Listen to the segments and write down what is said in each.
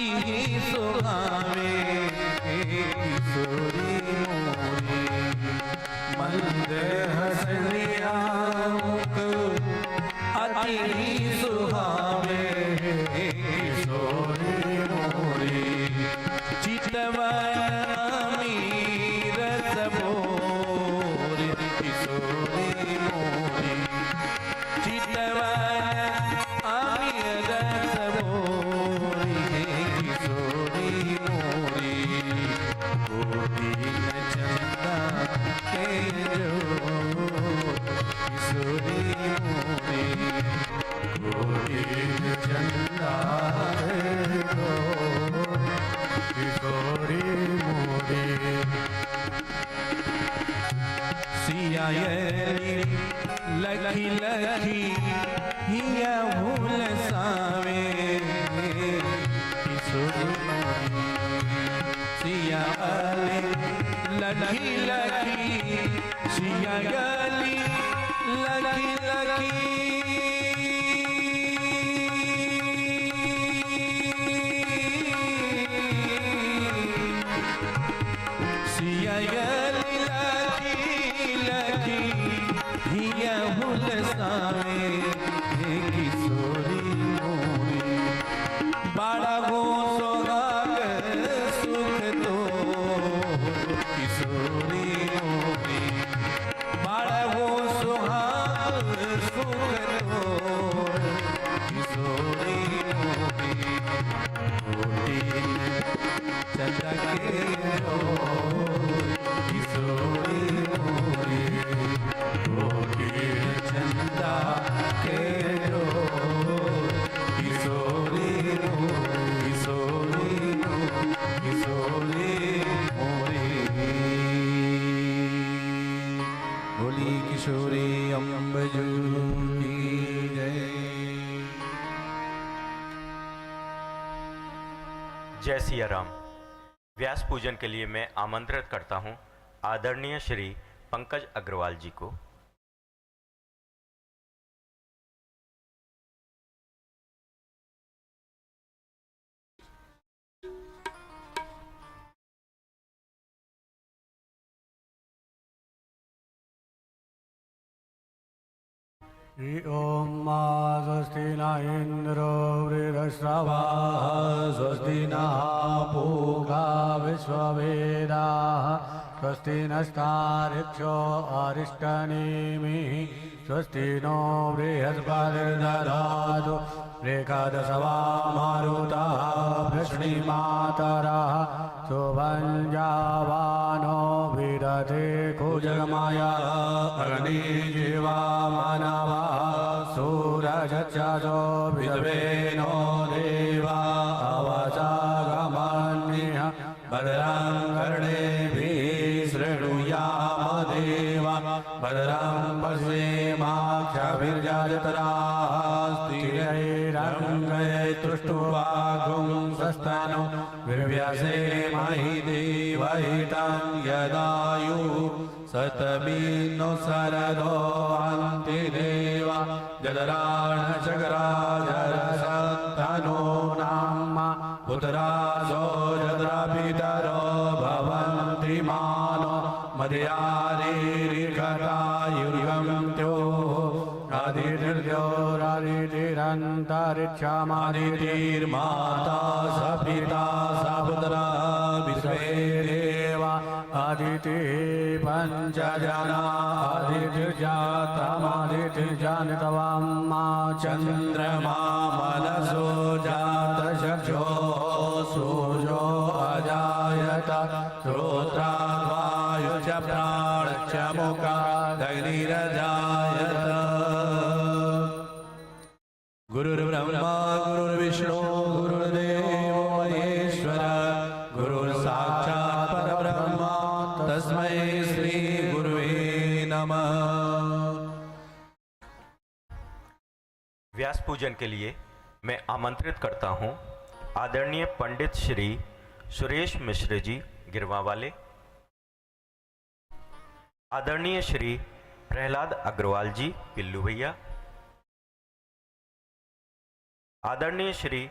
अति ही सुहावे किशोरी मोरी मंद हसनिया मुख अति ही सुहावे किशोरी मोरी चितवन अमीर सबोरी किशोरी मोरी चितवन अमीर सबोरी किशोरी मोरी गोपी चंदा के किशोरी मोरी गोपी चंदा किशोरी मोरी सिया लखी लखी हिया भूल सावे किशोरी सिया लखी लखी सिया गली लखी लखी सिया गली लखी लखी हिया भूल सावे किशोरी मोरी बड़ा गो सोहाग सुख तो किशोरी मोरी बड़ा गो सोहाग सुख तो किशोरी मोरी गोटी चंदा के किशोरी मोरी गोटी चंदा के किशोरी किशोरी किशोरी मोरी बोली किशोरी अम्बजू की जय। जय सिया राम। व्यास पूजन के लिए मैं आमंत्रित करता हूं आदरणीय श्री पंकज अग्रवाल जी को। ओम मा स्वस्ति न इंद्रो वृहस्रवाः स्वस्ति नः पूषा विश्ववेदाः स्वस्ति नस्तार्क्ष्यो अरिष्टनेमिः स्वस्ति नो बृहस्पतिर्दधातु एकादशवामारुतः वृष्णिमातरः सुभञ्जावानो विदधे कुजगमाया अग्निजीवा मानवा सूरजच्छो विद्वेनो देवा अवचागमन्यः भद्रं कर्णेभिः शृणुयाम देवा भद्रं पश्येमाक्षभिर्यजत्राः स्थिरैरङ्गैस्तुष्ट्वागुं सस्तनो विव्यसेमहि देवहितं यदायुः सतमीनो सरदो अन्ति देवा जदराणचक्राजरसत्तनो नाम पुत्रासो जद्रापितरो भवन्ति मानो मदयादिर्घटायुर्गन्त्यो आदितिर्योरादितिरन्तरिक्षामादितिर्माता स पिता स पुत्रः विश्वे देवा आदितिः पञ्चजना आदितिर्जातमादितिर्जानितवाम्मा चन्द्रमा मनसो जातचक्षो सूर्यो अजायत श्रोत्राद्वायुश्च प्राणश्च मुखादग्निरजायत। गुरुर्ब्रह्मा गुरुर्विष्णु गुरुर्देवो महेश्वर गुरुर्साक्षात् परब्रह्म तस्मै श्री गुरुवे नमः। व्यास पूजन के लिए मैं आमंत्रित करता हूं आदरणीय पंडित श्री सुरेश मिश्र जी गिरवा वाले, आदरणीय श्री प्रहलाद अग्रवाल जी पिल्लू भैया, आदरणीय श्री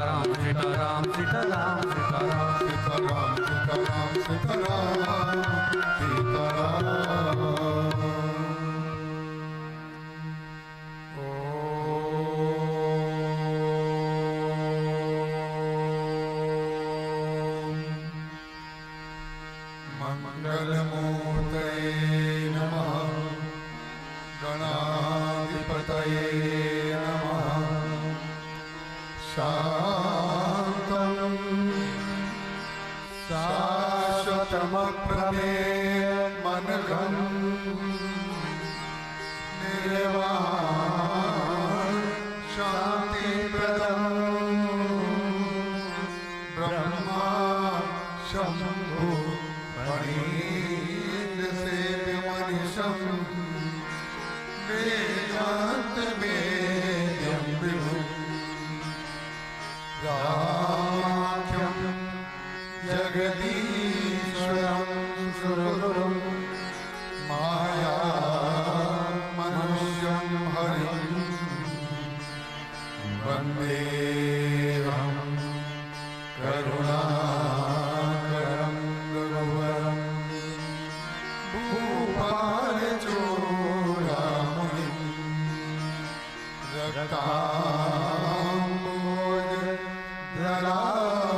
सीताराम सीताराम सीताराम सीताराम सीताराम सीताराम सीताराम मंगलमूर्तये नमः गणाधिपतये नमः शान्तं शाश्वतमप्रमेयमनघं निर्वाण शान्तिप्रदं ब्रह्मा शम्भु फणीन्द्रसेव्यमनिशं वेदान्तवेद्यं विभुं रामाख्यं जगदीश्वरं सुरगुरुं मायामनुष्यं हरिं वन्देऽहं करुणाकरं रघुवरं भूपालचूडामणिं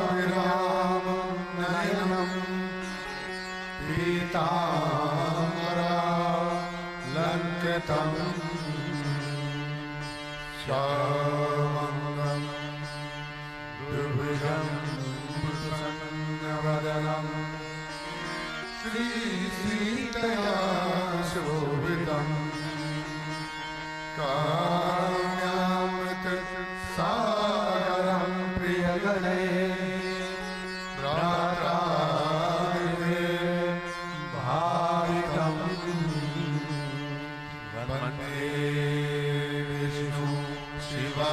रक्ताम्बोजधराविरामं नयनं पीताम्बरालङ्कृतं श्यामं दुर्भुजं प्रसन्नवदनं श्रीसीतया शोभितं कारुण्यामृतसागरं प्रियगणे भ्राताविवे भाविकं वन्दे विष्णु शिवासेवनशं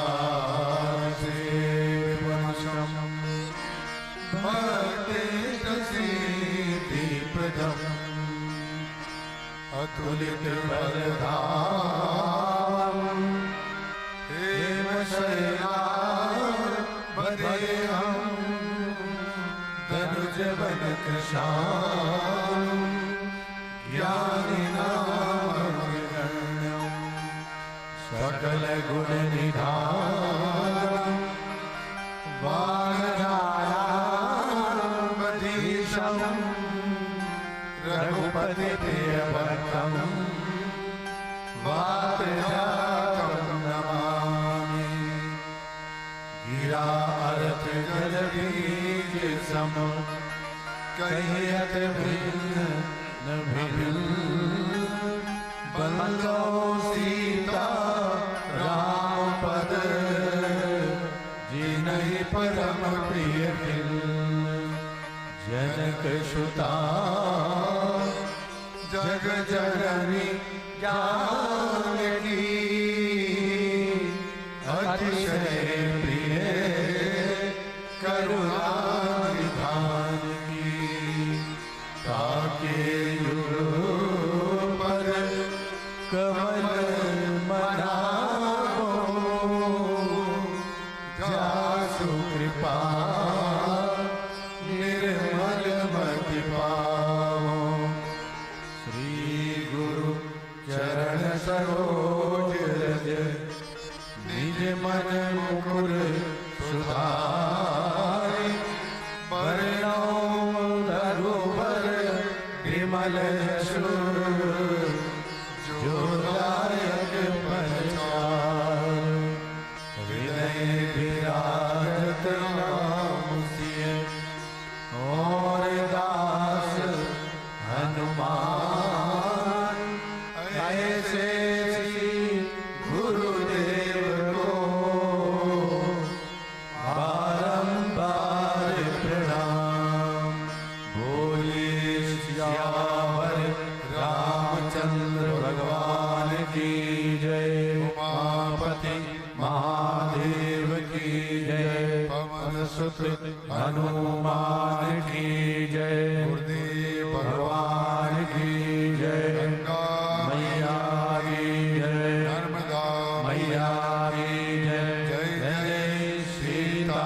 भक्तेष्टसिद्धिप्रदम् अतुलितबलधामं हेमशयनावदेहं धनुजवनकृशानुं ज्ञानिनामग्रगण्यं सकलगुणनिधानं वानरायावधीशं रघुपतिप्रियभक्तं वातजातं नमामि गिरा अरथ जलबीज सम कहियत भिन्न न भिन्न बंदो सीता राम पद जिनहि परम प्रिय जनक सुता जग जननी जानकी अतिशय प्रिय करुणा निधान की ताके पर कमल मनावो जासु कृपा निर्मल मति पावो श्री गुरु चरण सरोज रज निज मन मुकुर सुधारि बरनौ रघुबर विमल यशु जो दायक प्रचार हृदय विराजत नाम सिय और दास हनुमान ऐसे गुरुदेव को बारंबार प्रणाम। बोले सियावर रामचंद्र भगवान की जय। उमापति महादेव की जय। पवन सुत हनुमान की जय। गुरुदेव भगवान की जय। मैया की जय। नर्मदा मैया की जय। जय जय सीता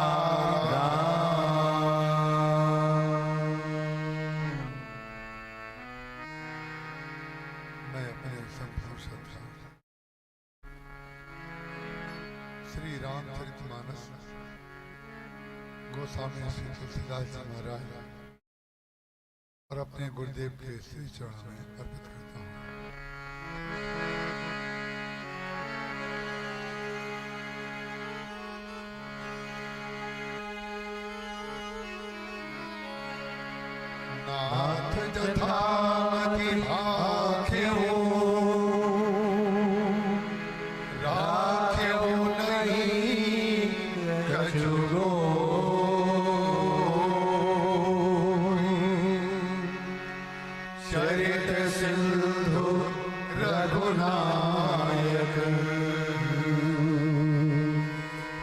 श्री रामचरितमानस गोस्वामी श्री तुलसीदास जी महाराज और अपने गुरुदेव के श्री चरणों में अर्पित करता हूँ। नाथ जथामति भाख्यो राख्यो नहीं कछु चरित सिंधु रघुनायक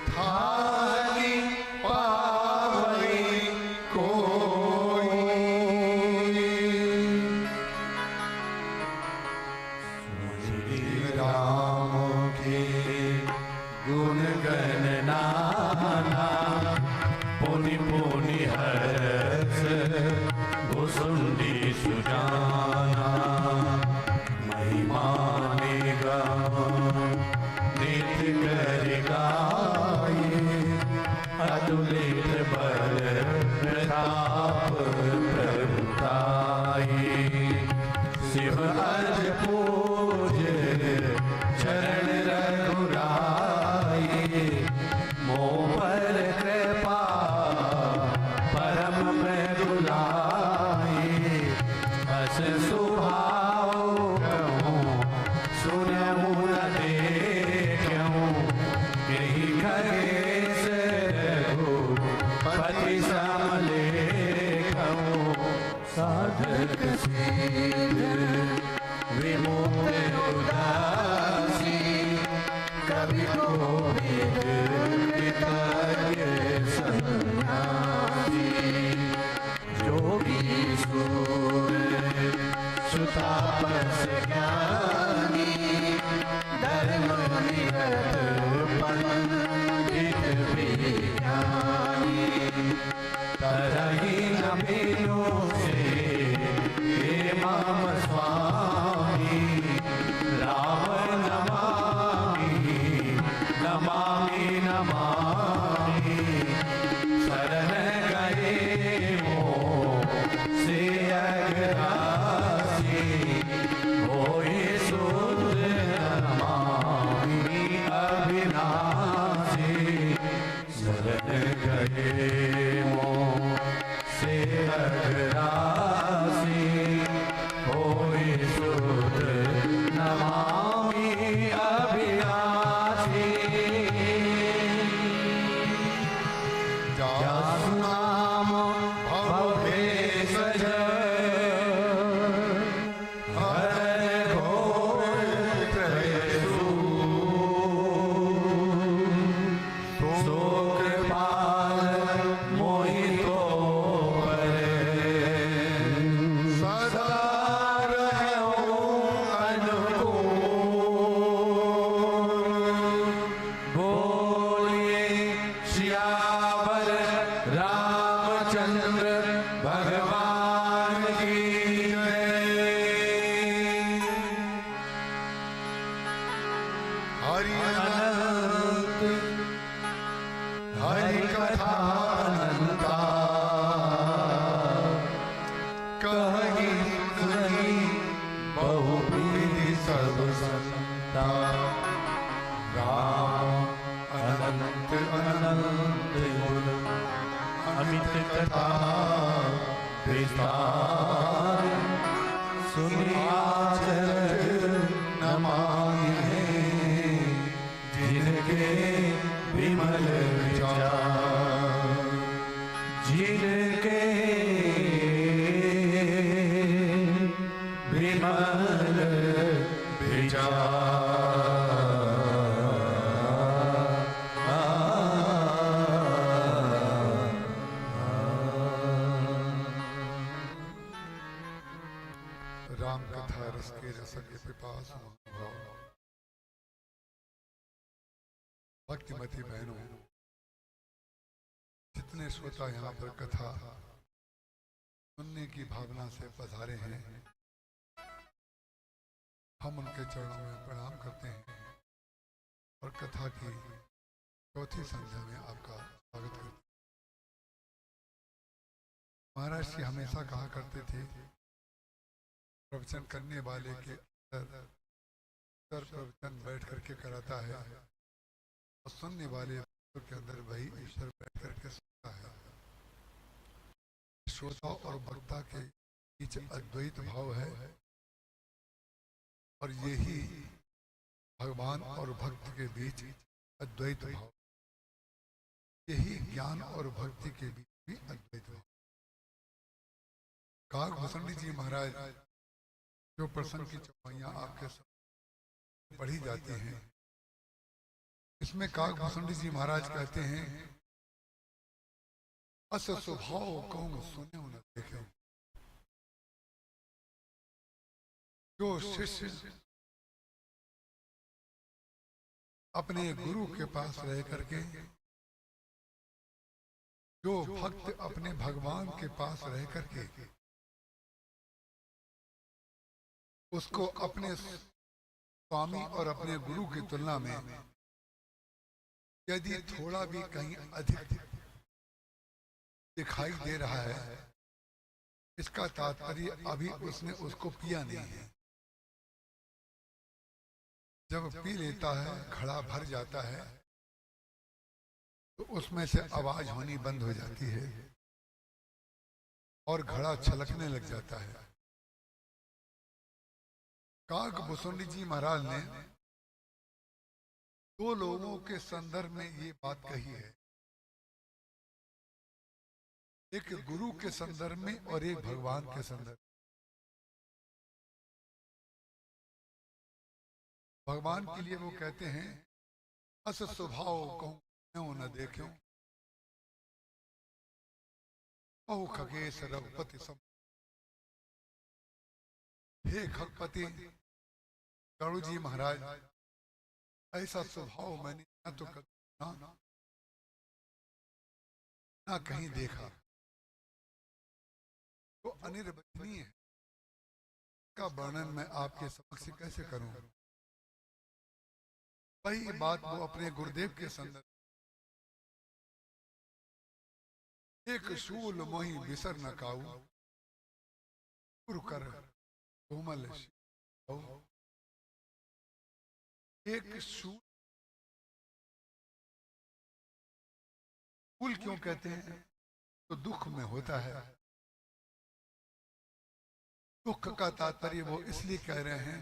थाली पावई कोई श्री राम के गुण गणनाना पुनि पुनि हर्ष भुसुंडी सुजाना महिमा निगम नित्य कर गाये अतुलित बल प्रताप प्रभुताई शिव अज पूज चरण रघुराई मोह पर कृपा परम मृदुलाई अस सुभाव कहूँ सुनहु न देखूँ यही खगेश रघुपति समलेखूँ साधक सिद्ध विमुक्त उदासी कवि कोविद कृतज्ञ सन्यासी योगी सूर सुतापस ज्ञानी धर्म निरत पंडित विज्ञानी तरही न बिनु से हे माम स्वामी राम नमामि नमामि नमामि शरण गए मो से अगरासी होए शुद्ध नमामि अविनाशी शरण गए मो से अगरासी होए शुद्ध नमामि अविनाशी जासु नाम भवेशज हर घोर त्रयसु सो कृपाल मोहितो परे सदा रहो अनुकूल बोलिए श्यावर रामचंद्र भगवान की जय। हरि अनंत हरि कथा अनंता कही सुनी बहुविधि सब संता राम अनंत अनंत गुण अमित कथा विस्तार सुनियाचर नमामि जिनके विमल विचार जिनके विमल राम कथा रस के रसक पिपास भक्तिमती बहनों, जितने श्रोता यहाँ पर कथा सुनने की भावना से पधारे हैं, हम उनके चरणों में प्रणाम करते हैं और कथा की चौथी संध्या में आपका स्वागत करते हैं। महाराज जी हमेशा कहा करते थे, प्रवचन करने वाले के अंदर प्रवचन बैठ करके कराता है और सुनने वाले के अंदर वही ईश्वर बैठ करके सुनता है। श्रोता और वक्ता के बीच अद्वैत भाव है और यही भगवान और भक्त के बीच अद्वैत भाव, यही ज्ञान और भक्ति के बीच भी अद्वैत भाव। काकभूषणी जी महाराज जो प्रसंग की चौपाइयां आपके सामने पढ़ी जाती हैं, इसमें काकभूषणी जी महाराज कहते हैं, अस स्वभाव कहूँ सुने न देखे। जो शिष्य अपने गुरु के पास रह करके, जो भक्त अपने भगवान के पास रह करके उसको अपने स्वामी और अपने गुरु की तुलना में यदि थोड़ा भी कहीं अधिक दिखाई दे रहा है, इसका तात्पर्य अभी उसने उसको पिया नहीं है। जब पी लेता है, घड़ा भर जाता है, तो उसमें से आवाज होनी बंद हो जाती है और घड़ा छलकने लग जाता है। काकभूषणी जी महाराज ने दो लोगों के संदर्भ में ये बात कही है, एक गुरु के संदर्भ में और एक भगवान के संदर्भ। भगवान के लिए वो कहते हैं, अस स्वभाव कहूं न देखूं, बहु खगेश रघुपति सम। हे खगपति गरुड़ जी महाराज, ऐसा स्वभाव मैंने न तो ना कहीं देखा, तो अनिर्वचनीय है। इसका वर्णन मैं आपके समक्ष कैसे करूं? वही बात वो अपने गुरुदेव के संदर्भ, एक शूल मोहि बिसर न काऊ, गुरु कर कोमल शिव। एक शूल क्यों कहते हैं? तो दुख में होता है। दुख का तात्पर्य वो इसलिए कह रहे हैं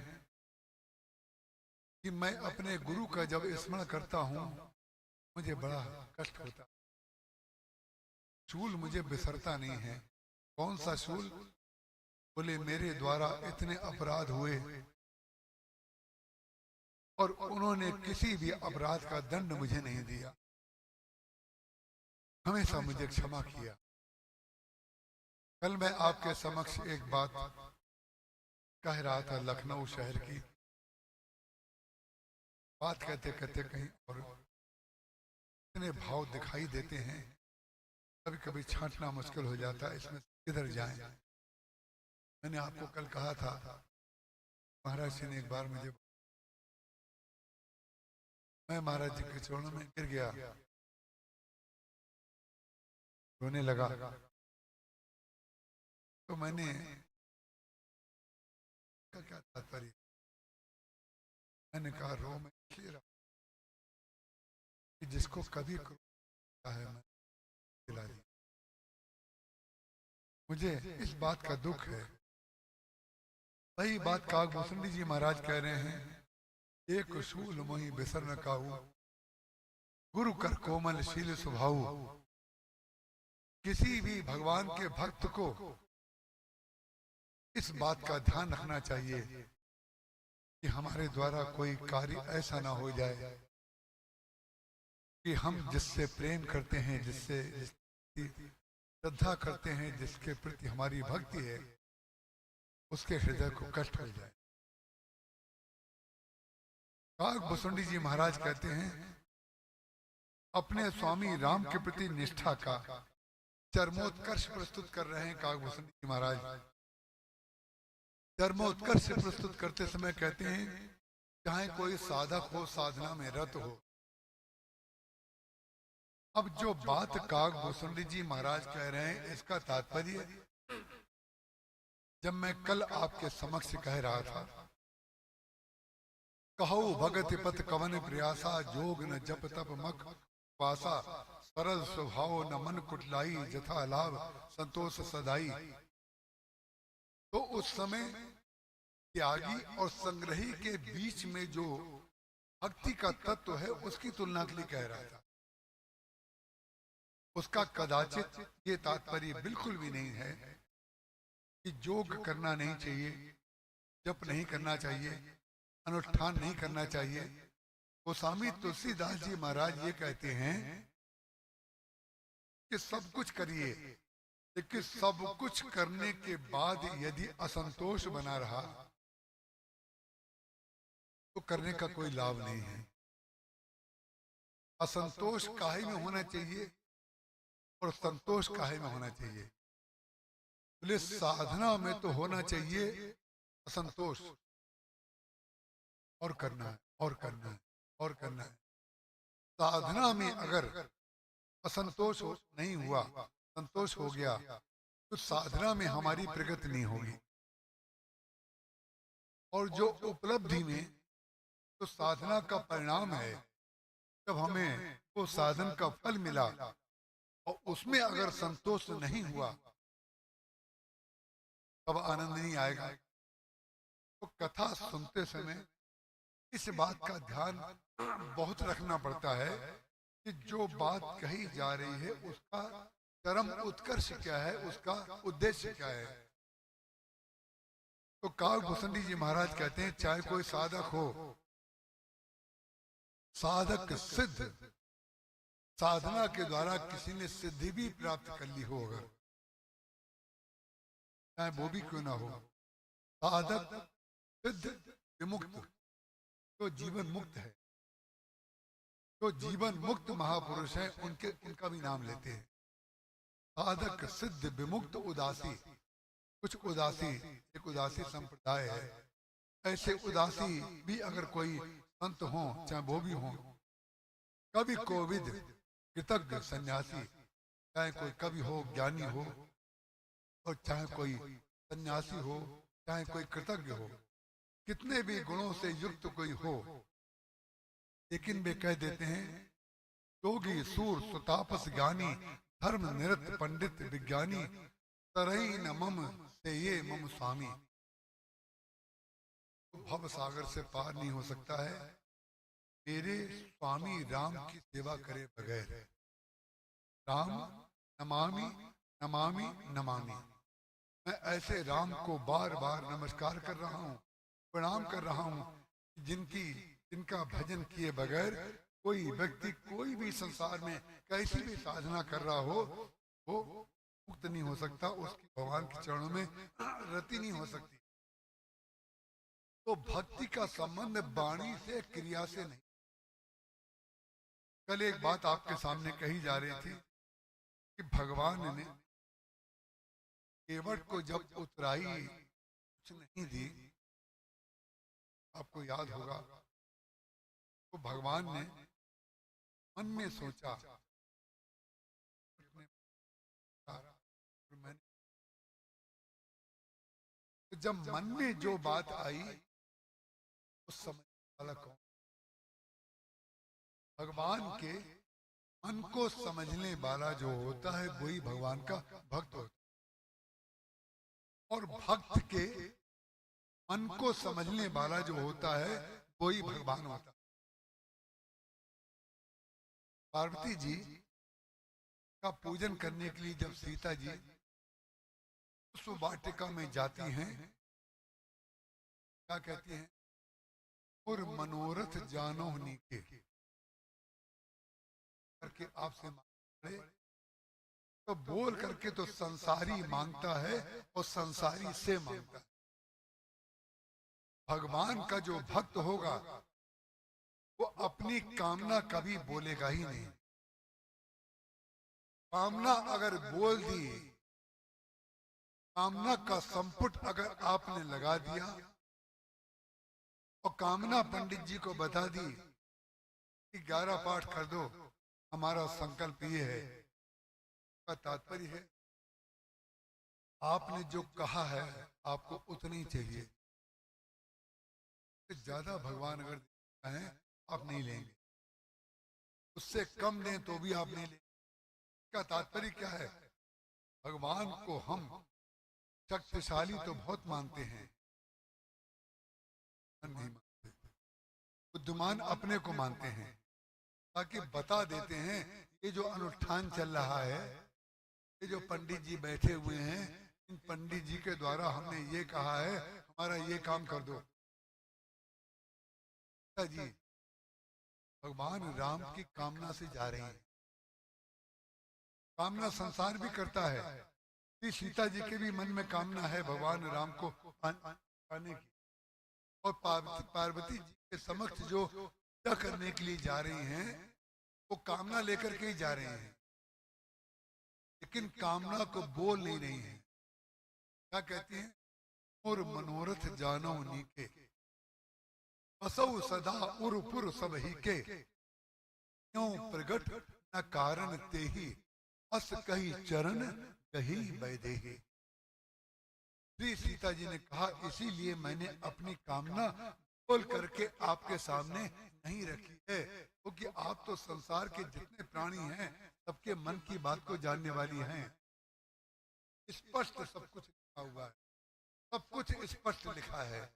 कि मैं अपने गुरु का जब स्मरण करता हूं, मुझे बड़ा कष्ट होता। शूल मुझे बिसरता नहीं है। कौन सा शूल? बोले मेरे द्वारा इतने अपराध हुए और उन्होंने किसी भी अपराध का दंड मुझे नहीं दिया, हमेशा मुझे क्षमा किया। कल मैं आपके समक्ष एक बात कह रहा था, लखनऊ शहर की बात कहते कहते कहीं और इतने भाव दिखाई देते हैं, कभी कभी छांटना मुश्किल हो जाता है इसमें किधर जाएं। मैंने आपको कल कहा था, महाराज जी ने एक बार मुझे, मैं महाराज जी के चरणों में गिर गया, रोने लगा। तो मैंने क्या तात्पर्य? मैंने कहा रो में इसलिए रहा कि जिसको कभी क्रोध है मैं दिला दी। मुझे इस बात का दुख है। वही बात काकभूषणी जी महाराज कह रहे हैं, एक शूल मोहि बिसर न काऊ, गुरु कर कोमल शील स्वभाव। किसी भी भगवान के भक्त को इस बात का ध्यान रखना चाहिए कि हमारे द्वारा कोई कार्य ऐसा ना हो जाए कि हम जिससे प्रेम करते हैं, जिससे श्रद्धा करते हैं, जिसके प्रति हमारी भक्ति है, उसके हृदय को कष्ट हो जाए। काकभूषणी जी महाराज कहते हैं, अपने स्वामी राम के प्रति निष्ठा का चरमोत्कर्ष प्रस्तुत कर रहे हैं काकभूषणी जी महाराज। चरमोत्कर्ष प्रस्तुत करते समय कहते हैं, चाहे कोई साधक हो, साधना में रत हो, अब जो बात काकभूषण जी महाराज कह रहे हैं, इसका तात्पर्य जब मैं कल आपके समक्ष कह रहा था, कहो भगत पथ कवन प्रयासा, जोग न जप तप मख वासा, सरल स्वभाव न मन कुटलाई, जथा लाभ संतोष सदाई। तो उस समय त्यागी और संग्रही के बीच में जो भक्ति का तत्व है, उसकी तुलना के लिए कह रहा था। उसका कदाचित ये तात्पर्य बिल्कुल भी नहीं है कि योग करना नहीं चाहिए, जप नहीं करना चाहिए, अनुष्ठान नहीं करना चाहिए। गोस्वामी तुलसीदास जी महाराज ये कहते हैं कि सब कुछ करिए, लेकिन सब कुछ करने के बाद यदि असंतोष बना रहा तो करने का कोई लाभ नहीं है। असंतोष काहे में होना चाहिए और संतोष काहे में होना चाहिए? बोले साधना में तो होना चाहिए असंतोष, और करना है और करना है और करना है। साधना में अगर असंतोष नहीं हुआ, संतोष हो गया, तो साधना में हमारी प्रगति नहीं होगी। और जो उपलब्धि में तो साधना का परिणाम है, जब हमें वो साधन का फल मिला और उसमें अगर संतोष नहीं हुआ, तब आनंद नहीं आएगा। तो कथा सुनते समय इस बात का ध्यान बहुत रखना पड़ता है कि जो बात कही जा रही है उसका चरम उत्कर्ष क्या है, उसका उद्देश्य क्या है। तो काकभूषण जी महाराज कहते हैं, चाहे कोई साधक हो, साधक सिद्ध, साधना के द्वारा किसी ने सिद्धि भी प्राप्त कर ली हो, अगर चाहे वो भी क्यों ना हो, साधक सिद्ध विमुक्त, तो जीवन मुक्त है, तो जीवन मुक्त महापुरुष है, उनका भी नाम लेते हैं। साधक सिद्ध विमुक्त उदासी, कुछ उदासी, एक उदासी संप्रदाय है, ऐसे उदासी भी अगर कोई संत हो, चाहे वो भी हो, कभी कोविद कृतज्ञ सन्यासी, चाहे कोई कवि हो, ज्ञानी हो, और चाहे कोई सन्यासी हो, चाहे कोई कृतज्ञ हो, कितने भी गुणों से युक्त कोई हो, लेकिन वे कह देते हैं योगी सूर सुतापस ज्ञानी, धर्म निरत पंडित विज्ञानी, तरई न मम से ये मम स्वामी। तो भव सागर से पार नहीं हो सकता है मेरे स्वामी राम की सेवा करे बगैर। राम नमामि नमामि नमामि, मैं ऐसे राम को बार बार नमस्कार कर रहा हूँ, प्रणाम कर रहा हूँ, जिनका भजन किए बगैर कोई व्यक्ति कोई भी संसार में कैसी भी साधना कर रहा हो, वो मुक्त नहीं हो सकता, उसकी भगवान के चरणों में रति नहीं हो सकती। तो भक्ति का संबंध वाणी से, क्रिया से नहीं। कल एक बात आपके सामने कही जा रही थी कि भगवान ने केवट को जब उतराई कुछ नहीं दी, आपको याद होगा, तो भगवान ने मन में सोचा, तो जब मन में जो बात आई उस समझ वाला कौन? भगवान के मन को समझने वाला जो होता है वही भगवान का भक्त होता है, और भक्त के मन को समझने वाला जो होता है वही भगवान होता है। पार्वती जी का पूजन करने के लिए जब सीता जी उस वाटिका में जाती हैं, क्या कहती हैं? और मनोरथ जानो नीके करके आपसे मांगे, तो बोल करके तो संसारी मांगता है और संसारी से मांगता है। भगवान का जो भक्त होगा वो अपनी कामना कभी बोलेगा ही नहीं। कामना अगर बोल दी, कामना का संपुट अगर आपने लगा दिया और कामना पंडित जी को बता दी कि 11 पाठ कर दो, हमारा संकल्प ये है, का तात्पर्य है आपने जो कहा है आपको उतना ही चाहिए, ज्यादा भगवान अगर कहें आप नहीं लेंगे, उससे कम दें तो भी आप नहीं लेंगे। इसका तात्पर्य क्या है? भगवान को हम शक्तिशाली तो बहुत मानते हैं, नहीं मानते, बुद्धिमान अपने को मानते हैं, ताकि बता देते हैं ये जो अनुष्ठान चल रहा है, ये जो पंडित जी बैठे हुए हैं, इन पंडित जी के द्वारा हमने ये कहा है हमारा ये काम कर दो। जी भगवान राम की कामना से जा रहे हैं, कामना संसार भी करता है, कि सीता जी के भी मन में कामना है भगवान राम को पाने की, और पार्वती जी के समक्ष जो पूजा करने के लिए जा रही हैं वो कामना लेकर के ही जा रहे हैं, लेकिन कामना को बोल नहीं रही है। क्या कहती हैं? और मनोरथ जानो नीके बसौ सदा उरपुर सब ही के, क्यों प्रगट न कारण ते ही अस कही चरण कही बैदेही। श्री सीता जी ने कहा इसीलिए मैंने अपनी कामना बोल करके आपके सामने नहीं रखी है, क्योंकि आप तो संसार के जितने प्राणी हैं सबके मन की बात को जानने वाली हैं। स्पष्ट सब कुछ लिखा हुआ है, सब कुछ स्पष्ट लिखा है।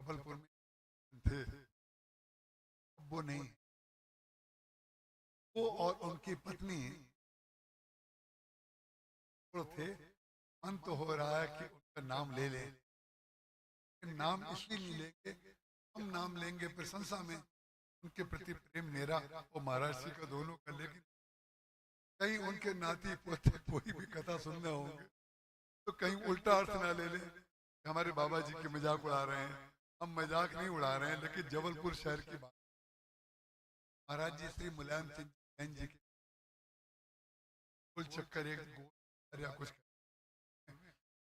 जबलपुर में थे वो नहीं, वो और उनकी पत्नी थे। मन तो हो रहा है कि उनका नाम ले ले, नाम इसलिए नहीं लेंगे, हम नाम लेंगे प्रशंसा में, उनके प्रति प्रेम मेरा और महाराज जी का दोनों का, लेकिन कहीं उनके नाती पोते कोई भी कथा सुनने होंगे तो कहीं उल्टा अर्थ ना ले ले, हमारे बाबा जी के मजाक उड़ा रहे हैं। हम मजाक नहीं उड़ा रहे हैं, लेकिन जबलपुर शहर की बात, महाराज जी श्री मुलायम सिंह जैन जी के कुल चक्कर एक गोल या कुछ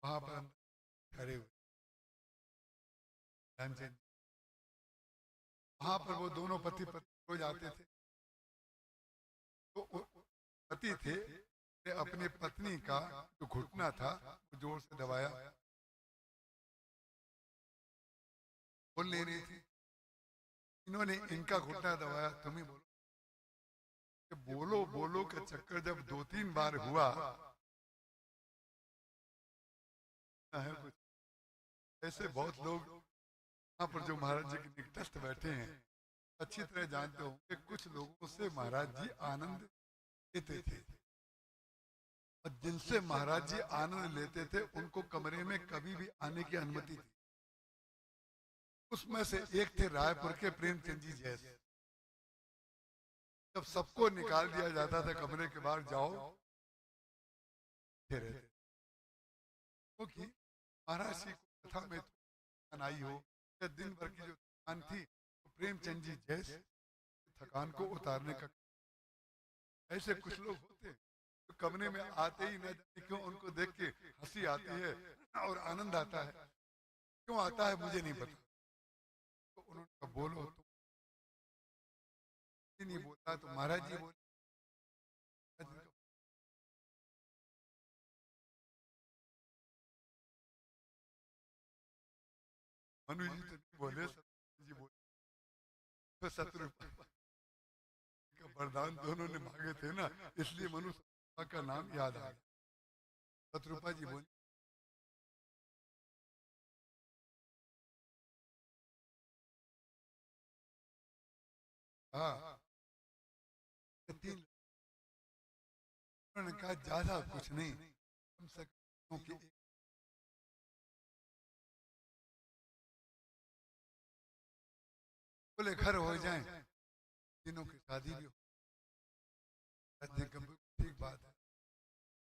वहां पर खड़े हुए, वहां पर वो दोनों पति पत्नी रोज आते थे। तो पति थे, अपने पत्नी का जो घुटना था वो जोर से दबाया, बोल नहीं रही थी, इन्होंने इनका घुटना दबाया, तुम ही बोलो। बोलो बोलो का चक्कर जब 2-3 बार हुआ है कुछ ऐसे, बहुत लोग यहाँ पर जो महाराज जी के निकटस्थ बैठे हैं अच्छी तरह जानते होंगे, कुछ लोगों से महाराज जी आनंद लेते थे, और जिनसे महाराज जी आनंद लेते थे उनको कमरे में कभी भी आने की अनुमति थी। उसमें से एक थे रायपुर के प्रेमचंद जी जैसे। जब सबको निकाल दिया जाता था कमरे के बाहर, जाओ क्योंकि महाराज जी को कथा में आई हो या दिन भर की जो थकान थी, तो प्रेमचंद जी जैसे थकान को उतारने का। ऐसे कुछ लोग होते तो कमरे में आते ही न जाने क्यों उनको देख के हंसी आती है और आनंद आता है, क्यों आता है मुझे नहीं पता। तो उन्होंने कहा बोलो, तुम नहीं बोलता तो महाराज जी बोले। मनु जी तो नहीं बोले, जी बोले। तो शत्रुपा का वरदान दोनों ने मांगे थे ना, इसलिए मनु का नाम याद आ गया। शत्रुपा जी बोले हाँ, 3 उन्होंने कहा ज्यादा कुछ नहीं, कम से कम कि बोले घर हो जाए, तीनों की शादी भी हो, ठीक बात है।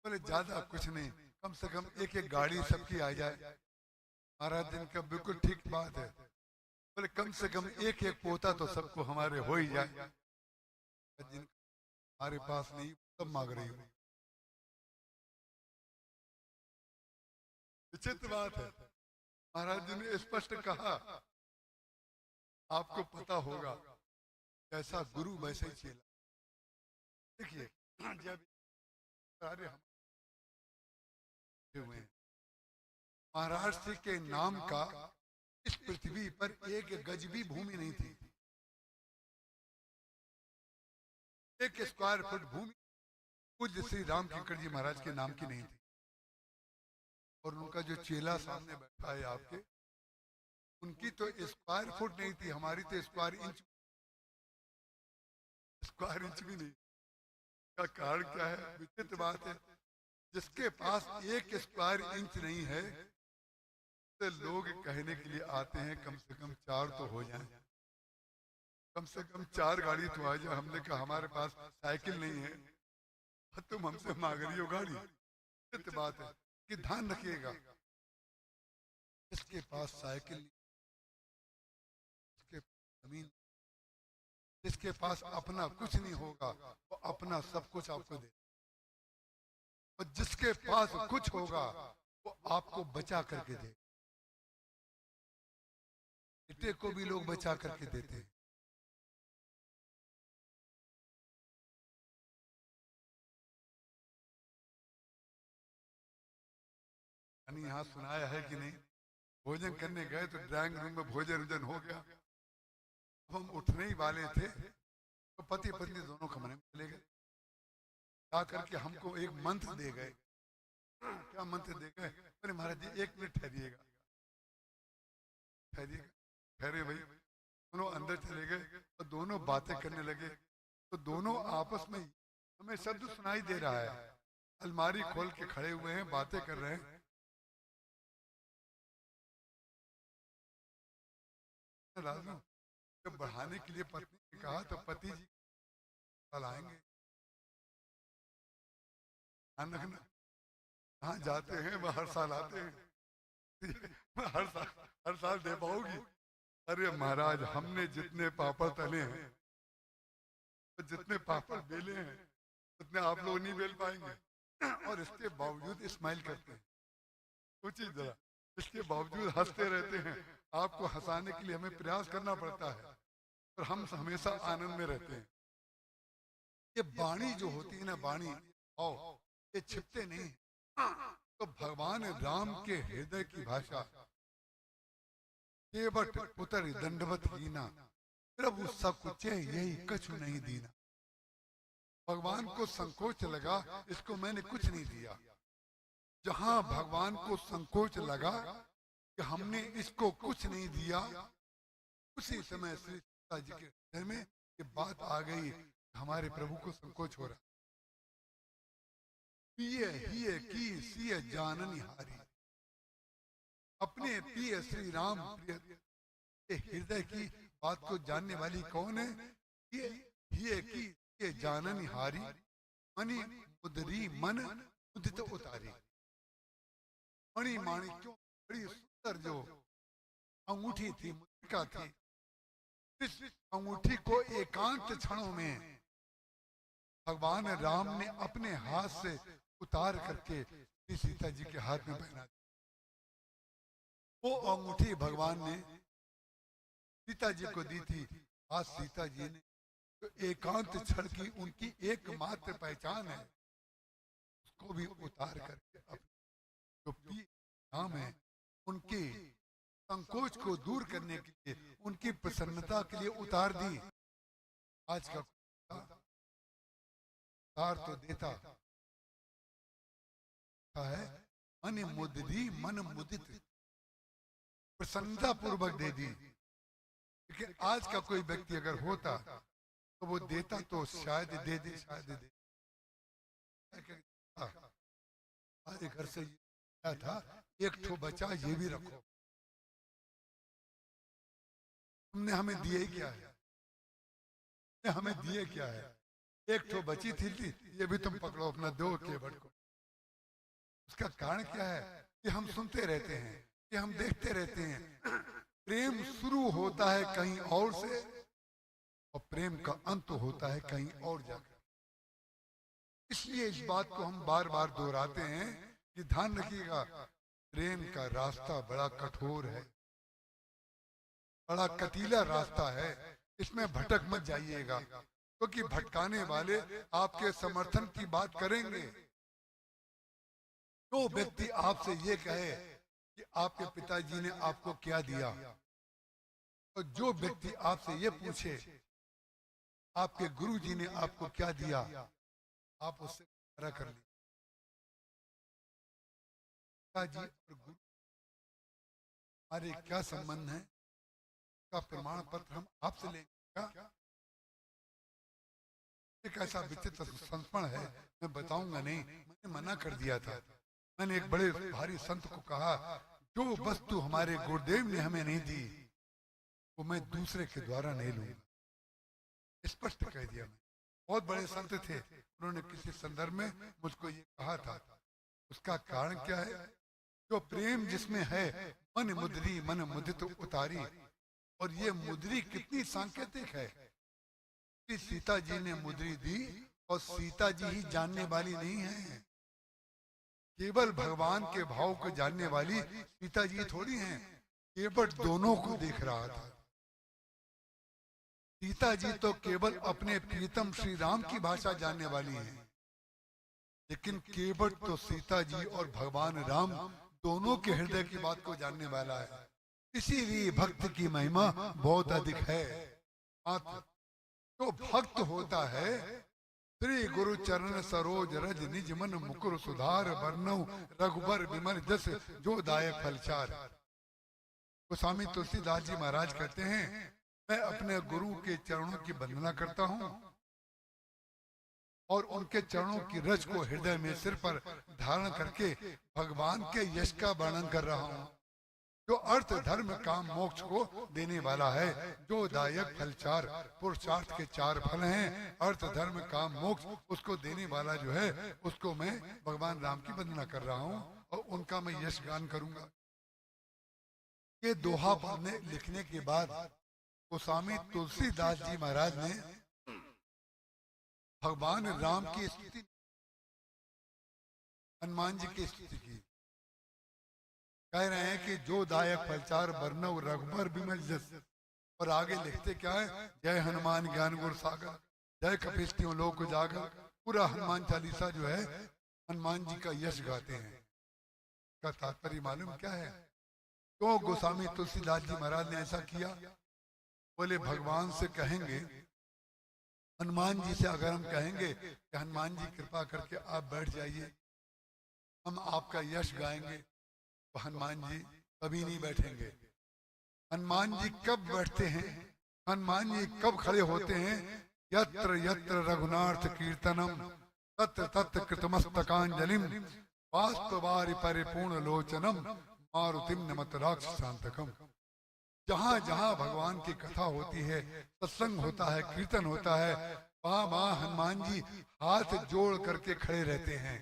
बोले ज्यादा कुछ नहीं, कम से कम एक एक गाड़ी सबकी आ जाए, महाराज दिन का बिल्कुल ठीक बात है। बोले कम से कम एक एक पोता तो सबको हमारे हो ही जाए, जिन हमारे पास नहीं सब मांग रही हो। विचित्र बात है, महाराज जी ने स्पष्ट कहा आपको पता होगा जैसा गुरु वैसे ही चेला। देखिए जब सारे हम हुए हैं, महाराष्ट्र के नाम का इस पृथ्वी पर एक गज भी भूमि नहीं थी, एक स्क्वायर फुट भूमि पूज्य श्री राम किंकर जी महाराज के नाम की नहीं थी। और उनका जो चेला सामने बैठा है आपके, उनकी तो स्क्वायर फुट नहीं थी, हमारी तो स्क्वायर इंच भी नहीं। का कारण क्या है? विचित्र बात है, जिसके पास एक स्क्वायर इंच नहीं है तो लोग कहने के लिए आते हैं कम से कम 4 तो हो जाए, कम से कम 4 गाड़ी तो आ जाए। हमने कहा हमारे पास साइकिल नहीं है, तुम हमसे मांग रही हो गाड़ी। विचित्र बात है कि ध्यान रखिएगा, जिसके पास साइकिल नहीं, जिसके जमीन, जिसके पास अपना कुछ नहीं होगा वो अपना सब कुछ आपको दे, और जिसके पास कुछ होगा वो आपको बचा करके दे। बेटे को भी लोग बचा करके देते हैं। यहाँ सुनाया है कि नहीं, भोजन करने गए तो ड्राइंग रूम में भोजन हो गया। अब हम उठने ही वाले थे तो पति पत्नी दोनों कमरे में चले गए, जा करके हमको एक मंत्र दे गए। क्या मंत्र दे गए? अरे महाराज जी 1 मिनट ठहरिएगा, ठहरिएगा। ठहरे भाई, दोनों अंदर चले गए और दोनों बातें करने लगे। तो दोनों आपस में, हमें शब्द सुनाई दे रहा है, अलमारी खोल के खड़े हुए हैं, बातें कर रहे हैं। जब बढ़ाने के लिए पत्नी ने कहा तो पति जी कल आएंगे, ध्यान रखना। कहाँ जाते हैं वह हर साल आते हैं, हर साल दे पाओगी। अरे महाराज, हमने जितने पापड़ तले हैं, जितने पापड़ बेले हैं, उतने आप लोग नहीं बेल पाएंगे, और इसके बावजूद स्माइल करते हैं। सोचिए जरा, इसके बावजूद हंसते रहते हैं। आपको हंसाने के लिए हमें प्रयास करना पड़ता है, और हम हमेशा आनंद में रहते हैं। ये वाणी जो होती है ना, वाणी आओ, ये छिपते नहीं। तो भगवान राम के हृदय की भाषा, केवट पुत्र दंडवत हीना, प्रभु सब कुछ यही कछु नहीं दीना। भगवान को संकोच लगा, इसको मैंने कुछ नहीं दिया। जहां भगवान को संकोच लगा कि हमने इसको कुछ नहीं दिया, उसी समय श्री सीता जी के हृदय में ये बात आ गई, हमारे प्रभु को संकोच हो रहा। पिए हिए की सिय जाननी हारी, अपने प्रिय श्री राम प्रिय के हृदय की बात को जानने वाली कौन है? ये हिए की सिय जाननी हारी, मणि मुदरी मन उदित उतारी। मणि माणिक्यों बड़ी सुंदर जो अंगूठी थी, मुद्रिका थी, इस अंगूठी को एकांत क्षणों में भगवान राम ने अपने हाथ से उतार करके सीता जी के हाथ में पहना दी। वो अंगूठी भगवान ने सीता जी को दी थी। आज सीता जी ने तो एकांत क्षण की उनकी एकमात्र पहचान है, उसको भी उतार करके अपने जो प्रिय राम है उनके संकोच को दूर करने के लिए, उनकी प्रसन्नता के लिए उतार दी। आज का उतार तो देता है, मन मुदित, मन मुदित, प्रसन्नता पूर्वक दे दी। लेकिन आज का कोई व्यक्ति अगर होता तो वो देता तो शायद दे दे, शायद दे। आज घर से क्या था, एक ठो बचा, ये भी रखो। तुमने हमें दिए क्या है? हमें दिए क्या है? एक ठो बची थी, ये भी तुम पकड़ो, अपना दो केवट को। उसका कारण क्या है कि हम सुनते रहते हैं, कि हम देखते रहते हैं। प्रेम शुरू होता है कहीं और से, और प्रेम का अंत होता है कहीं और जाकर। इसलिए इस बात को हम बार बार दोहराते हैं कि ध्यान रखिएगा, प्रेम का रास्ता बड़ा कठोर है, बड़ा कटीला रास्ता है। इसमें भटक मत जाइएगा, क्योंकि भटकाने वाले आपके समर्थन की बात करेंगे। जो व्यक्ति आपसे ये कहे कि आपके पिताजी ने आपको क्या दिया, और जो व्यक्ति आपसे ये पूछे आपके गुरुजी ने आपको क्या दिया, आप उससे प्यारा कर लीजिए। पिताजी और गुरु हमारे क्या संबंध है, का प्रमाण पत्र हम आपसे लेंगे क्या? एक ऐसा विचित्र संस्मरण है, मैं बताऊंगा नहीं, मैंने मना कर दिया था। मैंने एक बड़े भारी संत को कहा, जो वस्तु हमारे गुरुदेव ने हमें नहीं दी वो मैं दूसरे के द्वारा नहीं लूंगा, स्पष्ट कह दिया। मैं बहुत बड़े संत थे, उन्होंने किसी संदर्भ में मुझको ये कहा था। उसका कारण क्या है? जो प्रेम जिसमें है मन मुद्री मन मुदित उतारी। और ये मुद्री कितनी सांकेतिक है कि सीता जी ने मुद्री दी, और सीता जी ही जानने वाली नहीं है, केवल भगवान के भाव को जानने वाली सीता जी थोड़ी हैं। केवल दोनों को देख रहा था। सीता जी तो केवल अपने प्रीतम श्री राम की भाषा जानने वाली है, लेकिन केवल तो सीता जी और भगवान राम दोनों के हृदय की बात को जानने वाला है। इसीलिए भक्त की महिमा बहुत अधिक है। मात्र जो भक्त होता है, श्री गुरु चरण सरोज रज निज मन मुकुर सुधार वर्णव रघुबर विमल जस जो दायक फलचार। गोस्वामी तुलसीदास जी महाराज कहते हैं, मैं अपने गुरु के चरणों की वंदना करता हूँ और उनके चरणों की रज को हृदय में सिर पर धारण करके भगवान के यश का वर्णन कर रहा हूँ, जो अर्थ धर्म काम मोक्ष को देने वाला है, जो दायक फल चार। पुरुषार्थ के चार फल हैं, अर्थ धर्म काम मोक्ष, उसको देने वाला जो है उसको मैं भगवान राम की वंदना कर रहा हूँ और उनका मैं यश गान करूंगा। ये दोहा पढ़ने लिखने के बाद गोस्वामी तुलसीदास जी महाराज ने भगवान राम की स्तुति, हनुमान जी की स्तुति की। कह रहे हैं कि जो दायक फलचार वर्णव रघुबर विमल जस। और आगे लिखते क्या है, जय हनुमान ज्ञान गुण सागर, जय कपीश्तियों लोक जागर। पूरा हनुमान चालीसा जो है हनुमान जी का यश गाते हैं। का तात्पर्य मालूम क्या है? क्यों गोस्वामी तुलसीदास जी महाराज ने ऐसा किया? बोले भगवान से कहेंगे, हनुमान जी से अगर हम कहेंगे कि हनुमान जी कृपा करके आप बैठ जाइए, हम आपका यश गाएंगे, तो हनुमान जी कभी नहीं बैठेंगे। हनुमान जी कब बैठते हैं, हनुमान जी कब खड़े होते हैं? यत्र यत्र रघुनाथ कीर्तनम तत्र तत्र कृतमस्तकांजलिम बाष्पवारि परिपूर्ण लोचनम मारुतिम नमत राक्षसांतकम। जहां जहां भगवान की कथा होती है, सत्संग होता है, कीर्तन होता है, वहां वहां हनुमान जी हाथ जोड़ करके खड़े रहते हैं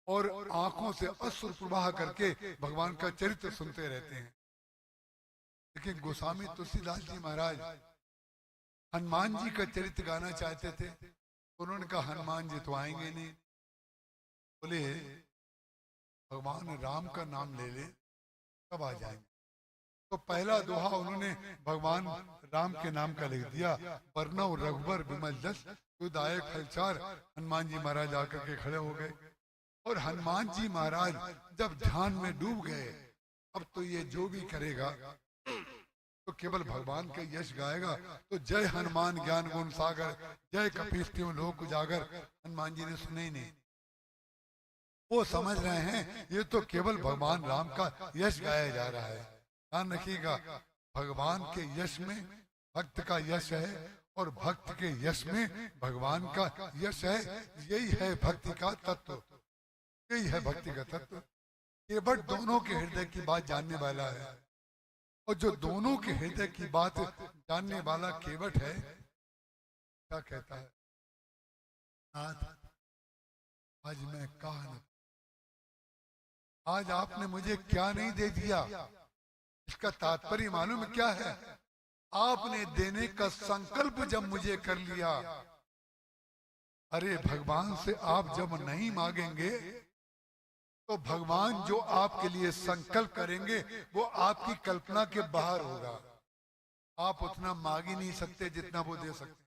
और आंखों से अश्रु प्रवाह करके भगवान का चरित्र सुनते रहते हैं। लेकिन गोस्वामी तुलसीदास जी महाराज हनुमान जी का चरित्र गाना चाहते थे, उन्होंने कहा हनुमान जी तो आएंगे नहीं। बोले भगवान राम का नाम ले ले तब आ जाएंगे। तो पहला दोहा उन्होंने भगवान राम के नाम का लिख दिया, वर्णव रघुबर विमल जस जो दायक फलचार। हनुमान जी महाराज आकर के खड़े हो गए और हनुमान जी महाराज जब ध्यान में डूब गए, अब तो ये जो भी करेगा तो केवल भगवान का यश गाएगा। तो जय हनुमान ज्ञान गुण सागर, जय कपीश्तियों लोक उजागर, हनुमान जी ने सुने ही नहीं। वो समझ रहे हैं ये तो केवल भगवान राम का यश गाया जा रहा है। ध्यान रखिएगा, भगवान के यश में भक्त का यश है और भक्त के यश में भगवान का यश है। यही है भक्ति का तत्व, यही है भक्ति का तत्व। केवल दोनों के हृदय की बात जानने वाला है, और जो दोनों के हृदय की बात जानने वाला केवट है, क्या कहता है, नाथ आज मैं कहा न, आज आपने मुझे क्या नहीं दे दिया। इसका तात्पर्य मालूम क्या है? आपने देने का संकल्प जब मुझे कर लिया। अरे भगवान से आप जब नहीं मांगेंगे तो भगवान जो आपके लिए संकल्प करेंगे वो आपकी कल्पना के बाहर होगा। आप उतना मांग ही नहीं सकते जितना वो दे सकते।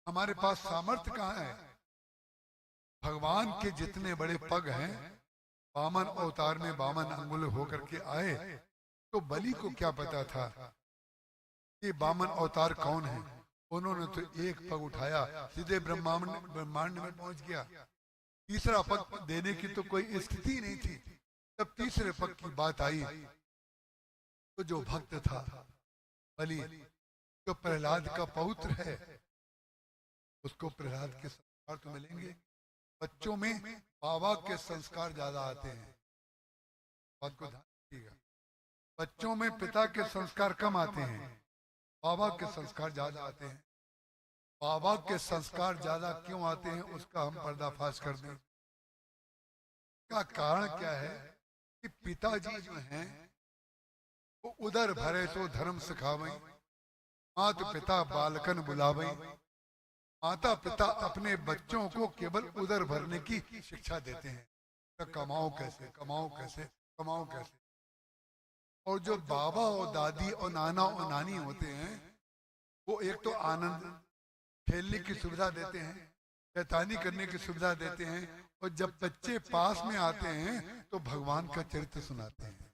हमारे पास सामर्थ्य कहाँ है? भगवान के जितने बड़े पग हैं, वामन अवतार में वामन अंगुल होकर के आए, तो बलि को क्या पता था कि वामन अवतार कौन है? उन्होंने तो एक पग उठाया, सीधे ब्रह्मांड में पहुंच गया। तीसरा पग देने की तो कोई स्थिति नहीं थी। तब तीसरे पग की बात आई तो जो भक्त था बलि, जो प्रहलाद का पौत्र है, उसको प्रहलाद के संस्कार तो मिलेंगे। बच्चों में बाबा के संस्कार ज्यादा आते हैं, बात को ध्यान रखिएगा। बच्चों में पिता के संस्कार कम आते हैं, बाबा के संस्कार ज्यादा आते हैं। बाबा के संस्कार ज्यादा क्यों आते हैं उसका हम पर्दाफाश कर दें। का कारण क्या है कि पिताजी जो हैं वो उदर भरे सो धर्म सिखावई, मात पिता बालकन बुलावई। माता पिता अपने बच्चों को केवल उदर भरने की शिक्षा देते हैं, तो कमाओ कैसे, कमाओ कैसे, कमाओ कैसे। और जो बाबा और दादी और नाना और नानी होते हैं वो एक तो आनंद, खेलने की सुविधा देते हैं, शैतानी करने की सुविधा देते हैं, और जब बच्चे पास में आते हैं तो भगवान का चरित्र सुनाते हैं,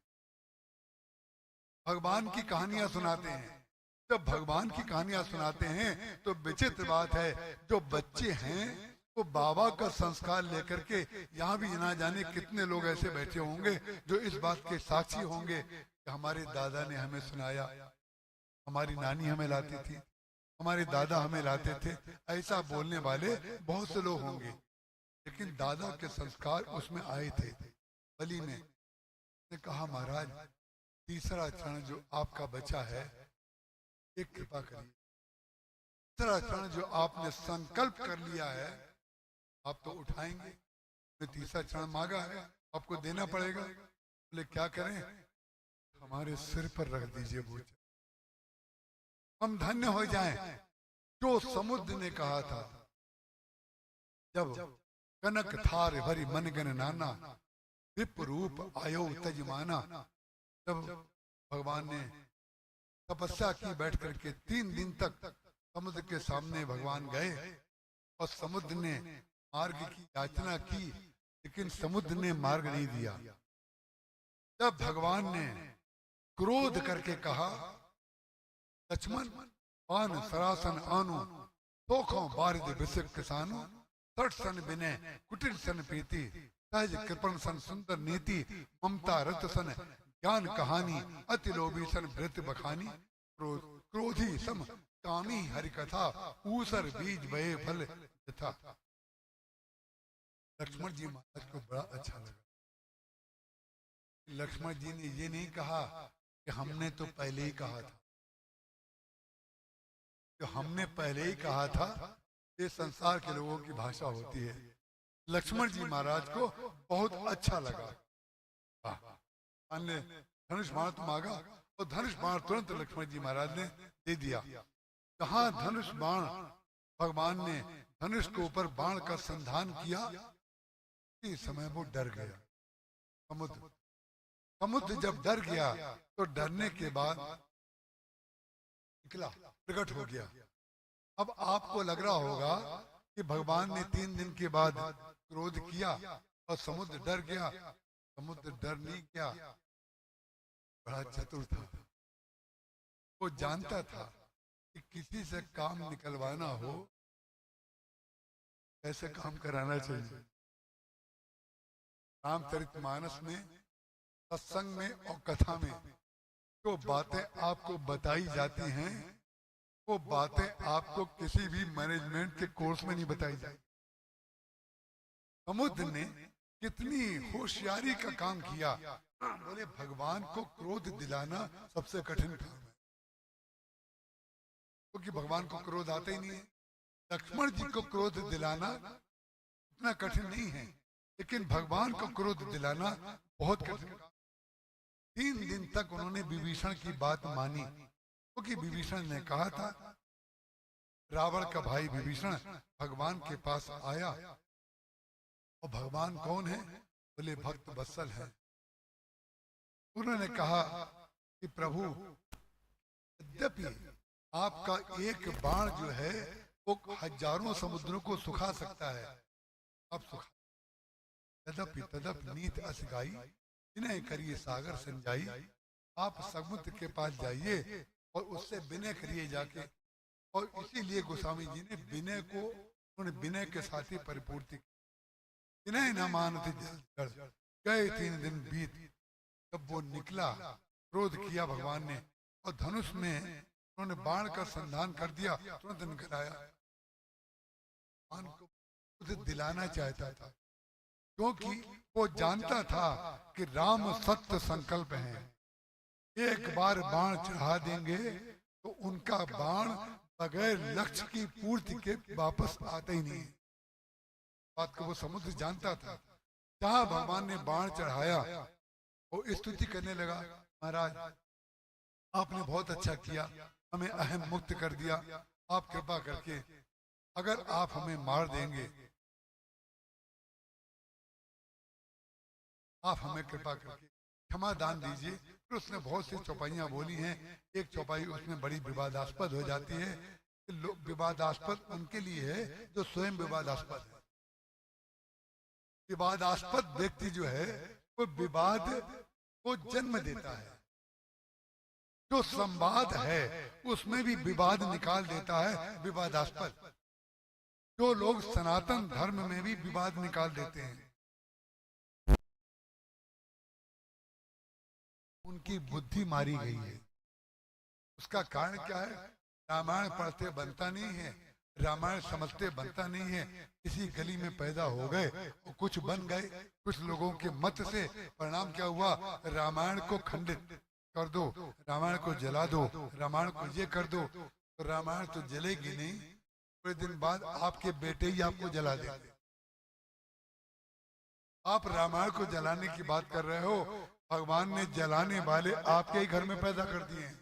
भगवान की कहानियां सुनाते हैं। जब भगवान की कहानियां सुनाते हैं तो विचित्र बात है, जो बच्चे हैं वो बाबा का संस्कार लेकर के, यहाँ भी ना जाने कितने लोग ऐसे बैठे होंगे जो इस बात के साक्षी होंगे कि हमारे दादा ने हमें सुनाया, हमारी नानी हमें लाती थी, हमारे दादा हमें लाते थे। ऐसा बोलने वाले बहुत से लोग होंगे, लेकिन दादा के संस्कार उसमें आए थे। बलि ने कहा, महाराज तीसरा क्षण जो आपका बचा है, एक कृपा करिए। तीसरा क्षण जो आपने संकल्प कर लिया है आप तो उठाएंगे। मैं तीसरा क्षण मांगा है, आपको देना पड़ेगा। बोले क्या करें? हमारे सिर पर रख दीजिए बोझ, हम धन्य हो जाएं। जो समुद्र ने कहा था, जब कनक थार भरी मन गन नाना, विप रूप आयो तजमाना। जब भगवान ने तपस्या की बैठ करके 3 दिन तक समुद्र के सामने भगवान गए और समुद्र ने मार्ग की याचना की, लेकिन समुद्र ने मार्ग नहीं दिया। तब भगवान ने क्रोध करके कहा, लक्ष्मण पान सरासन आनु, तोखों बारिद बिसिक किसानु, तट सन विनय कुटिल सन प्रीति, सहज कृपण सन सुंदर नीति, ममता रत सन ज्ञान कहानी, अति लोभी सन वृत्त बखानी, क्रोधी सम कामी हरि कथा, ऊसर बीज बहे फल यथा। लक्ष्मण जी महाराज को बड़ा अच्छा लगा। लक्ष्मण जी ने ये नहीं कहा कि हमने तो पहले ही कहा था, जो हमने पहले ही कहा था, ये संसार के लोगों की भाषा होती है। लक्ष्मण जी महाराज को बहुत अच्छा लगा। अन्य धनुष बाण तो मांगा और धनुष बाण तुरंत लक्ष्मण जी महाराज ने दे दिया। जहां धनुष बाण भगवान ने धनुष के ऊपर बाण का संधान किया, इस समय वो डर गया। समुद्र जब डर गया तो डरने के बाद निकला, प्रकट हो गया। अब आपको लग रहा होगा कि भगवान ने 3 दिन के बाद क्रोध किया और समुद्र डर गया। समुद्र डर नहीं गया, बड़ा चतुर था। वो जानता था कि किसी से काम निकलवाना हो कैसे काम कराना चाहिए। रामचरितमानस में, सत्संग में और कथा में जो बातें आपको बताई जाती हैं, वो बातें आपको किसी भी मैनेजमेंट के कोर्स में नहीं बताई जाती। समुद्र ने कितनी होशियारी का काम किया। बोले भगवान को क्रोध दिलाना सबसे कठिन काम है, क्योंकि भगवान को क्रोध आता ही नहीं है। लक्ष्मण जी को क्रोध दिलाना इतना कठिन नहीं है, लेकिन भगवान को क्रोध दिलाना बहुत कठिन। 3 दिन तक उन्होंने विभीषण की बात मानी, क्योंकि विभीषण ने कहा था, रावण का भाई विभीषण भगवान के पास आया। और भगवान कौन है? बोले भक्त वत्सल है। उन्होंने कहा कि प्रभु यद्यपि आपका एक बाण जो है वो हजारों समुद्रों को सुखा सकता है, आप सुखा। यद्यपि तदप नीत अस गाई, विनय करिए सागर संजाई। आप समुद्र के पास जाइए और उससे विनय करिए जाके। और इसीलिए गोस्वामी जी ने विनय को, उन्होंने विनय के साथ ही परिपूर्ति की। विनय न मानते जल जड़, गए 3 दिन बीत। जब वो निकला, क्रोध किया भगवान ने और धनुष में उन्होंने बाण का संधान कर दिया, तुरंत निकल आया। भगवान को उसे दिलाना चाहता था, क्योंकि वो जानता था कि राम सत्य संकल्प है। एक बार बाण चढ़ा देंगे तो उनका बाण बगैर लक्ष्य की पूर्ति के वापस आते ही नहीं। बात को वो समुद्र जानता था। जहां भगवान ने बाण चढ़ाया वो स्तुति करने लगा, महाराज आपने बहुत अच्छा किया, हमें अहम मुक्त कर दिया। आप कृपा करके अगर आप हमें मार देंगे, आप हमें कृपा करके क्षमा दान दीजिए। फिर उसने बहुत सी चौपाइयां बोली हैं। एक चौपाई उसमें बड़ी विवादास्पद हो जाती है। विवादास्पद उनके लिए है जो स्वयं विवादास्पद है। विवादास्पद व्यक्ति जो है वो विवाद को जन्म देता है। जो संवाद है उसमें भी विवाद निकाल देता है विवादास्पद। जो लोग सनातन धर्म में भी विवाद निकाल देते हैं, उनकी बुद्धि मारी गई है। उसका कारण क्या है? रामायण पढ़ते बनता नहीं है, रामायण समझते बनता नहीं है। किसी गली में पैदा हो गए, कुछ बन गए, कुछ लोगों के मत से परिणाम क्या हुआ? रामायण को खंडित कर दो, रामायण को जला दो, रामायण को ये कर दो। तो रामायण तो जलेगी नहीं, थोड़े दिन बाद आपके बेटे ही आपको जला देंगे। आप रामायण को जलाने की बात कर रहे हो, भगवान ने जलाने वाले आपके ही घर में पैदा कर दिए हैं।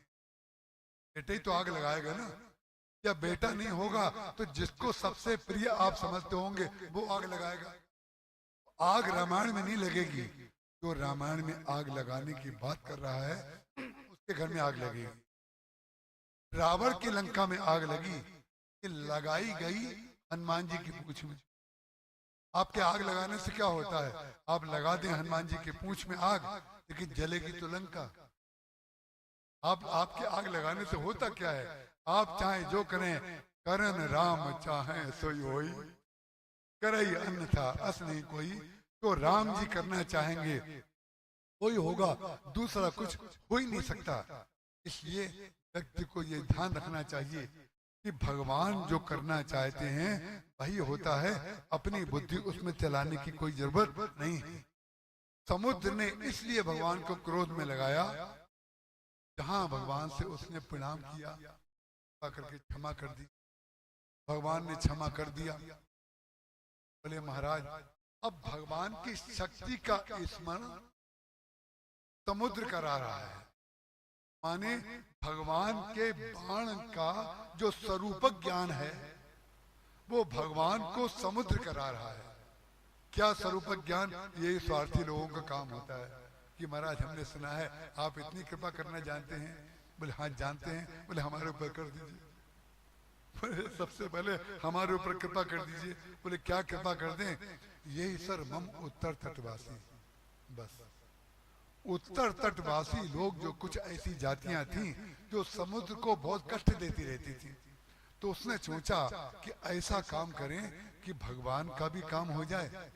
बेटे ही तो आग लगाएगा ना। या बेटा नहीं होगा तो जिसको सबसे प्रिय आप समझते होंगे वो आग लगाएगा। आग रामायण में नहीं लगेगी। जो रामायण में आग लगाने की बात कर रहा है उसके घर में आग लगेगी। रावण की लंका में आग लगी, लगाई गई हनुमान जी की पूंछ में। आपके आग लगाने से क्या होता है? आप लगा दें हनुमान जी की पूंछ में आग, लेकिन जलेगी तो लंका। आपके आग लगाने से होता क्या है? आप चाहे जो करें, करन राम चाहे सोई होई, करई अन्यथा अस नहीं कोई। तो राम जी करना चाहेंगे कोई होगा, दूसरा कुछ हो ही नहीं सकता। इसलिए व्यक्ति को ये ध्यान रखना चाहिए कि भगवान जो करना चाहते हैं वही होता है। अपनी बुद्धि उसमें चलाने की कोई जरूरत नहीं है। समुद्र ने इसलिए भगवान को क्रोध में लगाया, जहां भगवान से उसने प्रणाम किया, करके क्षमा कर दी। भगवान ने क्षमा कर दिया। बोले महाराज अब भगवान की शक्ति का स्मरण समुद्र करा रहा है। माने भगवान के बाण का जो स्वरूपक ज्ञान है वो भगवान को समुद्र करा रहा है। क्या स्वरूपक ज्ञान? यही स्वार्थी लोगों का काम होता है कि महाराज हमने सुना है आप इतनी कृपा करना जानते हैं। बोले हाँ जानते हैं। बोले हमारे ऊपर कर दीजिए। बोले सबसे पहले हमारे ऊपर कृपा कर दीजिए। बोले क्या कृपा कर दें? यही सर मम उत्तर तटवासी। बस उत्तर तटवासी लोग, जो कुछ ऐसी जातियां थीं जो समुद्र को बहुत कष्ट देती रहती थी, तो उसने सोचा कि ऐसा काम करें कि भगवान का भी काम हो जाए।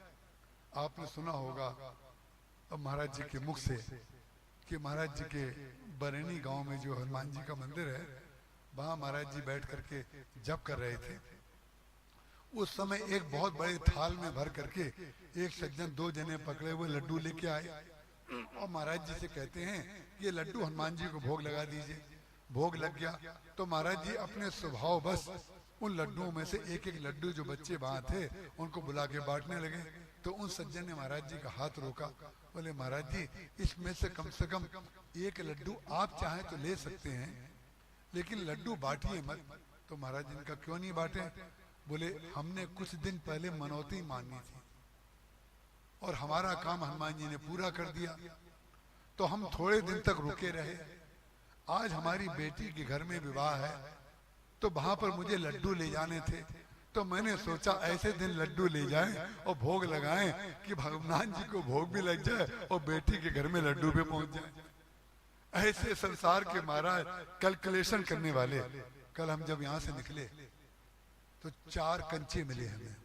आपने सुना होगा अब महाराज जी के मुख से कि महाराज जी के बरेनी गांव में जो हनुमान जी का मंदिर है, वहां महाराज जी बैठ करके जप कर रहे थे। उस समय एक बहुत बड़े थाल में भर करके एक सज्जन 2 जने पकड़े हुए लड्डू लेके आए और महाराज जी से कहते हैं ये लड्डू हनुमान जी को भोग लगा दीजिए। भोग लग गया तो महाराज जी अपने स्वभाव बस उन लड्डुओं में से एक एक लड्डू जो बच्चे वहां थे उनको बुला के बांटने लगे। तो उन सज्जन ने महाराज जी का हाथ रोका। बोले महाराज जी इसमें से कम एक लड्डू आप चाहें तो ले सकते हैं, लेकिन लड्डू बांटिए मत। तो महाराज जी इनका क्यों नहीं बांटे? बोले हमने कुछ दिन पहले मनौती मांगी थी और हमारा काम हनुमान जी ने पूरा कर दिया, तो हम थोड़े दिन तक रुके रहे। आज हमारी बेटी के घर में विवाह है, तो वहां पर मुझे लड्डू ले जाने थे, तो मैंने सोचा ऐसे दिन लड्डू ले जाएं और भोग लगाएं कि भगवान जी को भोग भी लग जाए और बेटी के घर में लड्डू भी पहुंच जाए। ऐसे संसार के महाराज कैलकुलेशन करने वाले। कल हम जब यहाँ से निकले तो 4 कंचे मिले हमें।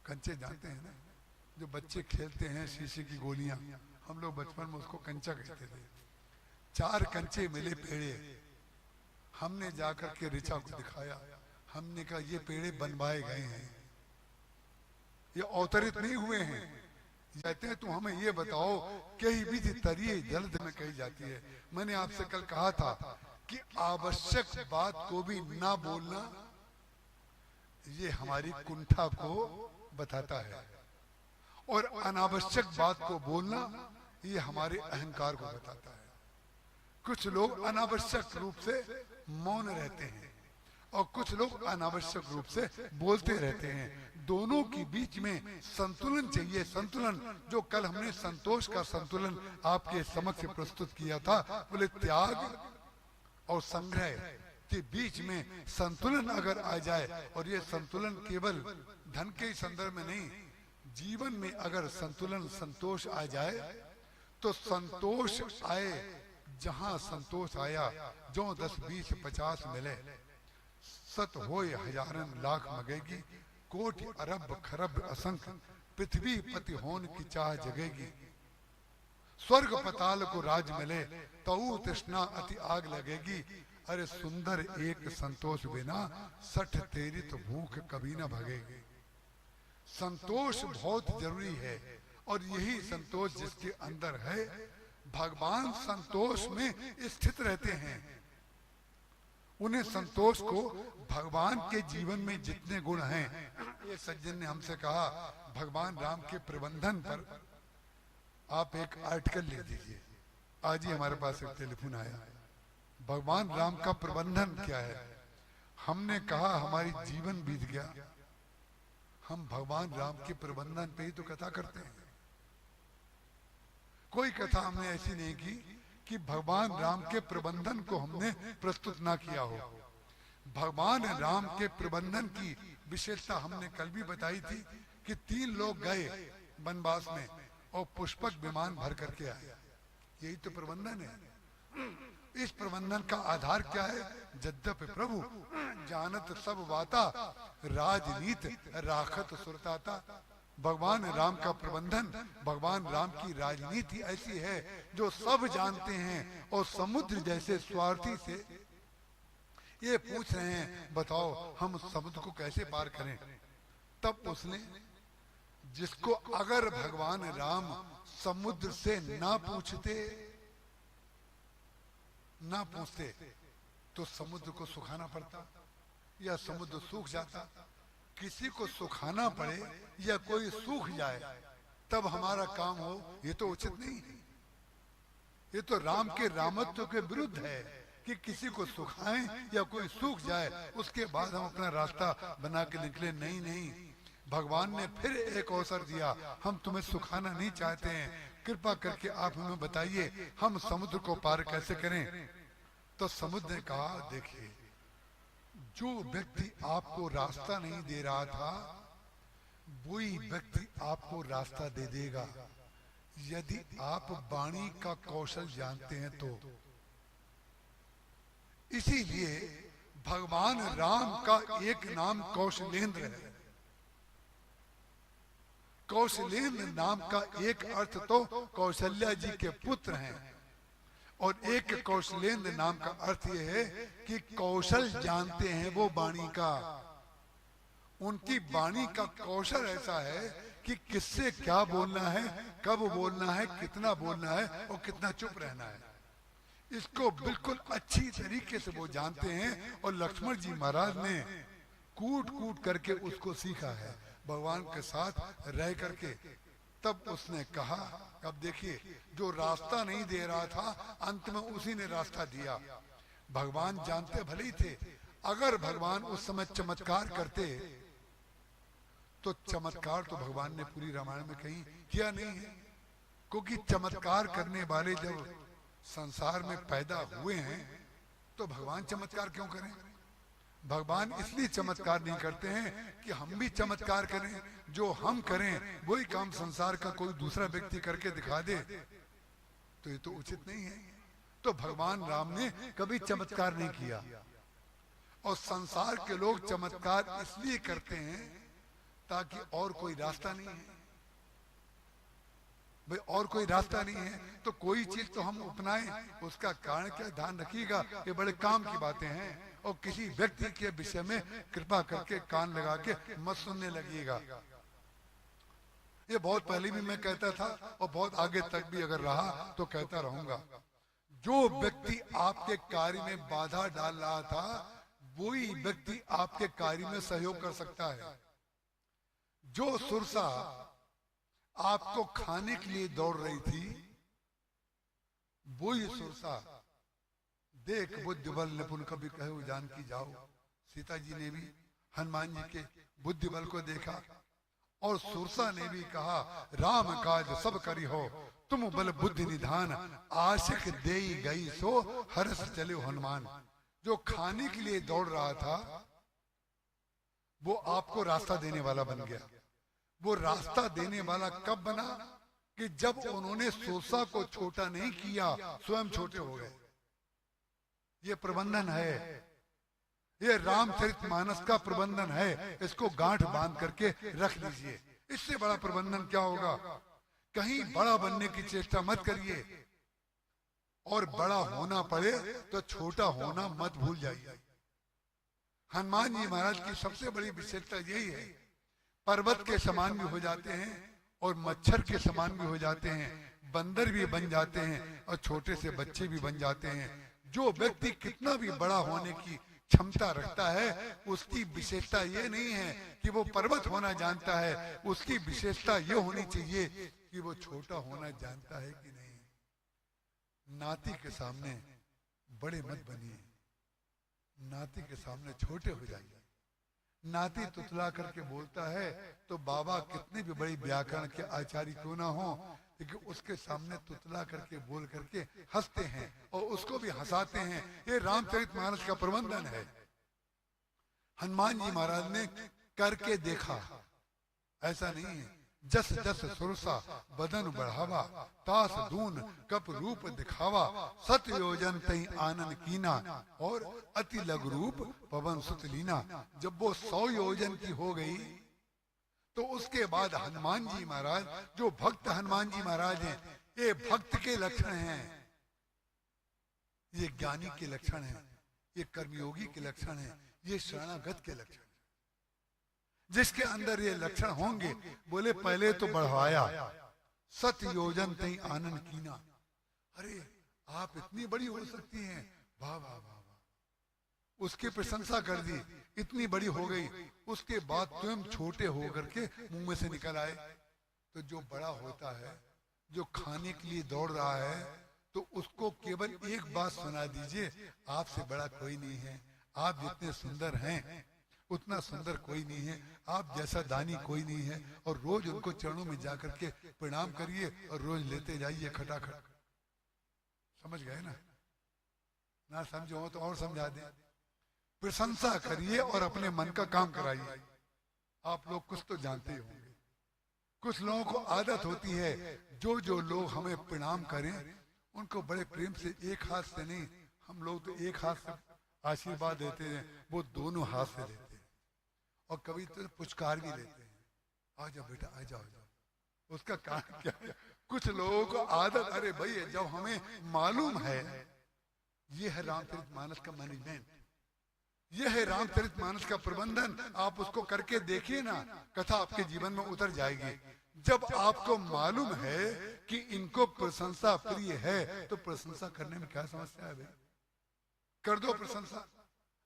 कंचे जानते हैं ना, जो बच्चे खेलते हैं, शीशे की गोलियां, हम लोग बचपन में उसको कंचा कहते थे। 4 कंचे मिले पेड़े। हमने जाकर के ऋचा को दिखाया, हमने कहा ये पेड़े बनवाए गए हैं, ये अवतरित नहीं हुए हैं। कहते हैं तू हमें ये बताओ, कहीं विधि तरिए जल्द में कही जाती है। मैंने आपसे कल कहा था कि आवश्यक बात को भी ना बोलना ये हमारी कुंठा को बताता है, और अनावश्यक बात को बोलना ये हमारे अहंकार को बताता है। कुछ लोग अनावश्यक रूप से मौन रहते हैं और कुछ लोग अनावश्यक रूप से बोलते रहते हैं। दोनों के बीच में संतुलन चाहिए। संतुलन जो कल हमने संतोष का संतुलन आपके समक्ष प्रस्तुत किया था, बोले त्याग और संग्रह के बीच में संतुलन अगर आ जाए, और ये संतुलन केवल धन के संदर्भ में नहीं, जीवन में अगर संतुलन संतोष आ जाए तो संतोष आए, जहां संतोष आया जो 10 20 50 मिले, सत होय हजारन लाख मगेगी, कोटि अरब खरब असंख्य, पृथ्वी पति होन की चाह जगेगी। स्वर्ग पताल को राज मिले तऊ तृष्णा अति आग लगेगी। अरे सुंदर एक संतोष बिना 60 तेरी तो भूख कभी ना भगेगी। संतोष बहुत जरूरी है, और यही संतोष जिसके अंदर है, भगवान संतोष में स्थित रहते हैं। उन्हें संतोष को भगवान के जीवन में जितने गुण हैं, ये सज्जन ने हमसे कहा भगवान राम के प्रबंधन पर आप एक आर्टिकल ले दीजिए। आज ही हमारे पास एक टेलीफोन आया, भगवान राम का प्रबंधन क्या है। हमने कहा हमारी जीवन बीत गया, हम भगवान राम के प्रबंधन पे ही तो कथा करते हैं। कोई कथा हमने ऐसी नहीं की कि भगवान राम के प्रबंधन को हमने प्रस्तुत ना किया हो। भगवान राम के प्रबंधन की विशेषता हमने कल भी बताई थी कि 3 लोग गए वनवास में और पुष्पक विमान भर करके आए। यही तो प्रबंधन है। इस प्रबंधन का आधार क्या है? यद्यपि प्रभु जानत सब वाता, राजनीत राखत सुरताता। भगवान राम का प्रबंधन, भगवान राम की राजनीति ऐसी है जो सब जानते हैं, और समुद्र जैसे स्वार्थी से ये पूछ रहे हैं बताओ हम समुद्र को कैसे पार करें। तब उसने, जिसको अगर भगवान राम समुद्र से ना पूछते तो समुद्र को सुखाना पड़ता या समुद्र सूख जाता। किसी को सुखाना पड़े या कोई सूख जाए तब हमारा काम हो, ये तो उचित नहीं है। ये तो राम के रामत्व के विरुद्ध है कि किसी को सुखाएं या कोई सूख जाए उसके बाद हम अपना रास्ता बना के निकले। नहीं नहीं, भगवान ने फिर एक अवसर दिया। हम तुम्हें सुखाना नहीं चाहते हैं, कृपा करके आप हमें बताइए हम समुद्र को पार कैसे करें। तो समुद्र ने कहा देखिए, जो व्यक्ति आपको रास्ता नहीं दे रहा था वही व्यक्ति आपको रास्ता दे देगा, यदि आप वाणी का कौशल जानते हैं तो। इसीलिए भगवान राम का एक नाम कौशलेंद्र है। कौशलेंद्र नाम का एक अर्थ तो कौशल्या जी के पुत्र हैं, और एक कौशलेंद्र नाम का अर्थ यह है कि कौशल जानते हैं वो वाणी का। उनकी वाणी का कौशल ऐसा है कि किससे क्या बोलना है, कब बोलना है, कितना बोलना है और कितना चुप रहना है, इसको बिल्कुल अच्छी तरीके से वो जानते हैं। और लक्ष्मण जी महाराज ने कूट कूट करके उसको सीखा है भगवान के साथ रह करके। तब उसने कहा, अब देखिए जो रास्ता नहीं दे रहा था अंत में उसी ने रास्ता दिया। भगवान जानते भले ही थे, अगर भगवान उस समय चमत्कार करते तो चमत्कार तो भगवान ने पूरी रामायण में कहीं किया नहीं है, क्योंकि चमत्कार करने वाले जब संसार में पैदा हुए हैं तो भगवान चमत्कार क्यों करें? भगवान इसलिए चमत्कार नहीं करते हैं कि हम भी चमत्कार करें। जो हम करें वही काम संसार का कोई दूसरा व्यक्ति करके दिखा दे तो ये तो उचित नहीं है। तो भगवान राम ने कभी चमत्कार नहीं किया, और संसार के लोग चमत्कार इसलिए करते हैं ताकि और कोई रास्ता नहीं है। भाई और कोई रास्ता नहीं है तो कोई चीज तो हम अपनाएं, उसका कारण क्या, ध्यान रखिएगा। ये बड़े काम की बातें हैं, और किसी व्यक्ति के विषय में कृपा करके कान लगा के मत सुनने लगिएगा। ये बहुत पहले भी मैं कहता था और बहुत आगे तक भी अगर रहा तो कहता रहूंगा। जो व्यक्ति आपके कार्य में बाधा डाल रहा था वही व्यक्ति आपके कार्य में सहयोग कर सकता है। जो सुरसा आपको खाने के लिए दौड़ रही थी वही सुरसा देख बुद्धि बल निपुण कभी कहे जान की जाओ। सीता जी ने भी हनुमान जी के बुद्धि बल को देखा, और सुरसा ने भी कहा राम काज सब करी हो तुम बल बुद्धि निधान, आशिक देई गई सो हर्ष चले हनुमान। जो खाने के लिए दौड़ रहा था वो आपको रास्ता देने वाला बन गया। वो रास्ता देने वाला कब बना? कि जब उन्होंने सुरसा को छोटा नहीं किया, स्वयं छोटे हो गए। ये प्रबंधन है, ये रामचरितमानस का प्रबंधन है। इसको गांठ बांध करके रख लीजिए। इससे बड़ा प्रबंधन क्या होगा? कहीं बड़ा बनने की चेष्टा मत करिए, और बड़ा होना पड़े तो छोटा होना मत भूल जाइए। हनुमान जी महाराज की सबसे बड़ी विशेषता यही है, पर्वत के समान भी हो जाते हैं और मच्छर के समान भी हो जाते हैं, बंदर भी बन जाते हैं और छोटे से बच्चे भी बन जाते हैं। जो व्यक्ति कितना भी बड़ा होने की क्षमता रखता है उसकी विशेषता ये नहीं है कि वो पर्वत होना जानता है, उसकी विशेषता ये होनी चाहिए कि वो छोटा होना जानता है कि नहीं। नाती के सामने बड़े मत बनिए, नाती के सामने छोटे हो जाइए। नाती तुतला करके बोलता है तो बाबा कितने भी बड़ी व्याकरण के आचार्य क्यों ना हो, लेकिन उसके सामने तुतला करके बोल करके हंसते हैं और उसको भी हंसाते हैं। ये रामचरितमानस का प्रबंधन है। हनुमान जी महाराज ने करके देखा, ऐसा नहीं है। जस जस सुरसा बदन बढ़ावा, तास दून कप रूप दिखावा, सत योजन तई आनंद कीना, और अति लघु रूप पवन सुत लीना। जब वो 100 योजन की हो गई तो उसके बाद हनुमान जी महाराज, जो भक्त हनुमान जी महाराज हैं, ये भक्त के लक्षण हैं, ये ज्ञानी के लक्षण हैं, ये कर्मयोगी के लक्षण हैं, ये शरणागत के लक्षण। जिसके अंदर ये लक्षण होंगे, बोले पहले तो बढ़वाया, सत योजन तई आनंद कीना। अरे आप इतनी बड़ी हो सकती हैं, वाह वाह वाह वाह। उसकी प्रशंसा कर दी, इतनी बड़ी हो गई। उसके बाद स्वयं छोटे होकर के मुंह में से निकल आए। तो जो बड़ा होता है, जो खाने के लिए दौड़ रहा है, तो उसको केवल एक बात सुना दीजिए, आपसे बड़ा कोई नहीं है, आप जितने सुंदर हैं उतना सुंदर कोई नहीं है, आप जैसा दानी कोई नहीं है। और रोज उनको चरणों में जाकर के प्रणाम करिए और रोज लेते जाइए खटाखट। समझ गए ना? ना समझो तो और समझा दें। प्रशंसा करिए और अपने मन का काम कराइए। आप लोग कुछ तो जानते ही होंगे, कुछ लोगों को आदत होती है जो लोग हमें प्रणाम करें उनको बड़े प्रेम से एक हाथ से नहीं, हम लोग तो एक हाथ से आशीर्वाद देते हैं, वो दोनों हाथ से देते हैं। और कभी तो पुचकार भी लेते हैं, आ जाओ बेटा आ जाओ, उसका कारण क्या है? कुछ लोगों को आदत, अरे भाई जब हमें मालूम है ये है रामचरितमानस का मैनेजमेंट, ये है रामचरितमानस का प्रबंधन, आप उसको करके देखिए ना, कथा आपके जीवन में उतर जाएगी। जब आपको मालूम है कि इनको प्रशंसा प्रिय है तो प्रशंसा करने में क्या समस्या है भाई? कर दो प्रशंसा।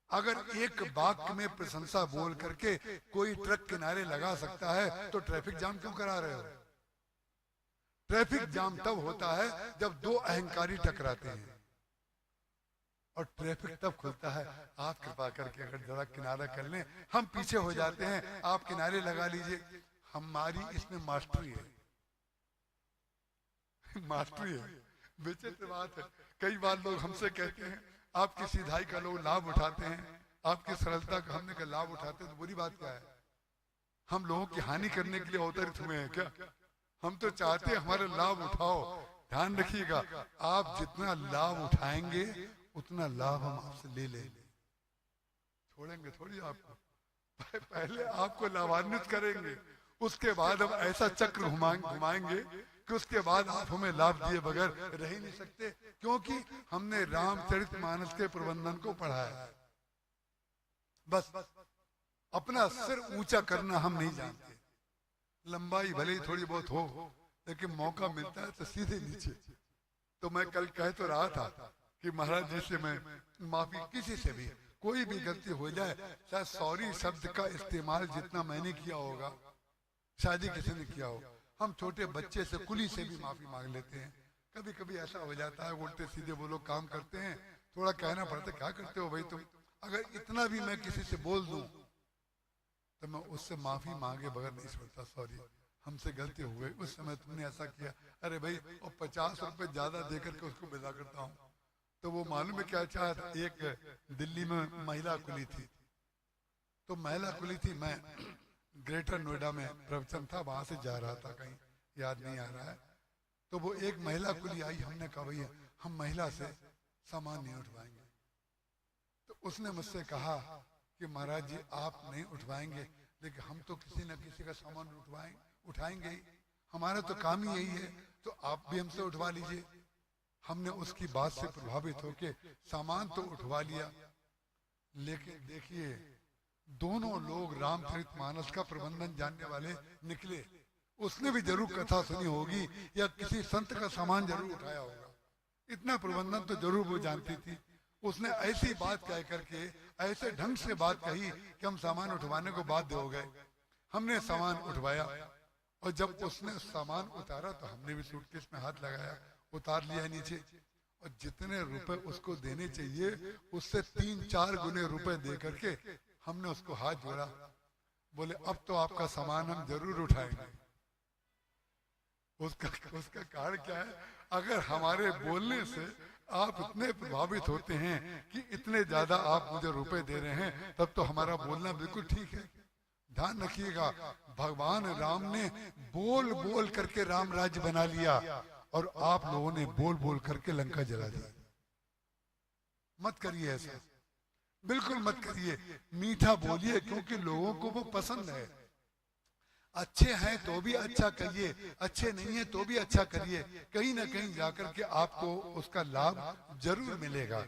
अगर एक वाक्य में प्रशंसा बोल करके कोई ट्रक किनारे लगा सकता है तो ट्रैफिक जाम क्यों करा रहे हो? ट्रैफिक जाम तब होता है जब दो अहंकारी टकराते हैं, और ट्रैफिक तब खुलता है। आप कृपा करके अगर जरा किनारा कर लें, हम पीछे हो जाते हैं, आप किनारे लगा लीजिए। हमारी इसमें मास्टरी है, मास्टरी है। विचित्र बात है, कई बार लोग हमसे कहते हैं आपकी सीधाई का लोग लाभ उठाते हैं, आपकी सरलता का हमने का लाभ उठाते हैं, तो बुरी बात क्या है? हम लोगों की हानि करने के लिए अवतरित हुए हैं क्या? हम तो चाहते हैं हमारे लाभ उठाओ। ध्यान रखिएगा, आप जितना लाभ उठाएंगे उतना लाभ हम आपसे ले लेंगे, छोड़ेंगे थोड़ी आपको। पहले आपको लाभान्वित करेंगे, उसके बाद हम ऐसा चक्र घुमाएंगे कि उसके बाद आप हमें लाभ दिए बगैर रह ही नहीं सकते, क्योंकि हमने रामचरितमानस के प्रबंधन को पढ़ा है। बस अपना सिर ऊंचा करना हम नहीं जानते, लंबाई भले ही थोड़ी बहुत हो, लेकिन मौका मिलता है तो सीधे नीचे। तो मैं कल कह तो रहा था कि महाराज जी से मैं माफी, किसी से भी कोई भी गलती हो जाए, शायद सॉरी शब्द का इस्तेमाल जितना मैंने किया होगा शायद ही किसी ने किया हो। हम छोटे बच्चे से, कुली से भी माफी मांग लेते हैं। कभी कभी ऐसा हो जाता है, उल्टे सीधे वो लोग काम करते हैं, थोड़ा कहना पड़ता है क्या करते हो भाई तुम। अगर इतना भी मैं किसी से बोल दूं तो मैं उससे माफी मांगे बगैर नहीं छोड़ता। सॉरी, हमसे गलती हो गई, उस समय तुमने ऐसा किया, अरे भाई, और 50 रुपए ज्यादा देकर के उसको विदा करता हूँ। तो वो मालूम है क्या चाह, एक दिल्ली में महिला कुली थी, तो महिला कुली थी, मैं ग्रेटर नोएडा में प्रवचन था, वहां से जा रहा था, कहीं याद नहीं आ रहा है। तो वो एक महिला कुली आई, हमने कहा भैया हम महिला से सामान नहीं उठवाएंगे। तो उसने मुझसे कहा कि महाराज जी आप नहीं उठवाएंगे, लेकिन हम तो किसी न किसी का सामान उठाएंगे ही, हमारा तो काम ही यही है, तो आप भी हमसे उठवा लीजिए। हमने उसकी बात से प्रभावित होकर सामान तो उठवा लिया, लेकिन देखिए दोनों लोग रामचरितमानस का प्रबंधन जानने वाले निकले। उसने भी जरूर कथा सुनी होगी या किसी संत का सामान जरूर उठाया होगा, इतना प्रबंधन तो जरूर वो जानती थी। उसने ऐसी बात कह करके ऐसे ढंग से बात कही कि हम सामान उठवाने को बाध्य हो गए। हमने सामान उठवाया, और जब उसने सामान उतारा तो हमने भी सूटकेस में हाथ लगाया, उतार लिया नीचे, और जितने रुपए उसको देने चाहिए उससे 3-4 गुने रुपए दे करके हमने उसको हाथ जोड़ा। बोले अब तो आपका सामान हम जरूर उठाएंगे। उसका कारण क्या है? अगर हमारे बोलने से आप इतने प्रभावित होते हैं कि इतने ज्यादा आप मुझे रुपए दे रहे हैं, तब तो हमारा बोलना बिल्कुल ठीक है। ध्यान रखिएगा, भगवान राम ने बोल बोल करके राम राज्य बना लिया, और आप लोगों ने बोल बोल करके लंका जला दी। मत करिए ऐसा, बिल्कुल मत करिए। मीठा बोलिए, क्योंकि लोगों को वो पसंद है। अच्छे हैं तो भी अच्छा कहिए, अच्छे नहीं है तो भी अच्छा करिए, कहीं ना कहीं जाकर के आपको उसका लाभ जरूर मिलेगा।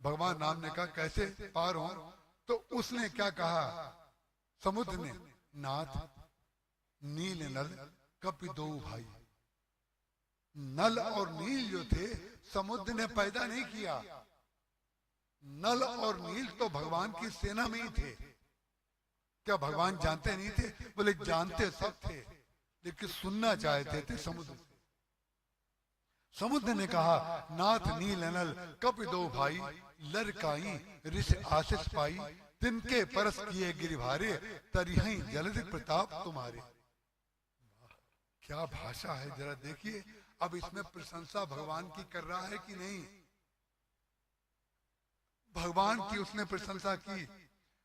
भगवान राम ने कहा कैसे पार हो, तो उसने क्या कहा, समुद्र ने, नाथ नील नल कपि दो भाई। नल और नील जो थे समुद्र ने पैदा नहीं किया, नल और नील तो भगवान की सेना में ही थे। क्या भगवान जानते नहीं थे? बोले जानते सब थे, लेकिन सुनना चाहते थे समुद्र से। समुद्र ने कहा नाथ नील नल कपि दो भाई, लरकाई ऋषि आशीष पाई, तिनके परस किए गिरिभारे, तरिहै जलधि प्रताप तुम्हारे। क्या भाषा है, जरा देखिए। अब इसमें प्रशंसा भगवान की कर रहा है कि नहीं? भगवान की उसने प्रशंसा की,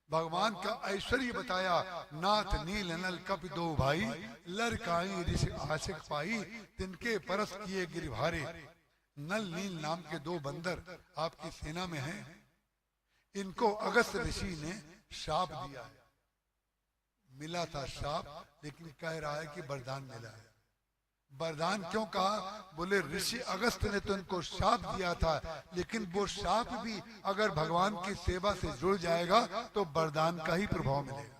भगवान का ऐश्वर्य बताया। नाथ नील नल कपि दो भाई, लरकाई ऋषि आशिक पाई, तिनके परस किए गिरिभारे। नल नील नाम के 2 बंदर आपकी सेना में हैं। इनको अगस्त ऋषि ने शाप दिया है, मिला था शाप, लेकिन कह रहा है कि वरदान मिला है। वरदान क्यों कहा? बोले ऋषि अगस्त ने तो इनको शाप दिया था, लेकिन वो शाप भी अगर भगवान की सेवा से जुड़ जाएगा तो वरदान का ही प्रभाव मिलेगा।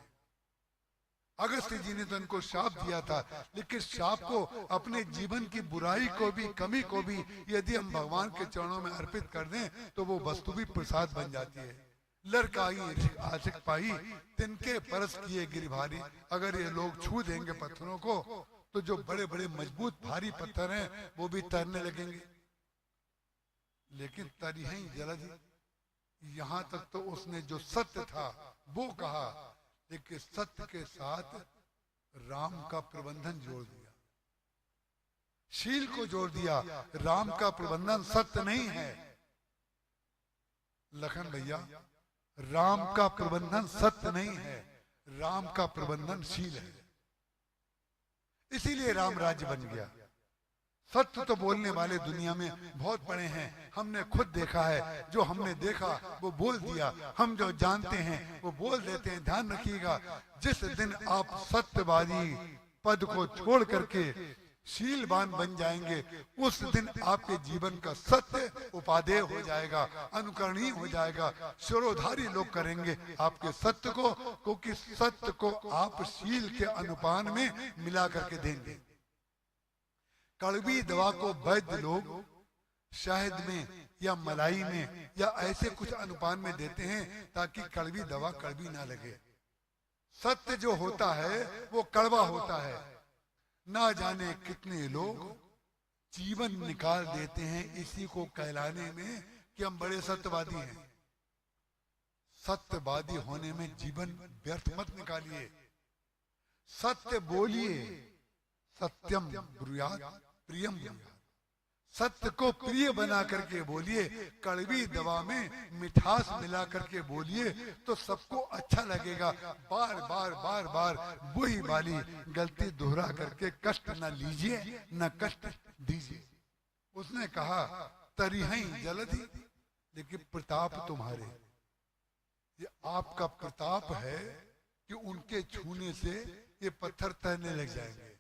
अगस्त जी ने तो इनको शाप दिया था, लेकिन शाप को अपने जीवन की बुराई को भी, कमी को भी यदि हम भगवान के चरणों में अर्पित कर दें तो वो वस्तु भी प्रसाद बन जाती है। लरकाई आशिक पाई, तिनके परस किए गिरिभारी। अगर ये लोग छू देंगे पत्थरों को तो जो बड़े बड़े मजबूत भारी पत्थर हैं वो भी तैरने लगेंगे। लेकिन तरिहै जलधि, यहाँ तक तो उसने जो सत्य था वो कहा, लेकिन सत्य के साथ राम का प्रबंधन जोड़ दिया। शील को जोड़ दिया। राम का प्रबंधन सत्य नहीं है लखन भैया, राम का प्रबंधन सत्य नहीं है, राम का प्रबंधन शील है। इसीलिए राम राज्य बन गया। सत्य तो बोलने वाले दुनिया में बहुत पड़े हैं, हमने खुद देखा है। जो हमने देखा वो बोल दिया, हम जो जानते हैं वो बोल देते हैं। ध्यान रखिएगा, जिस दिन आप सत्यवादी पद को छोड़ करके शीलवान बन जाएंगे, उस दिन आपके जीवन का सत्य उपादेय हो जाएगा, अनुकरणीय हो जाएगा। शिरोधारी लोग करेंगे आपके सत्य को, क्योंकि सत्य को आप शील के अनुपान में मिला करके देंगे। कड़वी दवा को वैद्य लोग शहद में या मलाई में या ऐसे कुछ अनुपान में देते हैं ताकि कड़वी दवा कड़वी ना लगे। सत्य जो होता है वो कड़वा होता है। ना जाने कितने लोग जीवन निकाल देते हैं इसी को कहलाने में कि हम बड़े सत्यवादी हैं। सत्यवादी होने में जीवन व्यर्थ मत निकालिए। सत्य बोलिए, सत्यम ब्रूयात प्रियम ब्रूयात। सत्य को प्रिय बना करके बोलिए, कड़वी दवा में मिठास मिला करके बोलिए तो सबको अच्छा लगेगा। बार बार बार बार वही वाली गलती दोहरा करके कष्ट न लीजिए न कष्ट दीजिए। उसने कहा तरिहै जलधि, लेकिन प्रताप तुम्हारे, ये आपका प्रताप है कि उनके छूने से ये पत्थर तैरने लग जाएंगे।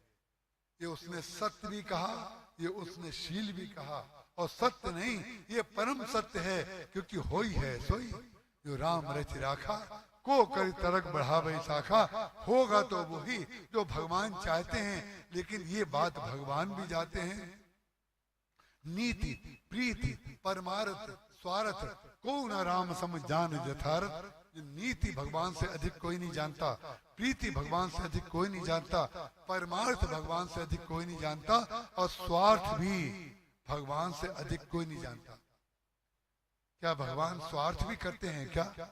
ये उसने सत्य भी कहा, ये उसने शील भी कहा। और सत्य नहीं, ये परम सत्य है, क्योंकि होई है सोई जो राम रच राखा, को कर तरक बढ़ावे शाखा। होगा तो वही जो भगवान चाहते हैं, लेकिन ये बात भगवान भी जाते हैं। नीति प्रीति परमार्थ स्वार्थ को न राम सम जान जथारथ। नीति भगवान से अधिक कोई नहीं जानता, प्रीति भगवान से अधिक कोई नहीं जानता, परमार्थ भगवान से अधिक कोई नहीं जानता, और स्वार्थ भी भगवान से अधिक कोई नहीं जानता। क्या भगवान स्वार्थ भी करते हैं क्या?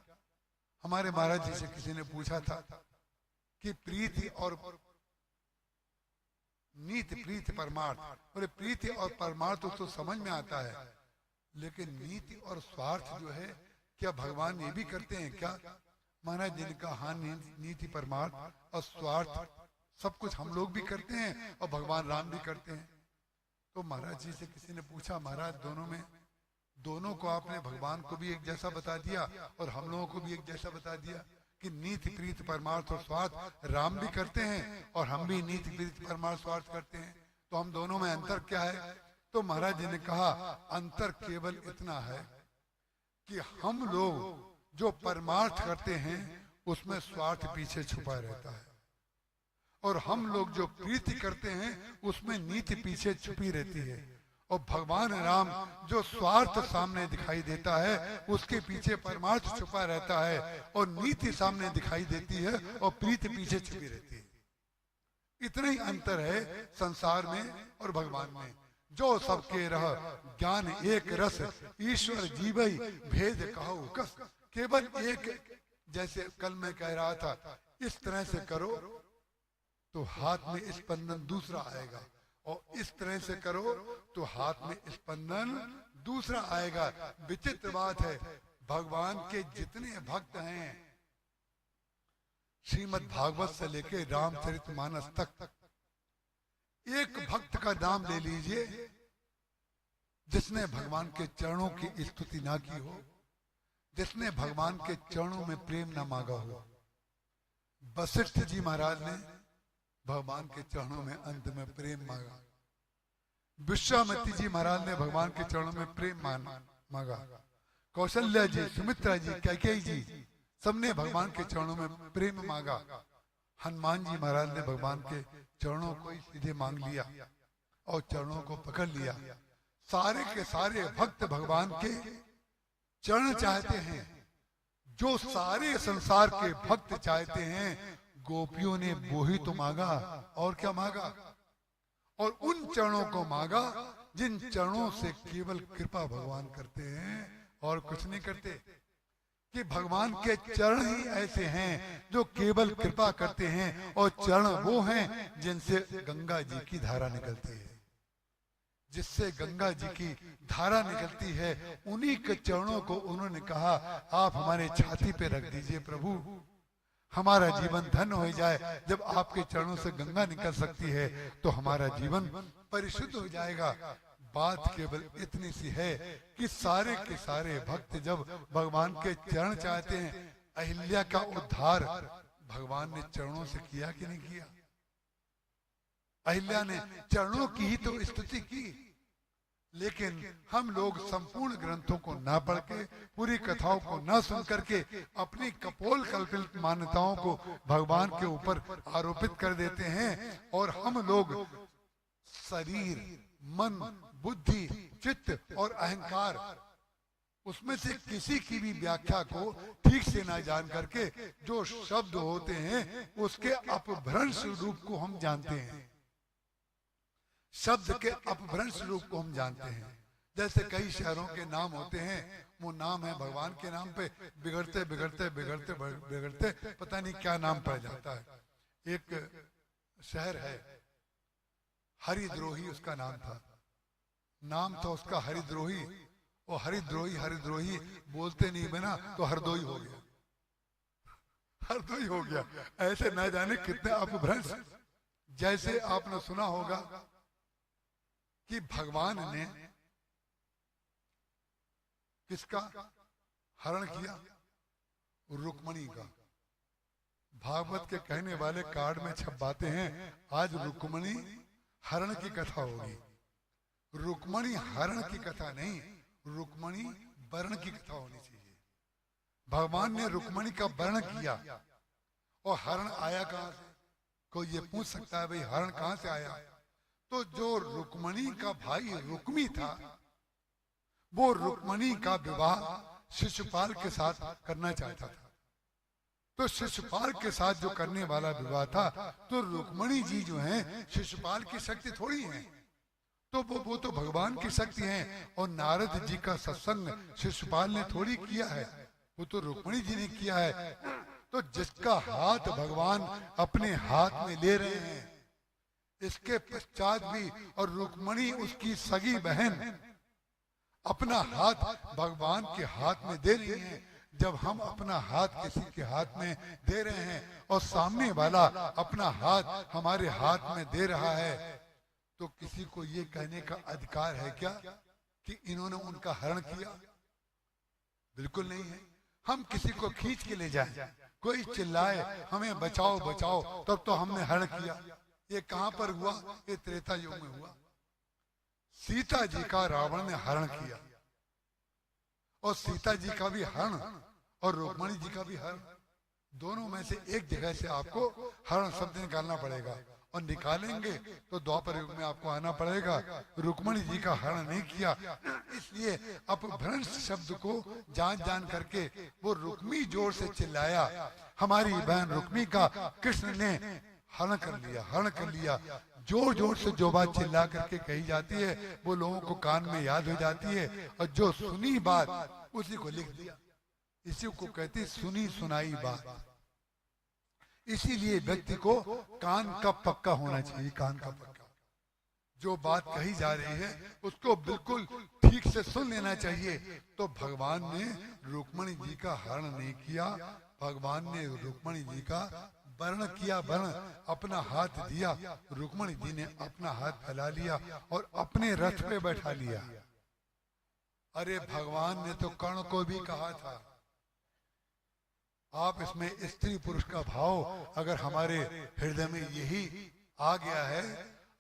हमारे महाराज जी से किसी ने पूछा था कि प्रीति और नीति प्रीति परमार्थ, बोले प्रीति और परमार्थ तो समझ में आता है, लेकिन नीति और स्वार्थ जो है क्या भगवान ये भी करते हैं क्या? महाराज जी ने कहा हाँ, नीति परमार्थ और स्वार्थ सब कुछ हम लोग भी करते हैं और भगवान राम भी करते हैं। तो महाराज जी से किसी ने पूछा, महाराज दोनों को आपने भगवान को भी एक जैसा बता दिया और हम लोगों को भी एक जैसा बता दिया कि नीति प्रीति परमार्थ और स्वार्थ राम भी करते हैं और हम भी नीति प्रीति परमार्थ स्वार्थ करते हैं, तो हम दोनों में अंतर क्या है? तो महाराज जी ने कहा अंतर केवल इतना है कि हम लोग जो परमार्थ करते हैं उसमें स्वार्थ पीछे छुपा रहता है, और हम लोग जो प्रीति करते हैं उसमें नीति पीछे छुपी रहती है। और भगवान राम जो स्वार्थ सामने दिखाई देता है उसके पीछे परमार्थ छुपा रहता है, और नीति सामने दिखाई देती है और प्रीति पीछे छुपी रहती है। इतना ही अंतर है संसार में और भगवान में। जो सबके रह ज्ञान एक रस, ईश्वर जीवई भेद कहो कस। केवल एक, जैसे कल मैं कह रहा था, इस तरह से करो तो हाथ में स्पंदन दूसरा आएगा, और इस तरह से करो तो हाथ में स्पंदन दूसरा आएगा। विचित्र बात है, भगवान के जितने भक्त हैं, श्रीमद् भागवत से लेके रामचरितमानस तक, एक भक्त का नाम ले लीजिए जिसने भगवान के चरणों की स्तुति ना की हो, जिसने भगवान के चरणों में प्रेम ना मांगा हो। वशिष्ठ जी महाराज ने भगवान के चरणों में अंत में प्रेम मांगा, विश्वामित्र जी महाराज ने भगवान के चरणों में प्रेम मांगा, कौशल्या जी, सुमित्रा जी, कैकेयी जी, सबने भगवान के चरणों में प्रेम मांगा। हनुमान जी महाराज ने भगवान के चरणों को ही सीधे मांग लिया और चरणों को पकड़ लिया। सारे के सारे भक्त भगवान के चरण चाहते हैं, जो सारे संसार के भक्त चाहते हैं। गोपियों ने वो ही तो मांगा, और क्या मांगा? और उन चरणों को मांगा जिन चरणों से केवल कृपा भगवान करते हैं और कुछ नहीं करते। कि भगवान के चरण ही ऐसे हैं जो केवल कृपा करते हैं, और चरण वो हैं जिनसे गंगा जी की धारा निकलती है। जिससे गंगा जी की धारा निकलती है, उन्हीं के चरणों को उन्होंने कहा आप हमारे छाती पे रख दीजिए प्रभु, हमारा जीवन धन्य हो जाए। जब आपके चरणों से गंगा निकल सकती है तो हमारा जीवन परिशुद्ध हो जाएगा। बात केवल इतनी सी है कि सारे के सारे भक्त जब भगवान के चरण चाहते हैं, अहिल्या का उद्धार भगवान ने चरणों से किया कि नहीं किया? अहिल्या ने चरणों की ही तो स्तुति की। लेकिन हम लोग संपूर्ण ग्रंथों को ना पढ़ के, पूरी कथाओं को ना सुन करके अपनी कपोल कल्पित मान्यताओं को भगवान के ऊपर आरोपित कर देते हैं, और हम लोग शरीर, मन, बुद्धि, चित्त और अहंकार, उसमें से किसी की भी व्याख्या को ठीक से ना जान करके जो शब्द होते हैं उसके अपभ्रंश रूप को हम जानते हैं। शब्द के अपभ्रंश रूप को हम जानते हैं। जैसे कई शहरों के नाम होते हैं, वो नाम है भगवान के नाम पे, बिगड़ते बिगड़ते बिगड़ते बिगड़ते पता नहीं क्या नाम पड़ जाता है। एक शहर है हरिद्रोही, उसका नाम था, नाम था उसका हरिद्रोही। और हरिद्रोही हरिद्रोही बोलते नहीं बना तो हरदोई हो गया, हरदोई हो गया। ऐसे न जाने कितने अपभ्रंश। जैसे आपने सुना होगा कि भगवान ने किसका हरण किया? रुक्मणी का। भागवत के कहने वाले कार्ड में छपवाते हैं आज रुक्मणी हरण की कथा होगी। रुक्मणी हरण की कथा नहीं, रुक्मणी वर्ण की कथा होनी चाहिए। भगवान ने रुक्मणी का वर्ण किया, और हरण आया कहां से? कोई ये पूछ सकता है भाई हरण कहां से आया? तो जो रुक्मणी का भाई रुक्मी था, वो रुक्मणी का विवाह शिशुपाल के साथ करना चाहता था। तो शिशुपाल के साथ जो करने वाला विवाह था, तो रुक्मणी जी जो हैं शिशुपाल की शक्ति थोड़ी है, तो वो तो भगवान की शक्ति है। और नारद जी का सत्संग शिशुपाल ने थोड़ी किया है, वो तो रुक्मणी जी ने किया है। तो जिसका हाथ भगवान अपने हाथ में ले रहे हैं, इसके पश्चात भी, और रुक्मणी उसकी सगी बहन अपना हाथ भगवान के हाथ में दे रही हैं। जब हम अपना हाथ किसी के हाथ में दे रहे हैं और सामने वाला अपना हाथ हमारे हाथ में दे रहा है, तो किसी को ये कहने का अधिकार है क्या कि इन्होंने उनका हरण किया? बिल्कुल नहीं है। हम किसी को खींच के ले जाए, कोई चिल्लाए हमें बचाओ बचाओ, तब तो हमने हरण किया। ये कहां पर हुआ? ये त्रेता युग में हुआ। सीता जी का रावण ने हरण किया, और सीता जी का भी हरण और रुक्मणी जी का भी हरण, दोनों में से एक जगह से आपको हरण शब्द निकालना पड़ेगा, और निकालेंगे तो द्वापर युग में आपको आना पड़ेगा। रुक्मणी जी का हरण नहीं किया, इसलिए अपभ्रंश शब्द को जान जान करके वो रुक्मी जोर से चिल्लाया, हमारी बहन रुक्मी का कृष्ण ने हरण कर लिया, हरण कर लिया। जोर जोर से जो बात चिल्ला करके कही जाती है वो लोगों को कान में याद हो जाती है, और जो सुनी बात उसी को लिख दिया। इसी को कहते सुनी सुनाई बात। इसीलिए व्यक्ति को कान का पक्का होना चाहिए, कान का पक्का। जो बात कही जा रही है उसको बिल्कुल ठीक से सुन लेना चाहिए। तो भगवान ने रुक्मणी जी का हरण नहीं किया, भगवान ने रुक्मणी जी का वर्ण किया, वर्ण अपना हाथ दिया। रुक्मणी जी ने अपना हाथ फैला लिया और अपने रथ पे बैठा लिया। अरे भगवान ने तो कर्ण को भी कहा था, आप इसमें स्त्री पुरुष का भाव अगर हमारे हृदय में यही आ गया है,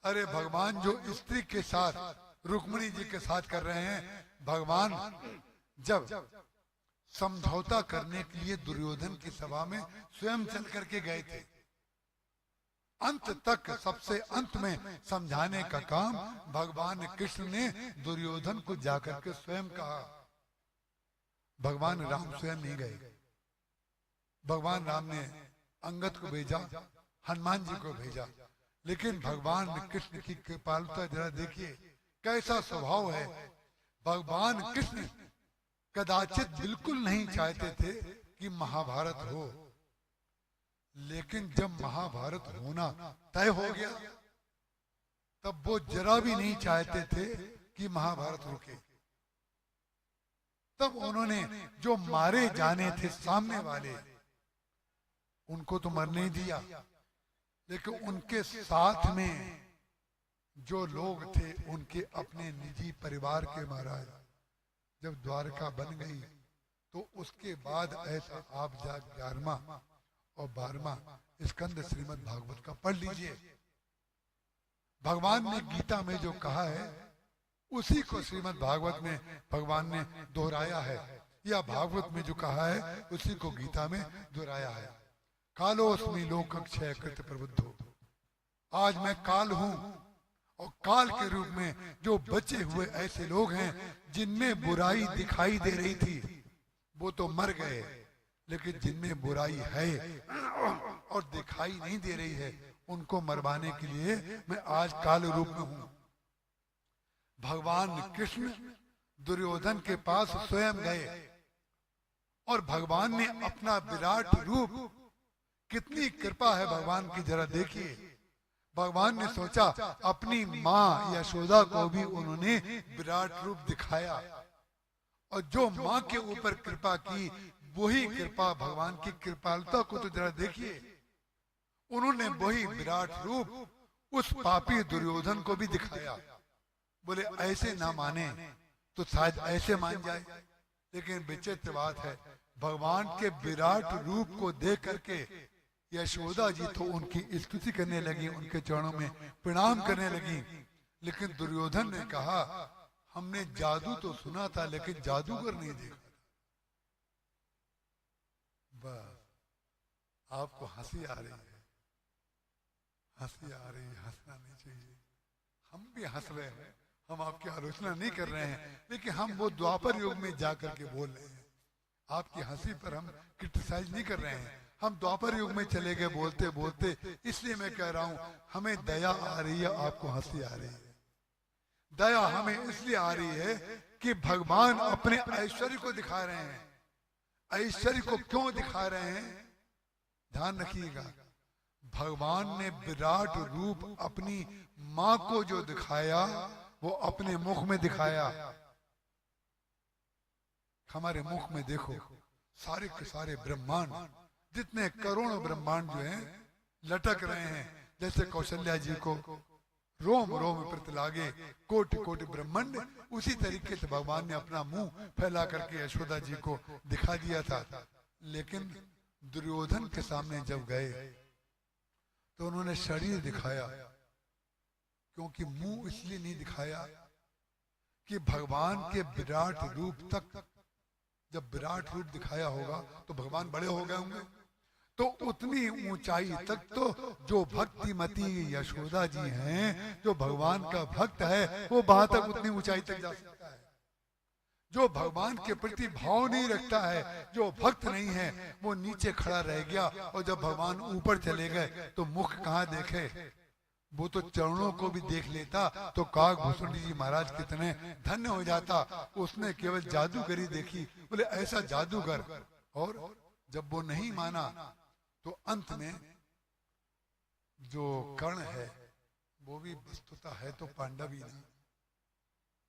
अरे भगवान जो स्त्री के साथ रुक्मणी जी के साथ कर रहे हैं, भगवान जब समझौता करने के लिए दुर्योधन की सभा में स्वयं चल करके गए थे, अंत तक सबसे अंत में समझाने का काम भगवान कृष्ण ने दुर्योधन को जाकर के स्वयं कहा। भगवान राम स्वयं नहीं गए, भगवान राम ने अंगद को भेजा, हनुमान जी को भेजा, लेकिन भगवान कृष्ण की कृपालुता जरा देखिए, कैसा स्वभाव है। भगवान कृष्ण कदाचित बिल्कुल नहीं चाहते थे कि महाभारत हो, लेकिन जब महाभारत होना तय हो गया, तब वो जरा भी नहीं चाहते थे कि महाभारत रुके। तब उन्होंने जो मारे जाने थे सामने वाले, उनको तो मरने ही दिया, लेकिन उनके साथ में जो लोग थे उनके अपने निजी परिवार के महाराज जब द्वारका बन गई तो उसके बाद ऐसा आप जा 11वां और 12वां स्कंद श्रीमद् भागवत का पढ़ लीजिए। भगवान ने गीता में जो कहा है उसी को श्रीमद् भागवत में भगवान ने दोहराया है, या भागवत में जो कहा है उसी को गीता में दोहराया है। कालोस्मि लोकक्षय कृत प्रबुद्धो, आज मैं काल हूं, और काल के रूप में जो बचे हुए ऐसे लोग हैं जिनमें बुराई दिखाई दे रही थी वो तो मर गए, लेकिन जिनमें बुराई है और दिखाई नहीं दे रही है उनको मरवाने के लिए मैं आज काल रूप में हूं। भगवान कृष्ण दुर्योधन के पास स्वयं गए और भगवान ने अपना विराट रूप, कितनी कृपा है भगवान की, जरा देखिए। भगवान ने सोचा अपनी माँ यशोदा को भी उन्होंने विराट रूप दिखाया, और जो माँ के ऊपर कृपा की वही कृपा भगवान की कृपालुता को तो जरा देखिए। उन्होंने वही विराट रूप उस पापी दुर्योधन को भी दिखाया। बोले ऐसे ना माने तो शायद ऐसे मान जाए, लेकिन विचित्र बात है भगवान के विराट रूप को देख करके यशोदा जी तो उनकी स्तुति करने लगी, उनके चरणों में प्रणाम करने लगी, लेकिन दुर्योधन ने कहा हमने जादू तो सुना था लेकिन जादूगर नहीं देखा। बस आपको हंसी आ रही है, हंसी आ रही है, हंसना नहीं चाहिए। हम भी हंस रहे हैं, हम आपकी आलोचना नहीं कर रहे हैं, लेकिन हम वो द्वापर युग में जाकर के बोल रहे हैं। आपकी हंसी पर हम क्रिटिसाइज नहीं कर रहे हैं, हम द्वापर युग में चले गए बोलते बोलते, इसलिए मैं कह रहा हूं हमें दया आ रही है, आपको हंसी आ रही है। दया हमें इसलिए आ रही है कि भगवान अपने ऐश्वर्य को दिखा रहे हैं। ऐश्वर्य को क्यों दिखा रहे हैं ध्यान रखिएगा। भगवान ने विराट रूप अपनी मां को जो दिखाया वो अपने मुख में दिखाया। हमारे मुख में देखो सारे के सारे ब्रह्मांड, जितने करोड़ों ब्रह्मांड जो हैं लटक रहे हैं, जैसे कौशल्या जी को रोम रोम प्रति लागे कोटि कोटि ब्रह्मांड, उसी तरीके से भगवान ने अपना मुंह फैला करके यशोदा जी को दिखा दिया था। लेकिन दुर्योधन के सामने जब गए तो उन्होंने शरीर दिखाया, क्योंकि मुंह इसलिए नहीं दिखाया कि भगवान के विराट रूप तक, जब विराट रूप दिखाया होगा तो भगवान बड़े हो गए होंगे, तो उतनी ऊंचाई तक तो जो भक्तिमती यशोदा जी हैं, जो भगवान का भक्त है, वो वहां तक उतनी ऊंचाई तक जा सकता है। जो भगवान के प्रति भाव नहीं रखता है, जो भक्त नहीं है, वो नीचे खड़ा रह गया, और जब भगवान ऊपर चले गए तो मुख कहाँ देखे, वो तो चरणों को भी देख लेता तो काकभूषण जी महाराज कितने धन्य हो जाता। उसने केवल जादूगरी देखी, बोले ऐसा जादूगर, और जब वो नहीं माना तो अंत में जो कर्ण है वो भी वस्तुतः है तो पांडव ही नहीं,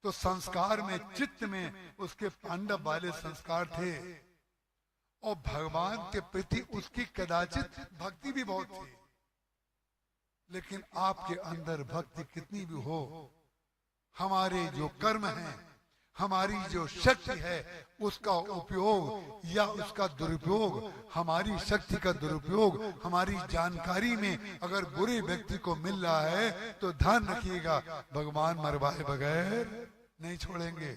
तो संस्कार में चित्त में उसके पांडव वाले संस्कार थे, और भगवान के प्रति उसकी कदाचित भक्ति भी बहुत थी। लेकिन आपके अंदर भक्ति कितनी भी हो, हमारे जो कर्म हैं, हमारी जो शक्ति है, उसका उपयोग या उसका दुरुपयोग, हमारी शक्ति का दुरुपयोग हमारी जानकारी में अगर बुरे व्यक्ति को मिल रहा है तो ध्यान रखिएगा भगवान मरवाए बगैर नहीं छोड़ेंगे।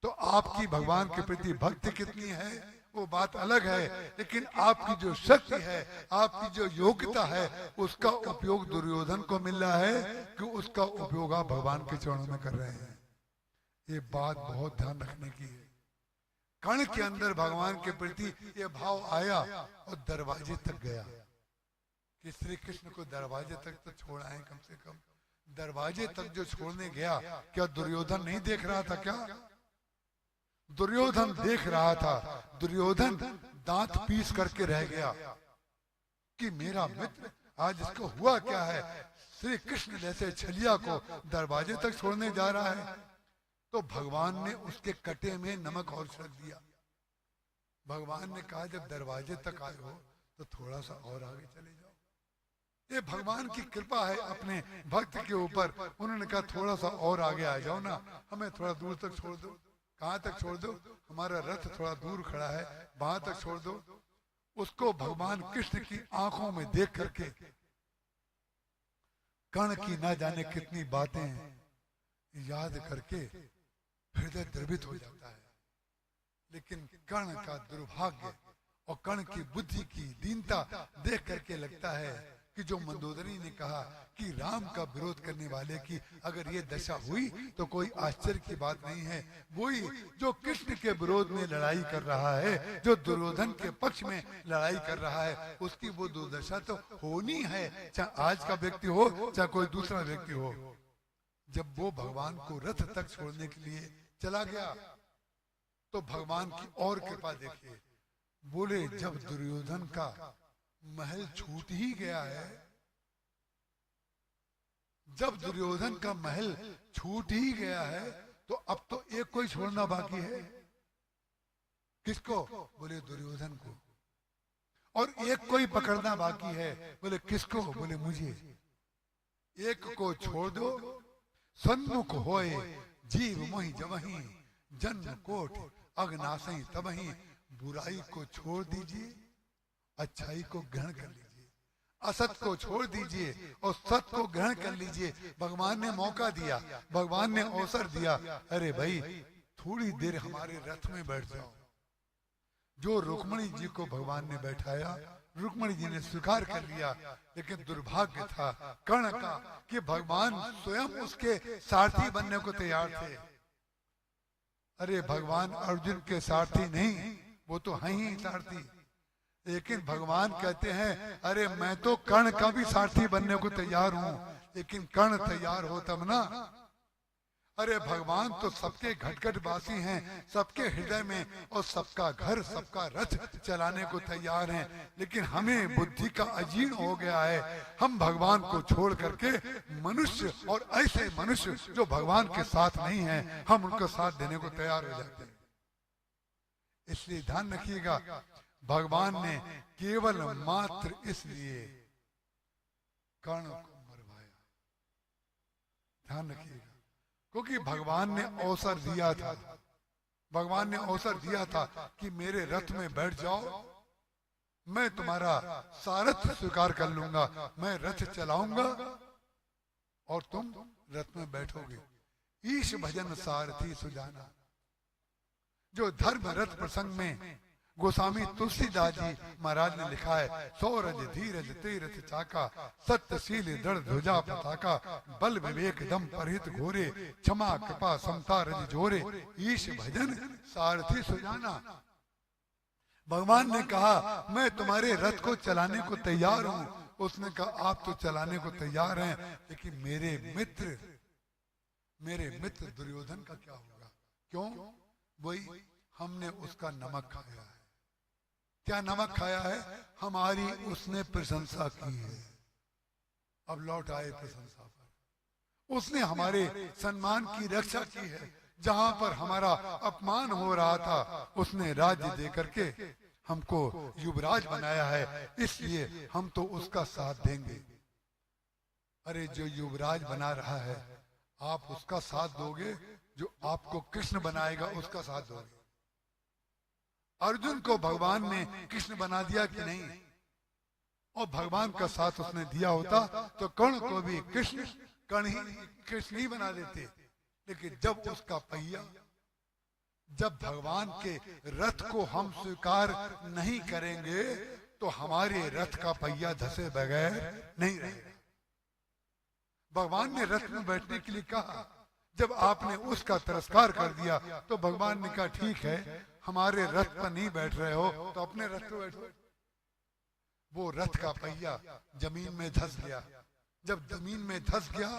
तो आपकी भगवान के प्रति भक्ति कितनी है वो बात अलग है, लेकिन आपकी जो शक्ति है, आपकी जो योग्यता है, उसका उपयोग दुर्योधन को मिल रहा है कि उसका उपयोग आप भगवान के चरणों में कर रहे हैं। ये बात बहुत ध्यान रखने की है। कर्ण के अंदर भगवान के प्रति ये भाव आया और दरवाजे तक गया कि श्री कृष्ण को दरवाजे तक तो छोड़ आए, कम से कम दरवाजे तक जो छोड़ने गया, क्या दुर्योधन नहीं देख रहा था? क्या दुर्योधन देख रहा था। दुर्योधन दांत पीस करके रह गया कि मेरा मित्र आज इसको हुआ क्या है, श्री कृष्ण जैसे छलिया को दरवाजे तक छोड़ने जा रहा है, तो भगवान ने उसके कटे में नमक और छिड़क दिया। भगवान ने कहा जब दरवाजे तक आए हो तो थोड़ा सा और आगे चले जाओ। ये भगवान की कृपा है अपने भक्त के ऊपर। उन्होंने कहा थोड़ा सा और आगे आ जाओ ना, हमें थोड़ा दूर तक छोड़ दो। कहाँ तक छोड़ दो? हमारा रथ थोड़ा दूर खड़ा है, वहां तक छोड़ दो। उसको भगवान कृष्ण की आंखों में देख करके कर्ण की ना जाने कितनी बातें याद करके हृदय द्रवित हो जाता है। लेकिन कर्ण का दुर्भाग्य और कर्ण की बुद्धि की दीनता देख करके लगता है कि जो मंदोदरी ने कहा कि राम का विरोध करने वाले की अगर ये दशा हुई तो कोई आश्चर्य की बात नहीं है। वही जो कृष्ण के विरोध में लड़ाई कर रहा है, जो दुर्योधन के पक्ष में लड़ाई कर रहा है, उसकी वो दुर्दशा तो होनी है, चाहे आज का व्यक्ति हो चाहे कोई दूसरा व्यक्ति हो। जब वो भगवान को रथ तक छोड़ने के लिए चला गया तो भगवान की और कृपा देखिए। बोले जब दुर्योधन का महल छूट ही गया है, जब दुर्योधन का महल छूट ही गया है तो अब तो एक कोई छोड़ना बाकी है। किसको? बोले दुर्योधन को। और एक कोई पकड़ना बाकी है। बोले किसको? बोले मुझे। एक को छोड़ दो, सन्मुख होए जीव मोहि जबहि, जन्म कोट अग्नासई तबहि। बुराई को छोड़ दीजिए, अच्छाई को ग्रहण कर लीजिए, असत को छोड़ दीजिए और सत को ग्रहण कर लीजिए। भगवान ने मौका दिया, भगवान ने अवसर दिया। अरे भाई थोड़ी देर हमारे रथ में बैठ जाओ। जो रुक्मणी जी को भगवान ने बैठाया, रुक्मणी जी ने स्वीकार कर लिया। लेकिन दुर्भाग्य था कर्ण का कि भगवान स्वयं उसके सारथी बनने को तैयार थे। अरे भगवान अर्जुन के सारथी नहीं, वो तो हैं ही सारथी। लेकिन भगवान कहते हैं अरे मैं तो कर्ण का भी सारथी बनने को तैयार हूं, लेकिन कर्ण तैयार हो तब ना। अरे भगवान तो सबके घटघट वासी हैं, सबके हृदय में, और सबका घर सबका रथ चलाने को तैयार हैं। लेकिन हमें बुद्धि का अजीर्ण हो गया है। हम भगवान को छोड़ करके मनुष्य और ऐसे मनुष्य जो भगवान के साथ नहीं हैं, हम उनका साथ देने को तैयार हो जाते हैं। इसलिए ध्यान रखिएगा, भगवान ने केवल मात्र इसलिए कर्ण को मरवाया। ध्यान रखिएगा, क्योंकि भगवान ने अवसर दिया था। भगवान ने अवसर दिया था कि मेरे रथ में बैठ जाओ, मैं तुम्हारा सारथ्य स्वीकार कर लूंगा, मैं रथ चलाऊंगा और तुम रथ में बैठोगे। ईश भजन सारथी सुजाना, जो धर्म रथ प्रसंग में गोस्वामी तुलसीदास जी महाराज ने लिखा है। सौरज धीरज तेरथ चाका, सत्यशील दृढ़ ध्वजा पताका, बल विवेक दम परहित घोरे, क्षमा कृपा समता रज जोरे, ईश भजन सारथी सुजाना। भगवान ने कहा मैं तुम्हारे रथ को चलाने को तैयार हूं। उसने कहा आप तो चलाने को तैयार हैं, लेकिन मेरे मित्र दुर्योधन का क्या होगा? क्यों? वही हमने उसका नमक खाया है। क्या नमक खाया है? हमारी उसने प्रशंसा की है। अब लौट आए प्रशंसा पर। उसने हमारे सम्मान की रक्षा की है। जहां पर हमारा अपमान हो रहा था, उसने राज्य दे करके हमको युवराज बनाया है, इसलिए हम तो उसका साथ देंगे। अरे जो युवराज बना रहा है, आप उसका साथ दोगे? जो आपको कृष्ण बनाएगा उसका साथ दोगे? अर्जुन को भगवान ने कृष्ण बना दिया कि नहीं? और भगवान का साथ उसने दिया होता तो कर्ण को भी कृष्ण ही बना देते। लेकिन जब उसका पहिया, जब भगवान के रथ को हम स्वीकार नहीं करेंगे तो हमारे रथ का पहिया धसे बगैर नहीं रहेगा। भगवान ने रथ में बैठने के लिए कहा, जब आपने उसका तिरस्कार कर दिया तो भगवान ने कहा ठीक है, हमारे रथ पर नहीं बैठ रहे हो तो अपने रथ पर बैठो। वो रथ का पहिया जमीन में धस गया। जब जमीन में धस गया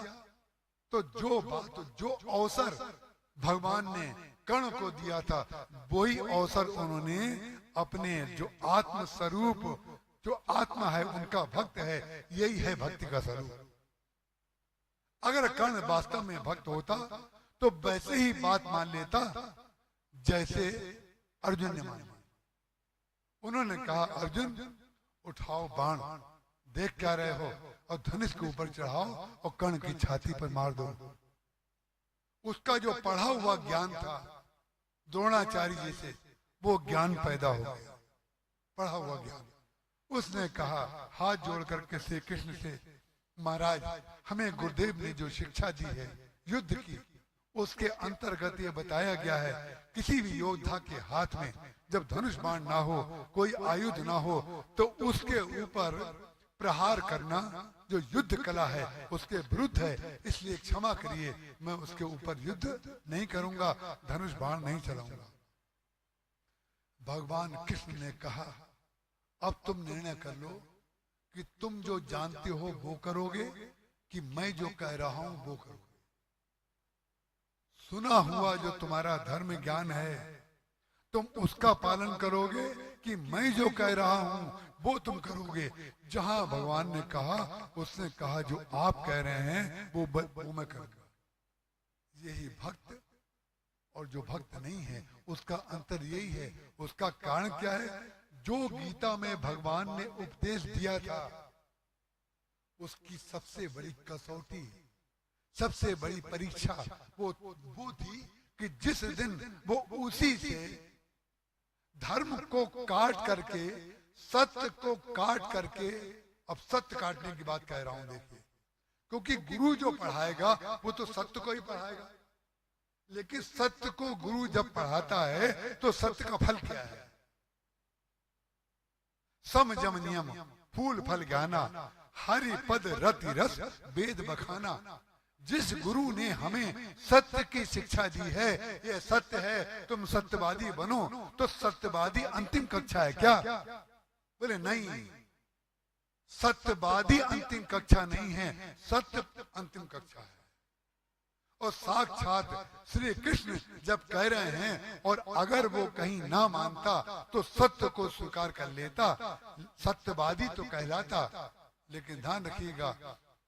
तो जो अवसर भगवान ने कर्ण को दिया था, वही अवसर उन्होंने अपने जो आत्म स्वरूप, जो आत्मा है उनका भक्त है, यही है भक्ति का स्वरूप। अगर कर्ण वास्तव में भक्त होता तो वैसे ही बात मान लेता जैसे अर्जुन ने मानी। उन्होंने कहा, अर्जुन उठाओ बाण, देख क्या रहे हो, और धनुष के ऊपर चढ़ाओ और कर्ण की छाती पर मार दो। उसका जो पढ़ा हुआ ज्ञान था द्रोणाचार्य जी से, वो ज्ञान पैदा हो गया, पढ़ा हुआ ज्ञान। उसने कहा हाथ जोड़ करके श्री कृष्ण से, महाराज हमें गुरुदेव ने जो शिक्षा दी है युद्ध की, उसके अंतर्गत ये बताया गया है किसी भी योद्धा के हाथ में जब धनुष बाण ना हो, कोई आयुध ना हो, तो उसके ऊपर प्रहार करना जो युद्ध कला है उसके विरुद्ध है, इसलिए क्षमा करिए, मैं उसके ऊपर युद्ध नहीं करूंगा, धनुष बाण नहीं चलाऊंगा। भगवान कृष्ण ने कहा, अब तुम निर्णय कर लो कि तुम जो जानते हो वो करोगे कि मैं जो कह रहा हूं वो करोगे। सुना हुआ जो तुम्हारा धर्म ज्ञान है तुम उसका पालन करोगे कि मैं जो कह रहा हूं वो तुम करोगे। जहां भगवान ने कहा, उसने कहा जो आप कह रहे हैं वो मैं करूंगा। यही भक्त और जो भक्त नहीं है उसका अंतर यही है। उसका कारण क्या है? जो गीता में भगवान ने उपदेश दिया था उसकी सबसे बड़ी कसौटी, सबसे बड़ी परीक्षा वो थी कि जिस दिन वो उसी से धर्म को काट करके, सत्य को काट करके, अब सत्य काटने की बात कह रहा हूं देखिए, क्योंकि गुरु जो पढ़ाएगा वो तो सत्य को ही पढ़ाएगा, लेकिन सत्य को गुरु जब पढ़ाता है तो सत्य का फल क्या है? सम जम नियम फूल फल ज्ञाना, हरि पद रति रस वेद बखाना। जिस गुरु ने हमें सत्य की शिक्षा दी है, ये सत्य है, तुम सत्यवादी बनो, तो सत्यवादी अंतिम कक्षा है क्या? बोले नहीं, सत्यवादी अंतिम कक्षा नहीं है, सत्य अंतिम कक्षा है। और साक्षात श्री कृष्ण जब कह रहे हैं और अगर वो कहीं ना मानता तो सत्य को स्वीकार कर लेता, सत्यवादी तो कहलाता, लेकिन ध्यान रखिएगा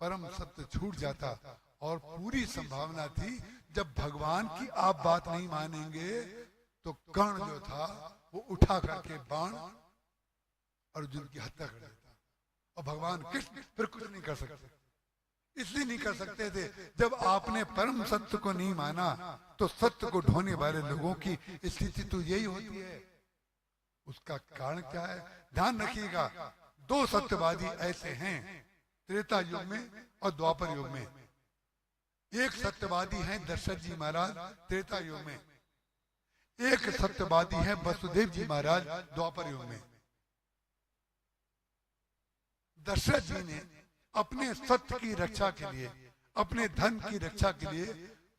परम सत्य छूट जाता। और पूरी संभावना थी जब भगवान की आप बात नहीं मानेंगे तो कर्ण जो था वो उठा करके बाण अर्जुन की हत्या कर देता, और भगवान कृष्ण फिर कुछ नहीं कर सकते। इसलिए नहीं कर सकते थे, जब आपने परम सत्य को नहीं माना तो सत्य को ढोने वाले लोगों की स्थिति तो यही होती है। उसका कारण क्या है? ध्यान रखिएगा, दो सत्यवादी ऐसे हैं त्रेता युग में और द्वापर युग में। एक सत्यवादी हैं दशरथ जी महाराज त्रेता युग में, एक सत्यवादी हैं वसुदेव जी महाराज द्वापर युग में। दशरथ जी ने अपने सत्य की रक्षा के लिए, अपने धन की रक्षा के लिए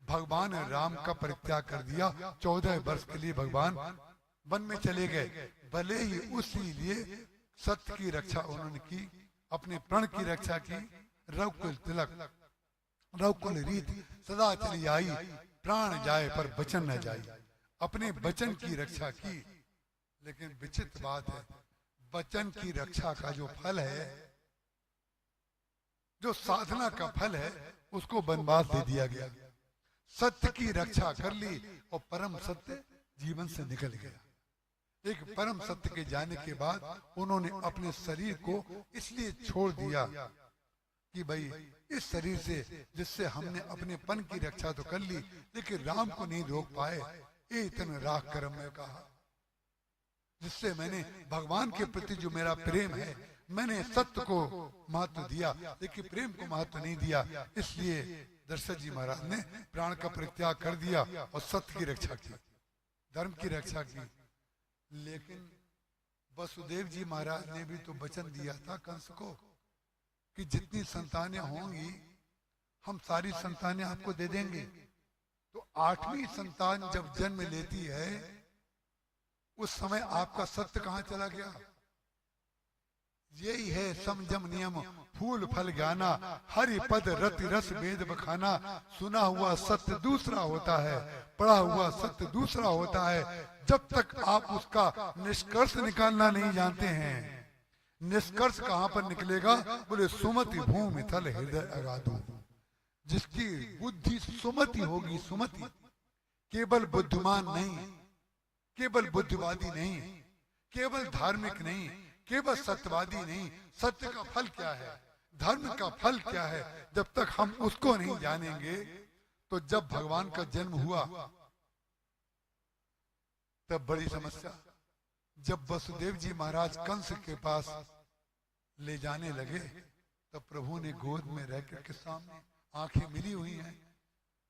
भगवान राम का परित्याग कर दिया। 14 वर्ष के लिए भगवान वन में चले गए, भले ही उसी लिए सत्य की रक्षा उन्होंने की, अपने प्राण की रक्षा की। रघुकुल तिलक रघुकुल रीत सदा चली आई, प्राण जाए पर वचन न जाए। अपने वचन की रक्षा की, लेकिन विचित्र बात है, वचन की रक्षा का जो फल है, जो साधना का फल है, उसको वनवास दे दिया गया। सत्य की रक्षा कर ली और परम सत्य जीवन से निकल गया। एक परम सत्य के जाने के बाद उन्होंने अपने शरीर को इसलिए छोड़ दिया कि भाई इस शरीर से, जिससे हमने अपने पन की रक्षा तो कर ली लेकिन राम को नहीं रोक पाए, ये इतना राख कर्म में कहा, जिससे मैंने भगवान के प्रति जो मेरा प्रेम है, मैंने सत्य को महत्व दिया लेकिन प्रेम को महत्व नहीं दिया। इसलिए दशरथ जी महाराज ने प्राण का परित्याग कर दिया और सत्य की रक्षा की, धर्म की रक्षा की। लेकिन वसुदेव जी महाराज ने भी तो वचन दिया था कंस को कि जितनी संतानें होंगी हम सारी संतानें आपको दे देंगे। तो 8वीं संतान जब जन्म लेती है उस समय आपका सत्य कहां चला गया? यही है समजम नियम फूल फल ज्ञाना, हरि पद रति रस वेद बखाना। सुना हुआ सत्य दूसरा होता है, पढ़ा हुआ सत्य दूसरा होता है। जब तक आप उसका निष्कर्ष निकालना नहीं जानते हैं, निष्कर्ष कहां पर निकलेगा? बोले सुमति भूमि थल हृदय अगाधु। जिसकी बुद्धि सुमति होगी, सुमति, केवल बुद्धिमान नहीं, केवल बुद्धिवादी नहीं, केवल धार्मिक नहीं, केवल सत्यवादी नहीं। सत्य का फल क्या है, धर्म का फल क्या है, जब तक हम उसको नहीं जानेंगे, तो जब भगवान का जन्म हुआ तब बड़ी समस्या। जब वसुदेव जी महाराज कंस के पास ले जाने लगे, तब प्रभु ने गोद में रह के सामने आंखें मिली हुई हैं,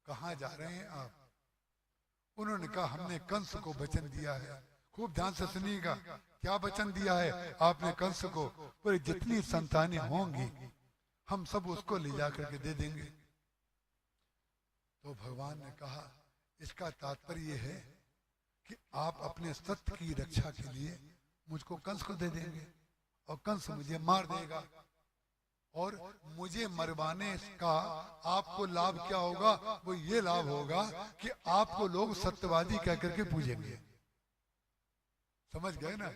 कहाँ जा रहे हैं आप? उन्होंने कहा हमने कंस को वचन दिया है। खूब ध्यान से सुनिएगा, क्या वचन दिया है आपने कंस को? पूरी जितनी संतानें होंगी हम सब उसको ले जा करके दे देंगे। तो भगवान ने कहा इसका तात्पर्य है कि आप अपने सत्य की रक्षा के लिए मुझको कंस को दे देंगे और कंस मुझे मार देगा, और मुझे मरवाने का आपको लाभ क्या होगा? वो ये लाभ होगा कि आपको लोग सत्यवादी कह करके पूजेंगे। समझ गए ना?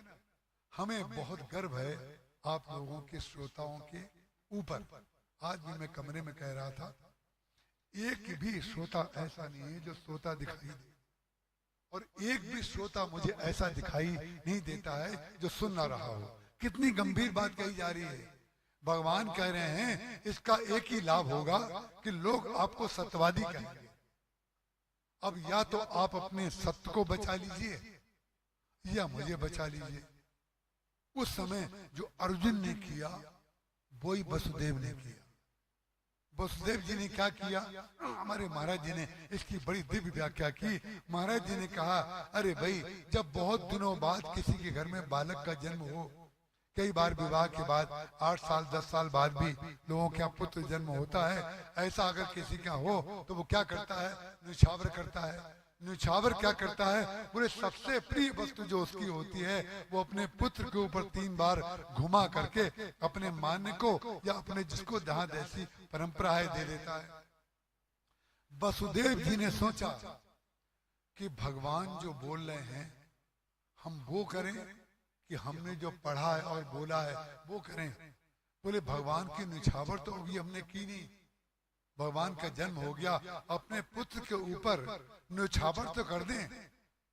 हमें बहुत गर्व है आप लोगों के श्रोताओं के ऊपर। आज भी मैं कमरे में कह रहा था, एक भी श्रोता ऐसा नहीं है जो श्रोता दिखाई दे, और एक भी श्रोता मुझे ऐसा दिखाई नहीं देता है जो सुन ना रहा हो। कितनी गंभीर बात कही जा रही है। भगवान कह रहे हैं इसका एक ही लाभ होगा कि लोग आपको सत्यवादी कहेंगे। अब या तो आप अपने सत्य को बचा लीजिए या मुझे बचा लीजिए। उस समय जो अर्जुन ने किया वही वसुदेव ने किया। वसुदेव जी ने क्या किया? हमारे महाराज जी ने इसकी बड़ी दिव्य व्याख्या की। महाराज जी ने कहा अरे भाई, जब बहुत दिनों बाद किसी के घर में बालक का जन्म हो, कई बार विवाह के बाद 8 साल 10 साल बाद भी लोगों के यहाँ पुत्र जन्म होता है, ऐसा अगर किसी का हो तो वो क्या करता है? न्यौछावर करता है। न्यौछावर क्या करता है? पूरे सबसे प्रिय वस्तु जो उसकी होती है वो अपने पुत्र के ऊपर 3 बार घुमा करके अपने मान्य को या अपने जिसको जहां जैसी परंपरा है दे देता है। वसुदेव जी ने सोचा कि भगवान जो बोल रहे हैं हम वो करें कि हमने जो पढ़ा है और बोला है वो करें। बोले भगवान की न्यौछावर तो अभी हमने की नहीं, भगवान का जन्म हो गया, अपने पुत्र के ऊपर न्यौछावर तो कर दें।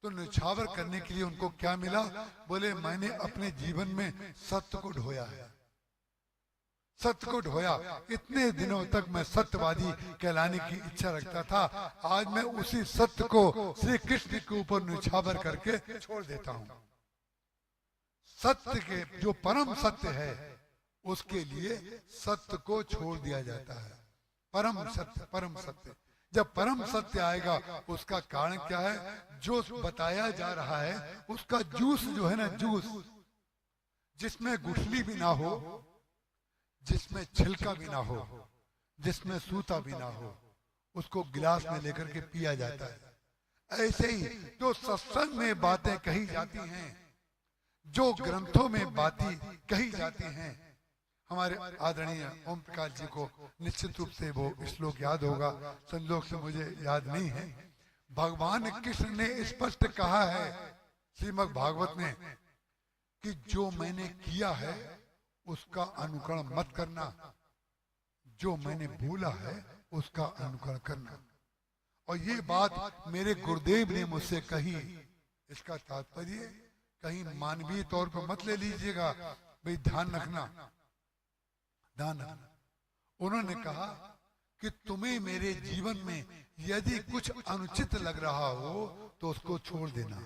तो न्यौछावर करने के लिए उनको क्या मिला? बोले मैंने अपने जीवन में सत्य को ढोया है, सत्य को ढोया। इतने दिनों तक मैं सत्यवादी कहलाने की इच्छा रखता था, आज मैं उसी सत्य को श्री कृष्ण के ऊपर न्यौछावर करके छोड़ देता हूँ। सत्य के जो परम सत्य है उसके लिए सत्य को छोड़ दिया जाता है। परम सत्य, परम सत्य। जब परम सत्य आएगा उसका कारण क्या है? जो बताया जा रहा है उसका जूस जो है ना, जूस जिसमें गुठली भी ना हो, जिसमें छिलका भी ना हो, जिसमें सूता भी ना हो, उसको गिलास में लेकर के पिया जाता है। ऐसे ही जो सत्संग में बातें कही जाती हैं, जो ग्रंथों में बातें कही जाती हैं, हमारे आदरणीय ओम प्रकाश जी को निश्चित रूप से वो श्लोक याद होगा, संयोग से मुझे याद नहीं है। भगवान कृष्ण ने स्पष्ट कहा है श्रीमद् भागवत में कि जो मैंने किया है उसका अनुकरण मत करना, जो मैंने बोला है उसका अनुकरण करना। और ये बात मेरे गुरुदेव ने मुझसे कही। इसका तात्पर्य कहीं मानवीय तौर पर मत ले लीजिएगा, भाई ध्यान रखना, ध्यान रखना। उन्होंने कहा कि तुम्हें मेरे जीवन में यदि कुछ अनुचित लग रहा हो तो उसको छोड़ देना,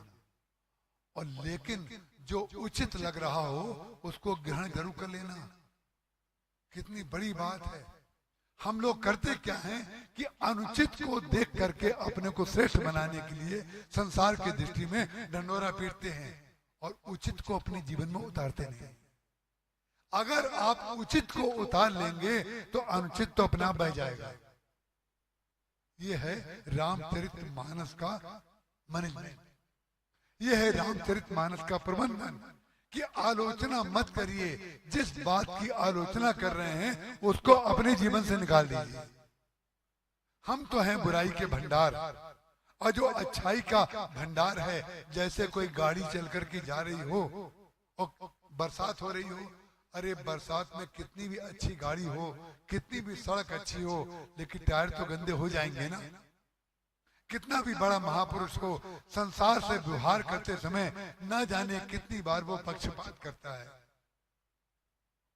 और लेकिन जो उचित लग रहा हो उसको ग्रहण जरूर कर लेना। कितनी बड़ी बात है। हम लोग करते क्या हैं कि अनुचित को देख करके अपने को श्रेष्ठ बनाने के लिए संसार की दृष्टि में ढंढोरा पीटते हैं और उचित को अपने जीवन में उतारते नहीं। अगर आप उचित को उतार लेंगे तो अनुचित तो अपना बह जाएगा। ये है रामचरितमानस का मैनेजमेंट, ये है रामचरितमानस का प्रबंधन कि आलोचना मत करिए। जिस बात की आलोचना कर रहे हैं उसको अपने जीवन से निकाल दीजिए। हम तो हैं बुराई के भंडार, और जो अच्छाई का भंडार है, जैसे कोई गाड़ी चल करके जा रही हो और बरसात हो रही हो, अरे बरसात में कितनी भी अच्छी गाड़ी हो, कितनी भी सड़क अच्छी हो, लेकिन टायर तो गंदे हो जाएंगे ना। कितना भी बड़ा महापुरुष हो, संसार से व्यवहार करते समय न जाने कितनी बार वो पक्षपात करता है।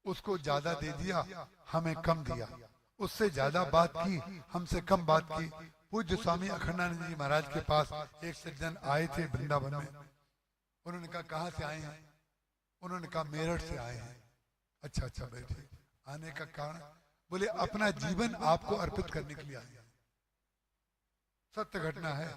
उसको ज्यादा दे दिया, हमें कम दिया, उससे ज्यादा बात की, हमसे कम बात की। पूज्य स्वामी अखंडानंद जी महाराज के पास एक सज्जन आए थे वृंदावन में। उन्होंने कहा कहाँ से आए हैं? उन्होंने कहा मेरठ से आए हैं। अच्छा अच्छा बैठे। आने का कारण? बोले अपना जीवन आपको अर्पित करने के लिए आए हैं। सत्य घटना है।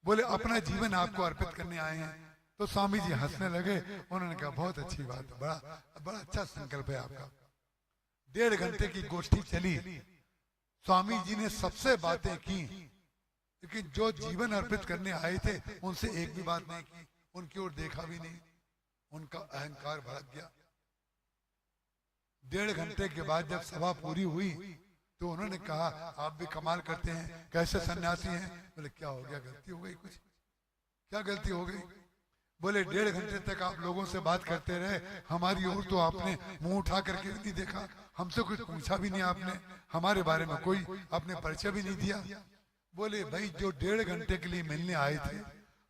बोले अपना जीवन आपको अर्पित करने आए हैं। तो स्वामी जी हंसने लगे। उन्होंने कहा बहुत अच्छी बात, बड़ा बड़ा अच्छा संकल्प है आपका। 1.5 घंटे की गोष्ठी चली। स्वामी जी ने सबसे बातें की, लेकिन जो जीवन अर्पित करने आए थे उनसे एक भी बात नहीं की, उनकी ओर देखा भी नहीं। उनका अहंकार भड़क गया। 1.5 घंटे के बाद जब सभा पूरी हुई तो उन्होंने कहा आप भी कमाल करते हैं, कैसे सन्यासी हैं? बोले क्या हो गया, गलती हो गई कुछ? क्या गलती हो गई? बोले 1.5 घंटे तक आप लोगों से बात करते रहे, हमारी ओर तो आपने मुंह उठा करके नहीं देखा, हमसे कुछ पूछा भी नहीं आपने, हमारे बारे में कोई आपने परिचय भी नहीं दिया। बोले भाई जो 1.5 घंटे के लिए मिलने आए थे,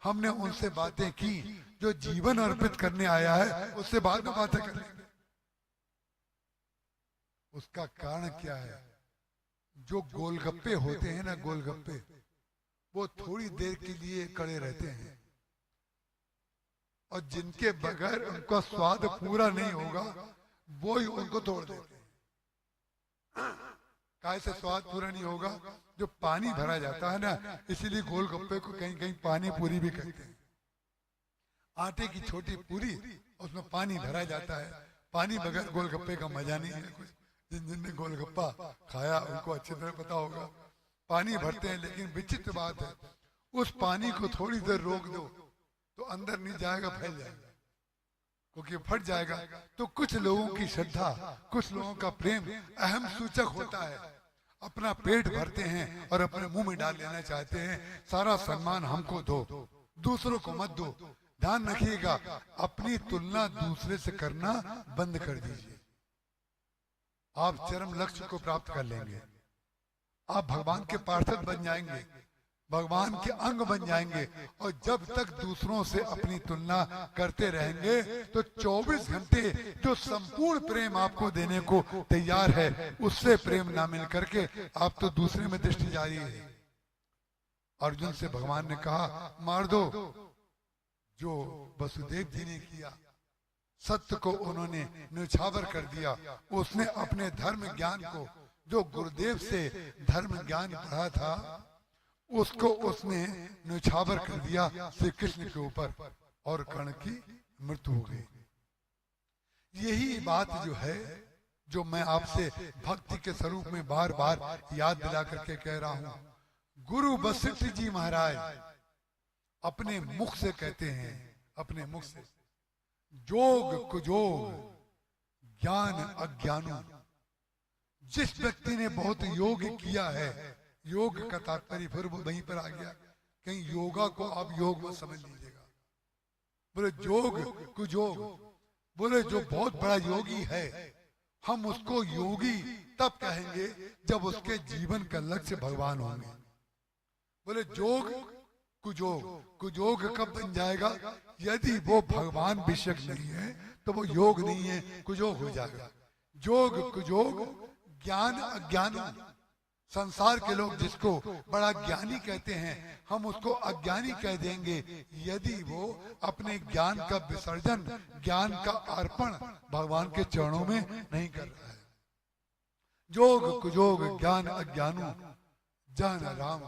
हमने उनसे बातें की। जो जीवन अर्पित करने आया है उससे बाद में बातें करेंगे। उसका कारण क्या है? जो गोलगप्पे होते हैं ना, गोलगप्पे, वो थोड़ी देर के लिए कड़े रहते हैं, और जिनके बगैर उनका स्वाद पूरा नहीं होगा वो ही उनको तोड़ देते हैं। काहे से स्वाद पूरा नहीं होगा? जो पानी भरा जाता है ना, इसीलिए गोलगप्पे को कहीं कहीं पानी पूरी भी कहते हैं। आटे की छोटी पूरी, उसमें पानी भरा जाता है। पानी बगैर गोलगप्पे का मजा नहीं है कुछ। जिनने गोलगप्पा खाया उनको अच्छी तरह पता होगा। पानी भरते हैं, लेकिन विचित्र बात है, उस पानी को थोड़ी देर रोक दो तो अंदर नहीं जाएगा, फैल जाएगा, क्योंकि फट जाएगा। तो कुछ लोगों की श्रद्धा, कुछ लोगों का प्रेम अहम सूचक होता है। अपना पेट भरते हैं और अपने मुंह में डाल लेना चाहते हैं। सारा सम्मान हमको दो, दूसरों को मत दो। ध्यान रखिएगा, अपनी तुलना दूसरे से करना बंद कर दीजिए। आप चरम लक्ष्य को प्राप्त कर लेंगे। आप भगवान के पार्षद बन जाएंगे, भगवान के अंग बन जाएंगे। और जब तक दूसरों से अपनी तुलना करते रहेंगे तो 24 घंटे जो संपूर्ण प्रेम आपको देने को तैयार है, उससे प्रेम ना मिल करके आप तो दूसरे में दृष्टि जारी है। अर्जुन से भगवान ने कहा मार दो, जो वसुदेव जी ने किया। सत्य को उन्होंने न्यौछावर कर दिया। उसने अपने धर्म ज्ञान को, जो गुरुदेव से धर्म ज्ञान पढ़ा था, उसको उसने न्यौछावर कर दिया श्री कृष्ण के ऊपर, और कर्ण की मृत्यु हो गई। यही बात जो है, जो मैं आपसे भक्ति के स्वरूप में बार बार याद दिला करके कह रहा हूं। गुरु वशिष्ठ जी महाराज अपने मुख से कहते हैं, अपने मुख से, जोग कुजोग ज्ञान अज्ञानू। जिस व्यक्ति ने बहुत योग किया है, योग का तात्पर्य फिर वो वहीं पर आ गया, कहीं योगा को आप योग में समझ लीजिएगा। बोले जोग कुजोग, बोले जो बहुत बड़ा योगी है, हम उसको योगी तब कहेंगे जब उसके जीवन का लक्ष्य भगवान होंगे। बोले जोग कुजोग, कुजोग कब बन जाएगा? यदि वो भगवान विषयक नहीं है तो वो योग नहीं है, कुजोग हो जाएगा। जोग कुजोग ज्ञान अज्ञान। संसार के लोग जिसको बड़ा ज्ञानी कहते हैं, हम उसको अज्ञानी कह देंगे यदि वो अपने ज्ञान का विसर्जन, ज्ञान का अर्पण भगवान के चरणों में नहीं कर रहा है। जोग कुजोग ज्ञान अज्ञानू जान राम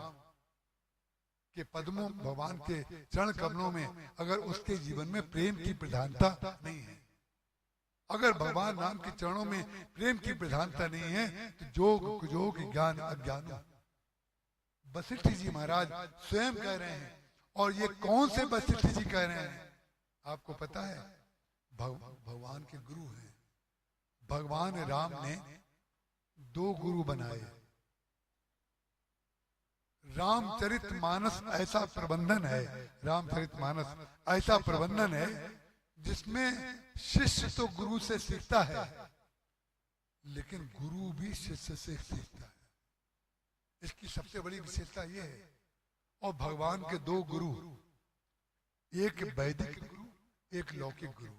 के पद्मों, भगवान के चरण कमलों में अगर उसके जीवन में प्रेम की प्रधानता नहीं है, अगर भगवान राम के चरणों में प्रेम की प्रधानता नहीं है, तो जोग कुजोग ज्ञान अज्ञान। वशिष्ठ जी महाराज स्वयं कह रहे हैं, और ये कौन से वशिष्ठ जी कह रहे हैं आपको पता है? भगवान के गुरु हैं। भगवान राम ने 2 गुरु बनाए। रामचरितमानस ऐसा प्रबंधन है, रामचरितमानस ऐसा प्रबंधन है जिसमें शिष्य तो गुरु से सीखता है, लेकिन गुरु भी शिष्य से सीखता है। इसकी सबसे बड़ी विशेषता यह है। और भगवान के दो गुरु, एक वैदिक गुरु, एक लौकिक गुरु।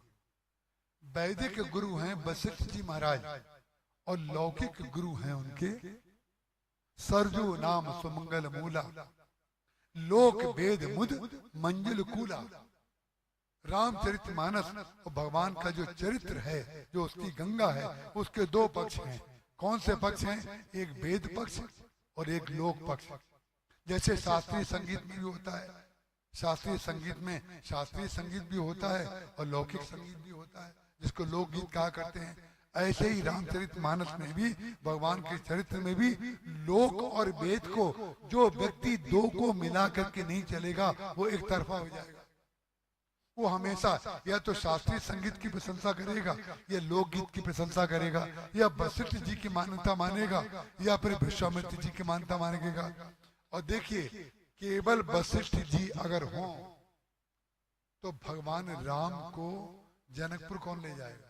वैदिक गुरु हैं वशिष्ठ जी महाराज, और लौकिक गुरु हैं उनके सरजू नाम सुमंगल मूला, लोक वेद मुद मंजुल कूला। रामचरितमानस और भगवान का जो चरित्र है, जो उसकी गंगा है, उसके दो पक्ष हैं। कौन से पक्ष हैं? एक वेद पक्ष और एक लोक पक्ष। जैसे शास्त्रीय संगीत में भी होता है, शास्त्रीय संगीत में शास्त्रीय संगीत भी होता है और लौकिक संगीत भी होता है, जिसको लोकगीत कहा करते हैं। ऐसे ही रामचरितमानस में भी, भगवान के चरित्र में भी लोक और वेद को जो व्यक्ति दो को मिला करके नहीं चलेगा, वो एक तरफा हो जाएगा। वो हमेशा या तो शास्त्रीय संगीत की प्रशंसा करेगा, या लोकगीत की प्रशंसा करेगा, या वशिष्ठ जी की मान्यता मानेगा, या फिर विश्वामित्र जी की मान्यता मानेगा। और देखिए, केवल वशिष्ठ जी अगर हों तो भगवान राम को जनकपुर कौन ले जाएगा?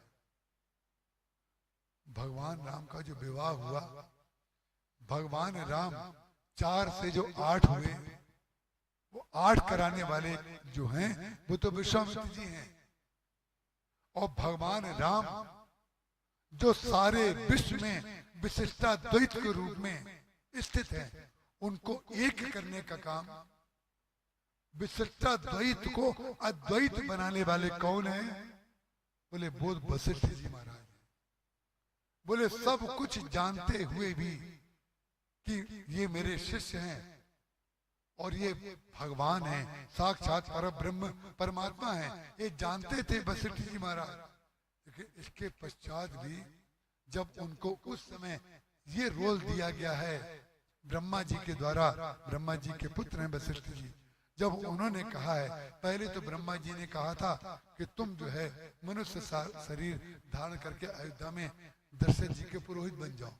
भगवान राम का जो विवाह हुआ, भगवान राम 4 से जो 8 हुए, वो 8 कराने वाले जो हैं वो तो विश्वामित्र जी हैं। और भगवान राम जो सारे विश्व में विशिष्टा द्वैत के रूप में स्थित है, उनको एक करने का काम, विशिष्टा द्वैत को अद्वैत बनाने वाले कौन है? बोले बोध वशिष्ठ जी महाराज। बोले सब कुछ जानते हुए भी कि ये मेरे शिष्य हैं और ये भगवान हैं, साक्षात परब्रह्म परमात्मा हैं, ये जानते थे वशिष्ठ जी महाराज। लेकिन इसके पश्चात भी जब उनको उस समय ये रोल दिया गया है ब्रह्मा जी के द्वारा, ब्रह्मा जी के पुत्र हैं वशिष्ठ जी, जब उन्होंने कहा है, पहले तो ब्रह्मा जी ने कहा था कि तुम जो है मनुष्य शरीर धारण करके अयोध्या में दशरथ जी के पुरोहित बन जाओ।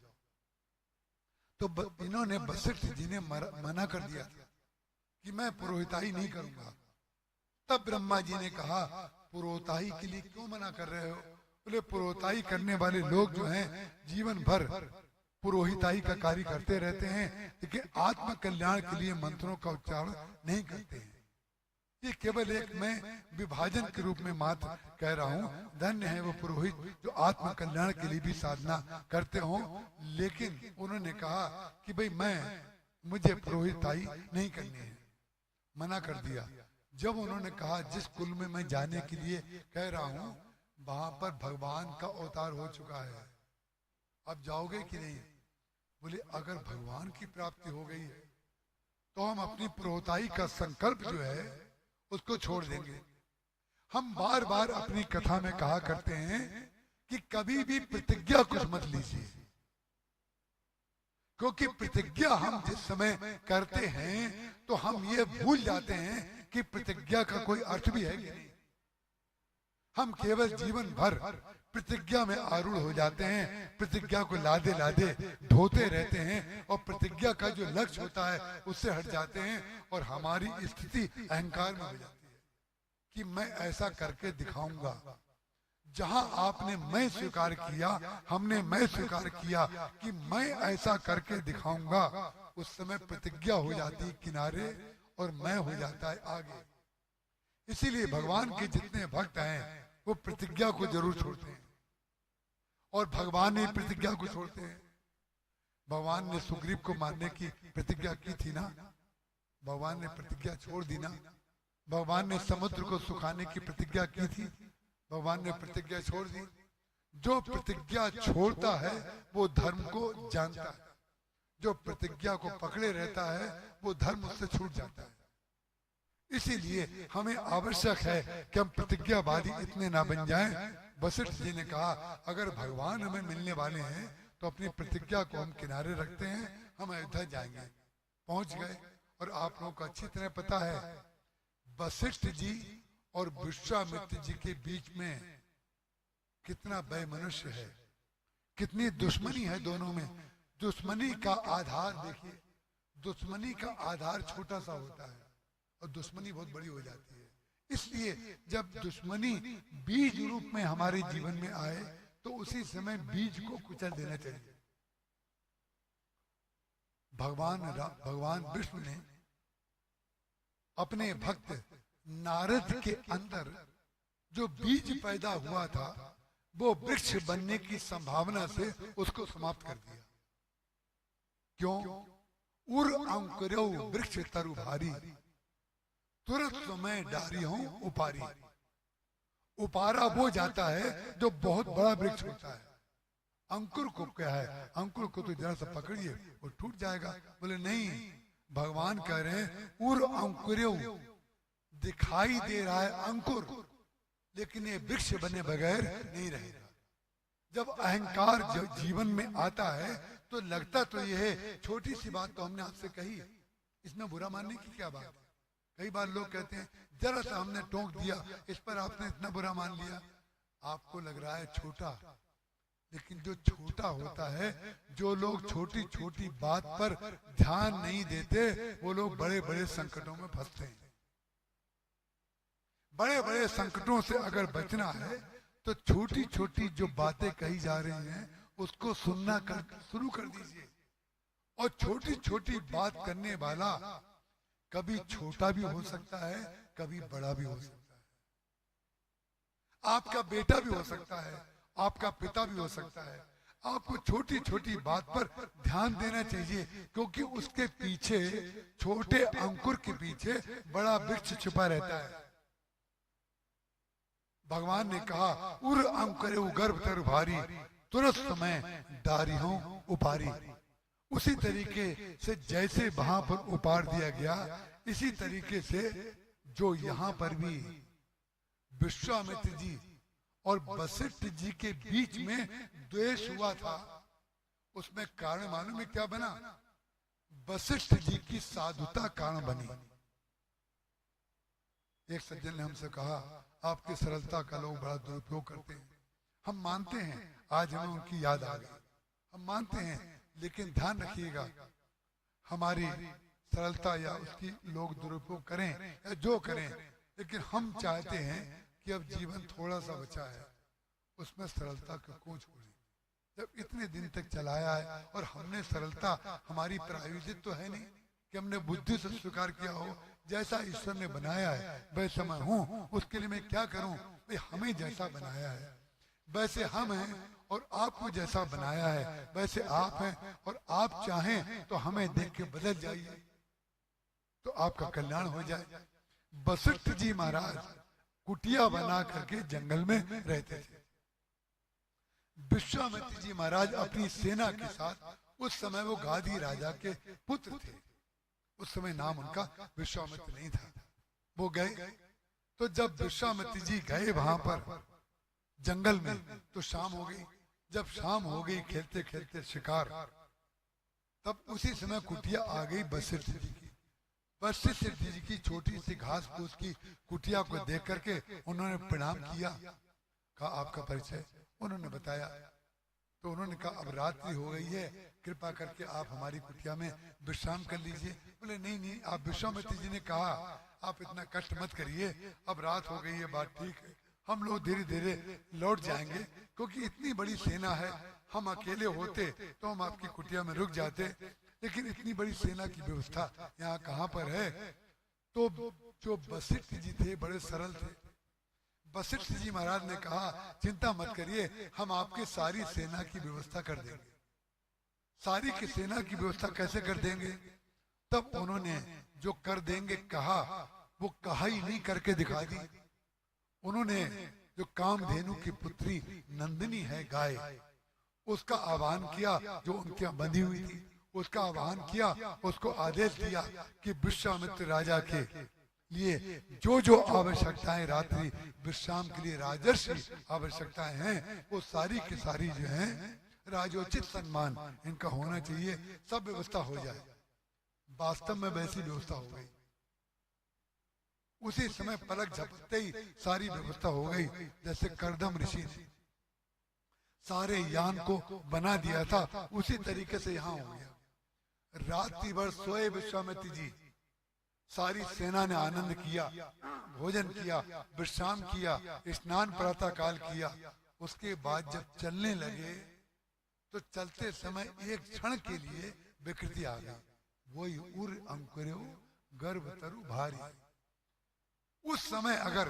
तो इन्होंने वशिष्ठ जी ने मना कर दिया था कि मैं पुरोहिताई नहीं करूंगा। तब ब्रह्मा जी ने कहा, पुरोहिताई के लिए क्यों मना कर रहे हो? बोले पुरोहिताई करने वाले लोग जो हैं जीवन भर पुरोहिताई का कार्य करते रहते हैं, लेकिन आत्म कल्याण के लिए मंत्रों का उच्चारण नहीं करते हैं। ये केवल एक मैं विभाजन के रूप में मात्र कह रहा हूँ। धन्य है वो पुरोहित जो आत्म कल्याण के लिए भी साधना करते हों। लेकिन उन्होंने कहा कि भाई मुझे पुरोहिताई नहीं करनी है, मना कर दिया। जब उन्होंने कहा जिस कुल में मैं जाने के लिए कह रहा हूँ वहां पर भगवान का अवतार हो चुका है, अब जाओगे कि नहीं? बोले अगर भगवान की प्राप्ति हो गई है तो हम अपनी पुरोहिताई का संकल्प जो है उसको छोड़ देंगे। हम बार बार अपनी कथा में कहा करते हैं कि कभी भी प्रतिज्ञा कुछ मत लीजिए, क्योंकि प्रतिज्ञा हम जिस समय करते हैं तो हम ये भूल जाते हैं कि प्रतिज्ञा का कोई अर्थ भी है कि नहीं। हम केवल जीवन भर प्रतिज्ञा में आरूढ़ हो जाते हैं, प्रतिज्ञा को लादे लादे ढोते रहते हैं और प्रतिज्ञा का जो लक्ष्य होता है उससे हट जाते हैं और हमारी स्थिति अहंकार में हो जाती है कि मैं ऐसा करके दिखाऊंगा। जहां आपने मैं स्वीकार किया, हमने मैं स्वीकार किया कि मैं ऐसा करके दिखाऊंगा, उस समय प्रतिज्ञा हो जाती है किनारे और मैं हो जाता है आगे। इसीलिए भगवान के जितने भक्त हैं वो प्रतिज्ञा को जरूर छोड़ते हैं और भगवान ने प्रतिज्ञा को छोड़ते हैं। भगवान ने सुग्रीव को मारने की प्रतिज्ञा की थी ना, भगवान ने प्रतिज्ञा छोड़ दी ना। भगवान ने समुद्र को सुखाने की प्रतिज्ञा की थी, भगवान ने प्रतिज्ञा छोड़ दी। जो प्रतिज्ञा छोड़ता है वो धर्म को जानता है, जो प्रतिज्ञा को पकड़े रहता है वो धर्म उससे छूट जाता है। इसीलिए हमें आवश्यक है कि हम प्रतिज्ञावादी इतने ना बन जाएं। वशिष्ठ जी ने कहा अगर भगवान हमें मिलने वाले हैं तो अपनी प्रतिज्ञा को हम किनारे रखते हैं, हम अयोध्या जाएंगे। पहुंच गए और आप लोगों को अच्छी तरह पता है वशिष्ठ जी और विश्वामित्र जी के बीच में कितना वैमनस्य है, कितनी दुश्मनी है दोनों में। दुश्मनी का आधार देखिए, दुश्मनी का आधार छोटा सा होता है और दुश्मनी बहुत बड़ी हो जाती है। इसलिए जब दुश्मनी बीज रूप में हमारे जीवन में आए तो उसी समय बीज को कुचल देना चाहिए। भगवान विष्णु ने अपने भक्त नारद के अंदर जो बीज पैदा हुआ था वो वृक्ष बनने की संभावना से उसको समाप्त कर दिया। क्यों? उर अंकुरो वृक्ष तरु भारी, तुरंत मैं डारी हूं उपारी। उपारा वो जाता है जो बहुत बड़ा वृक्ष होता है। अंकुर को क्या है? अंकुर को तो जरा सा पकड़िए वो टूट जाएगा। बोले नहीं, भगवान कह रहे हैं उर अंकुरो, दिखाई दे रहा है अंकुर, लेकिन ये वृक्ष बने बगैर नहीं रहेगा। जब अहंकार जीवन में आता है तो लगता तो ये है छोटी सी बात तो हमने आपसे कही है, इसमें बुरा मानने की क्या बात है। कई बार लोग कहते हैं जरा सा हमने टोक दिया, इस पर आपने इतना बुरा मान लिया। आपको लग रहा है छोटा, लेकिन जो छोटा होता है, जो लोग छोटी छोटी बात पर ध्यान नहीं देते, वो लोग बड़े बड़े संकटों में फंसते हैं। बड़े बड़े संकटों से अगर बचना है तो छोटी छोटी जो बातें कही जा रही हैं उसको सुनना शुरू कर दीजिए। और छोटी छोटी बात करने वाला कभी छोटा भी हो सकता है, कभी बड़ा भी हो सकता है। आपका बेटा भी हो सकता है, आपका पिता भी हो सकता है। आपको छोटी छोटी बात पर ध्यान देना चाहिए, क्योंकि उसके पीछे, छोटे अंकुर के पीछे बड़ा वृक्ष छिपा रहता है। भगवान ने कहा उर अंकुरे गर्भ तर भारी, तुरंत समय डारी हूं उपारी। उसी तरीके से जैसे वहां पर उपार दिया गया, इसी तरीके से जो यहाँ पर भी विश्वामित्र जी और वशिष्ठ जी के बीच में द्वेष हुआ था, उसमें कारण मालूम है क्या बना? वशिष्ठ जी की साधुता कारण बनी। एक सज्जन ने हमसे कहा आपकी सरलता का लोग बड़ा दुरुपयोग करते हैं। हम मानते हैं, आज हमें उनकी याद आ गई, हम मानते हैं, लेकिन ध्यान रखिएगा हमारी सरलता या उसकी लोग दुरुपयोग करें या जो करें, लेकिन हम चाहते हैं कि अब जीवन थोड़ा सा बचा है, उसमें सरलता को क्यों छोड़ें। जब इतने दिन तक चलाया है और हमने सरलता, हमारी प्रायोजित तो है नहीं कि हमने बुद्धि से स्वीकार किया हो जैसा ईश्वर ने बनाया है वैसे मैं हूँ, उसके लिए मैं क्या करूँ? भाई हमें जैसा बनाया है वैसे हम हैं, और आपको जैसा बनाया है वैसे आप हैं, और आप चाहें तो हमें देख के बदल जाइए तो आपका कल्याण हो जाए। वशिष्ठ जी महाराज कुटिया बना करके जंगल में रहते थे। विश्वामित्र जी महाराज अपनी सेना के साथ, उस समय वो गादी राजा के पुत्र थे, उस समय नाम उनका विश्वामित्र नहीं था, वो गए। तो जब विश्वामित्र जी गए वहां पर जंगल में तो शाम हो गई। जब शाम हो गई, खेलते खेलते शिकार, तब उसी समय कुटिया आ गई वशिष्ठ जी की। वशिष्ठ जी की छोटी सी घास फूस की कुटिया को देख करके उन्होंने प्रणाम किया, कहा आपका परिचय? उन्होंने बताया। तो उन्होंने कहा अब रात्रि हो गई है, कृपा करके आप हमारी कुटिया में विश्राम कर लीजिए। बोले नहीं नहीं, आप विश्वामित्र जी ने कहा आप इतना कष्ट मत करिए, अब रात हो गई है, बात ठीक है, हम लोग धीरे धीरे लौट जाएंगे, क्योंकि इतनी बड़ी सेना है, हम अकेले होते तो हम आपकी कुटिया में रुक जाते, लेकिन इतनी बड़ी सेना की व्यवस्था यहाँ कहाँ पर है। तो जो वशिष्ठ जी थे बड़े सरल थे। वशिष्ठ जी महाराज ने कहा चिंता मत करिए, हम आपकी सारी सेना की व्यवस्था कर देंगे। सारी की सेना की व्यवस्था कैसे कर देंगे? तब उन्होंने जो कर देंगे कहा, वो कहा ही नहीं, करके दिखा दी। उन्होंने जो कामधेनु की पुत्री नंदिनी है गाय, उसका आह्वान किया, जो उनके यहाँ बंधी हुई थी उसका आह्वान किया, उसको आदेश दिया कि विश्वामित्र राजा के लिए जो जो आवश्यकताएं रात्रि विश्राम के लिए राजर्षि आवश्यकताएं हैं, वो सारी की सारी जो हैं राजोचित सम्मान इनका होना चाहिए, सब व्यवस्था हो जाए। वास्तव में वैसी व्यवस्था हो गई। उसी समय पलक झपकते ही सारी व्यवस्था हो गई, जैसे करदम ऋषि ने सारे यान को बना दिया था, उसी तरीके से यहाँ हो गया। रात्रि भर सोए विश्वामित्र जी, सारी सेना ने आनंद किया, भोजन किया, विश्राम किया, स्नान प्रातः काल किया। उसके बाद जब चलने लगे तो चलते समय एक क्षण के लिए विकृति आ गई, वही उर अंकुरो गर्भ तरु भारी। उस समय अगर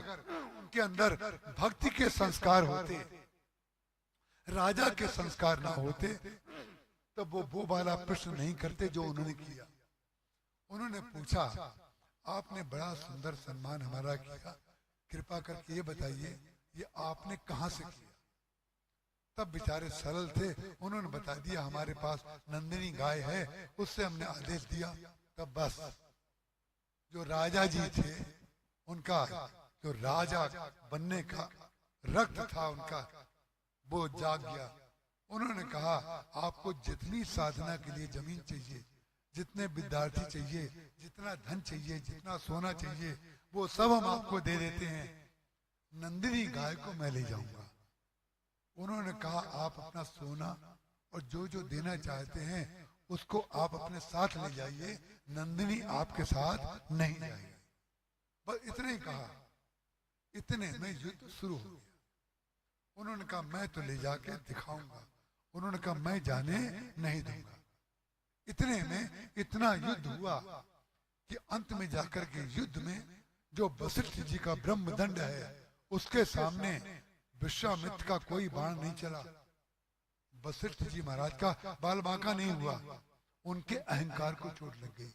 उनके अंदर भक्ति के संस्कार होते, राजा के संस्कार ना होते, तब वो वाला प्रश्न नहीं करते जो उन्होंने किया। उन्होंने पूछा, आपने बड़ा सुंदर सम्मान हमारा किया, कृपा करके ये बताइए ये आपने कहां से किया? तब बेचारे सरल थे, उन्होंने बता दिया हमारे पास नंदिनी गाय है, उससे हमने आदेश दिया। तब बस जो राजा जी थे उनका जो राजा बनने का रक्त था उनका, वो जाग गया। उन्होंने कहा आपको जितनी साधना के लिए जमीन चाहिए, जितने विद्यार्थी चाहिए, जितना धन चाहिए, जितना सोना चाहिए, वो सब हम आपको दे देते हैं, नंदिनी गाय को मैं ले जाऊंगा। उन्होंने कहा आप अपना सोना और जो जो देना चाहते हैं उसको आप अपने साथ ले जाइए, नंदिनी आपके साथ नहीं जाएगी। बस इतने ही कहा। इतने में युद्ध शुरू हो गया। उन्होंने कहा मैं तो ले जाके दिखाऊंगा, उन्होंने कहा मैं जाने नहीं दूंगा। इतने में इतना युद्ध हुआ कि अंत में जाकर के युद्ध में जो वशिष्ठ जी का ब्रह्मदंड है उसके सामने विश्वामित्र का कोई बाण नहीं चला। वशिष्ठ जी महाराज का बाल बांका नहीं हुआ, उनके अहंकार को चोट लग गई।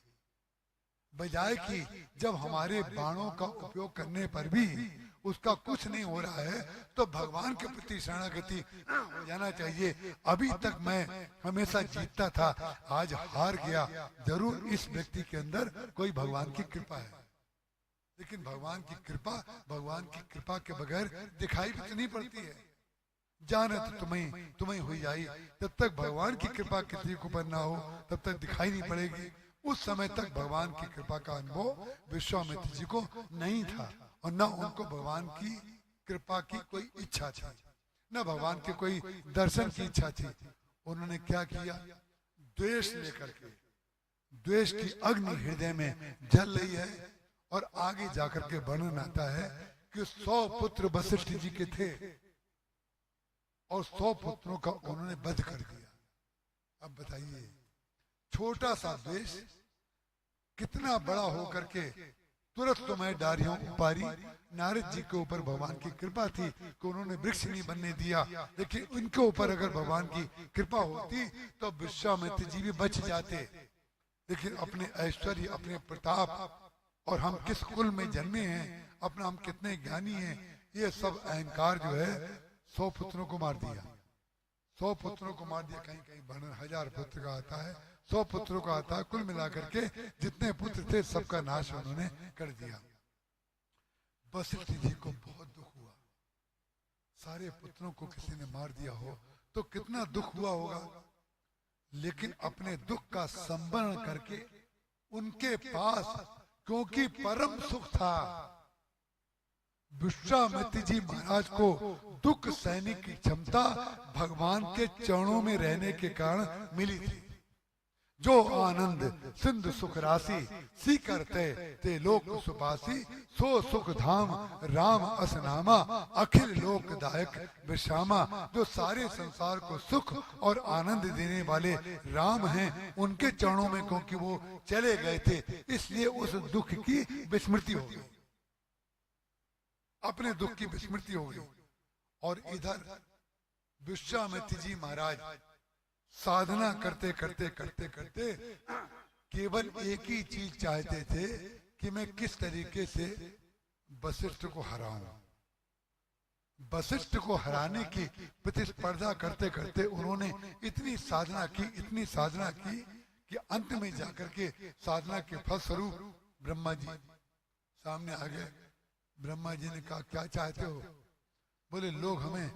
बजाय कि जब हमारे बाणों का उपयोग करने पर भी उसका कुछ नहीं हो रहा है तो भगवान के प्रति शरणागति हो जाना चाहिए। अभी तक मैं हमेशा जीतता था, आज हार गया। जरूर इस व्यक्ति के अंदर कोई भगवान की कृपा है, लेकिन भगवान की कृपा के बगैर दिखाई भी तो नहीं पड़ती है। जाने तो तुम्हें हुई जाई, जब तक भगवान की कृपा किसी के ऊपर ना हो तब तक दिखाई नहीं पड़ेगी। उस समय तक भगवान की कृपा का अनुभव विश्वामित्र जी को नहीं था और न उनको भगवान की कृपा की कोई इच्छा थी, न भगवान के कोई दर्शन की इच्छा थी। उन्होंने क्या किया, द्वेष लेकर के, द्वेष की अग्नि हृदय में जल रही है और आगे जाकर के वर्णन आता है कि 100 पुत्र वशिष्ठ जी के थे और 100 पुत्रों का उन्होंने वध कर दिया। अब बताइए छोटा सा द्वेष कितना बड़ा होकर के तुरंत तो मैं डारियों उपारी। नारद जी के ऊपर भगवान की कृपा थी कि उन्होंने वृक्ष नहीं बनने दिया, लेकिन इनके ऊपर अगर भगवान की कृपा होती तो विश्वामित्र जी भी बच जाते। लेकिन अपने ऐश्वर्य, अपने प्रताप और हम किस कुल में जन्मे हैं, अपना हम कितने ज्ञानी हैं, ये सब अहंकार जो है 100 पुत्रों को मार दिया। 100 पुत्रों को मार दिया। कहीं कहीं वर्णन 1000 पुत्र का आता है, 100 पुत्रों का आता है। कुल मिलाकर के जितने पुत्र थे सबका नाश उन्होंने कर दिया। वशिष्ठ जी को बहुत दुख हुआ, सारे पुत्रों को किसी ने मार दिया हो तो कितना दुख हुआ होगा। लेकिन अपने दुख का संवरण करके उनके पास, क्योंकि परम सुख था, विश्वामित्र जी महाराज को दुख सहने की क्षमता भगवान के चरणों में रहने के कारण मिली थी। जो आनंद सिंधु सुख राशि सी करते ते लोक सुपासी, सो सुख धाम राम असनामा, अखिल लोकदायक विश्रामा। जो सारे संसार को सुख और आनंद देने वाले राम हैं, उनके चरणों में क्योंकि वो चले गए थे इसलिए उस दुख की विस्मृति हो गई, अपने दुख की विस्मृति हो गई। और इधर विश्वामित्र जी महाराज साधना करते करते करते करते केवल एक ही चीज चाहते थे कि मैं किस तरीके से वशिष्ठ को हराऊं। वशिष्ठ को हराने की प्रतिस्पर्धा करते करते उन्होंने इतनी साधना की कि अंत में जाकर के साधना के फलस्वरूप ब्रह्मा जी सामने आ गए। ब्रह्मा जी ने कहा क्या चाहते हो? बोले लोग हमें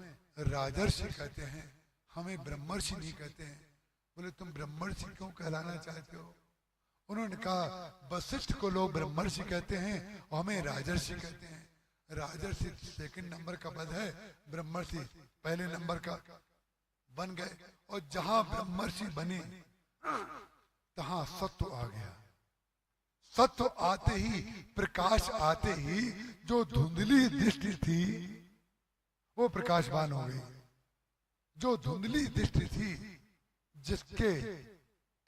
राजर्षि कहते हैं, हमें ब्रह्मर्षि नहीं कहते हैं। बोले तुम ब्रह्मर्षि क्यों कहलाना चाहते हो? उन्होंने कहा वशिष्ठ को लोग ब्रह्मर्षि कहते हैं और हमें राजर्षि कहते हैं। राजर्षि सेकंड नंबर का पद है, ब्रह्मर्षि पहले नंबर का बन गए। और जहां ब्रह्मर्षि बने तहां सत्व आ गया, सत्व आते ही, प्रकाश आते ही जो धुंधली दृष्टि थी वो प्रकाशवान हो गई। जो धुंधली दृष्टि थी, जिसके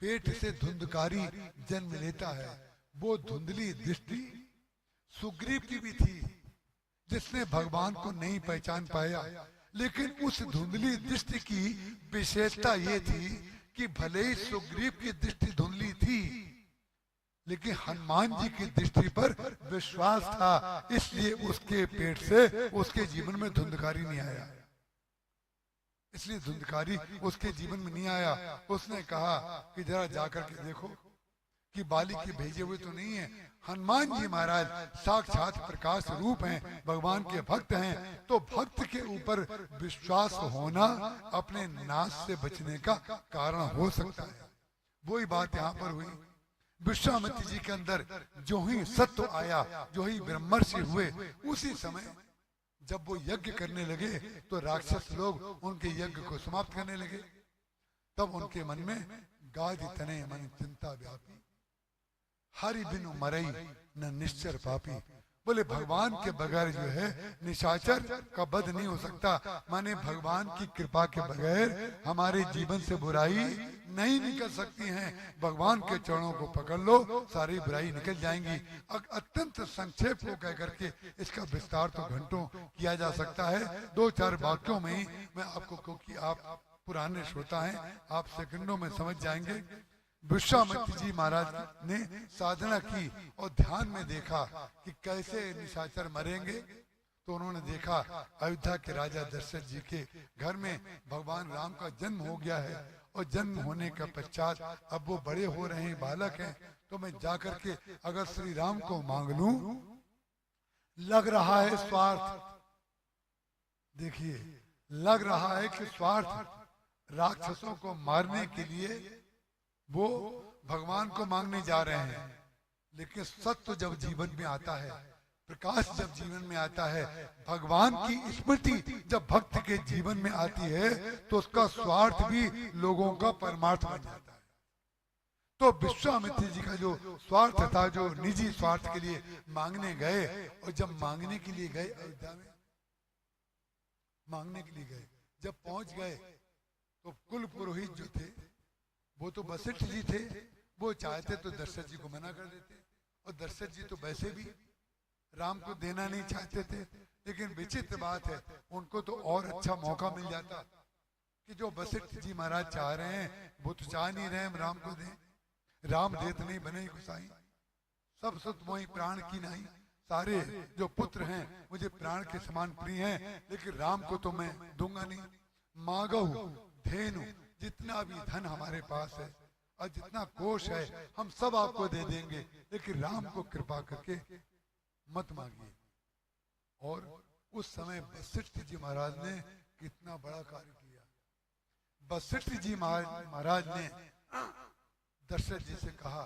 पेट से धुंधकारी जन्म लेता है, वो धुंधली दृष्टि सुग्रीव की भी थी, जिसने भगवान को नहीं पहचान पाया। लेकिन उस धुंधली दृष्टि की विशेषता ये थी कि भले ही सुग्रीव की दृष्टि धुंधली थी, लेकिन हनुमान जी की दृष्टि पर विश्वास था, इसलिए उसके पेट से उसके जीवन में धुंधकारी नहीं आया। इसलिए धुंधकारी उसके जीवन में नहीं आया। उसने कहा कि जरा जाकर के देखो कि बाली के भेजे हुए तो नहीं है। हनुमान जी महाराज साक्षात प्रकाश रूप हैं, भगवान के भक्त हैं, तो भक्त के ऊपर विश्वास होना अपने नाश से बचने का कारण हो सकता है। वही बात यहाँ पर हुई। विश्वामित्र जी के अंदर जो ही सत्व आया, जो ही ब्रह्मर्षि हुए, उसी समय जब वो यज्ञ करने लगे तो राक्षस लोग उनके यज्ञ को समाप्त करने लगे। तब उनके मन में गादि तने मन चिंता व्यापी, हरि बिनु मरई न निश्चर पापी। बोले भगवान के बगैर जो है निशाचर का वध नहीं हो सकता। माने भगवान की कृपा के बगैर हमारे जीवन से बुराई नहीं निकल सकती हैं। भगवान के चरणों को पकड़ लो, सारी बुराई निकल जाएंगी। अत्यंत संक्षेप को कह करके इसका विस्तार तो घंटों किया जा सकता है। 2-4 वाक्यों में ही मैं आपको, क्योंकि आप पुराने श्रोता हैं, आप सेकंडों में समझ जाएंगे। विश्वामित्र जी महाराज ने साधना की और ध्यान में देखा कि कैसे निशाचर मरेंगे। तो उन्होंने देखा अयोध्या के राजा दशरथ जी के घर में भगवान राम का जन्म हो गया है, और जन्म होने के पश्चात अब वो बड़े हो रहे हैं, बालक हैं, तो मैं जाकर के अगर श्री राम को मांग लूं, लग रहा है स्वार्थ। देखिए, लग रहा है कि स्वार्थ, राक्षसों को मारने के लिए वो भगवान को मांगने जा रहे हैं। लेकिन सत्य जब जीवन में आता है, प्रकाश जब जीवन में आता है, भगवान की स्मृति जब भक्त के जीवन में आती है, तो उसका स्वार्थ भी लोगों का परमार्थ बन जाता है। तो विश्वामित्र जी का जो स्वार्थ था, जो निजी स्वार्थ के लिए मांगने गए, और जब मांगने के लिए गए अयोध्या में, मांगने के लिए गए, जब पहुंच गए तो कुल पुरोहित जो थे वो तो वशिष्ठ जी थे। वो चाहते तो दशरथ जी को मना कर देते, और दशरथ जी तो वैसे भी राम को देना नहीं चाहते थे। लेकिन विचित्र बात है, उनको तो और अच्छा मौका मिल जाता कि जो वशिष्ठ जी महाराज चाह रहे हैं वो तो चाह नहीं रहे हम राम को दें। राम देत नहीं बने गुसाई, सब सुत मोहि प्राण की नहीं। सारे जो पुत्र हैं मुझे प्राण के समान प्रिय हैं, लेकिन राम को तो मैं दूंगा नहीं। मांगहु धेनु, जितना भी धन हमारे पास है और जितना कोष है हम सब आपको दे देंगे, लेकिन राम को कृपा करके मत मांगिए। और उस समय वशिष्ठ जी महाराज ने कितना बड़ा कार्य किया। वशिष्ठ जी महाराज ने दशरथ जी से कहा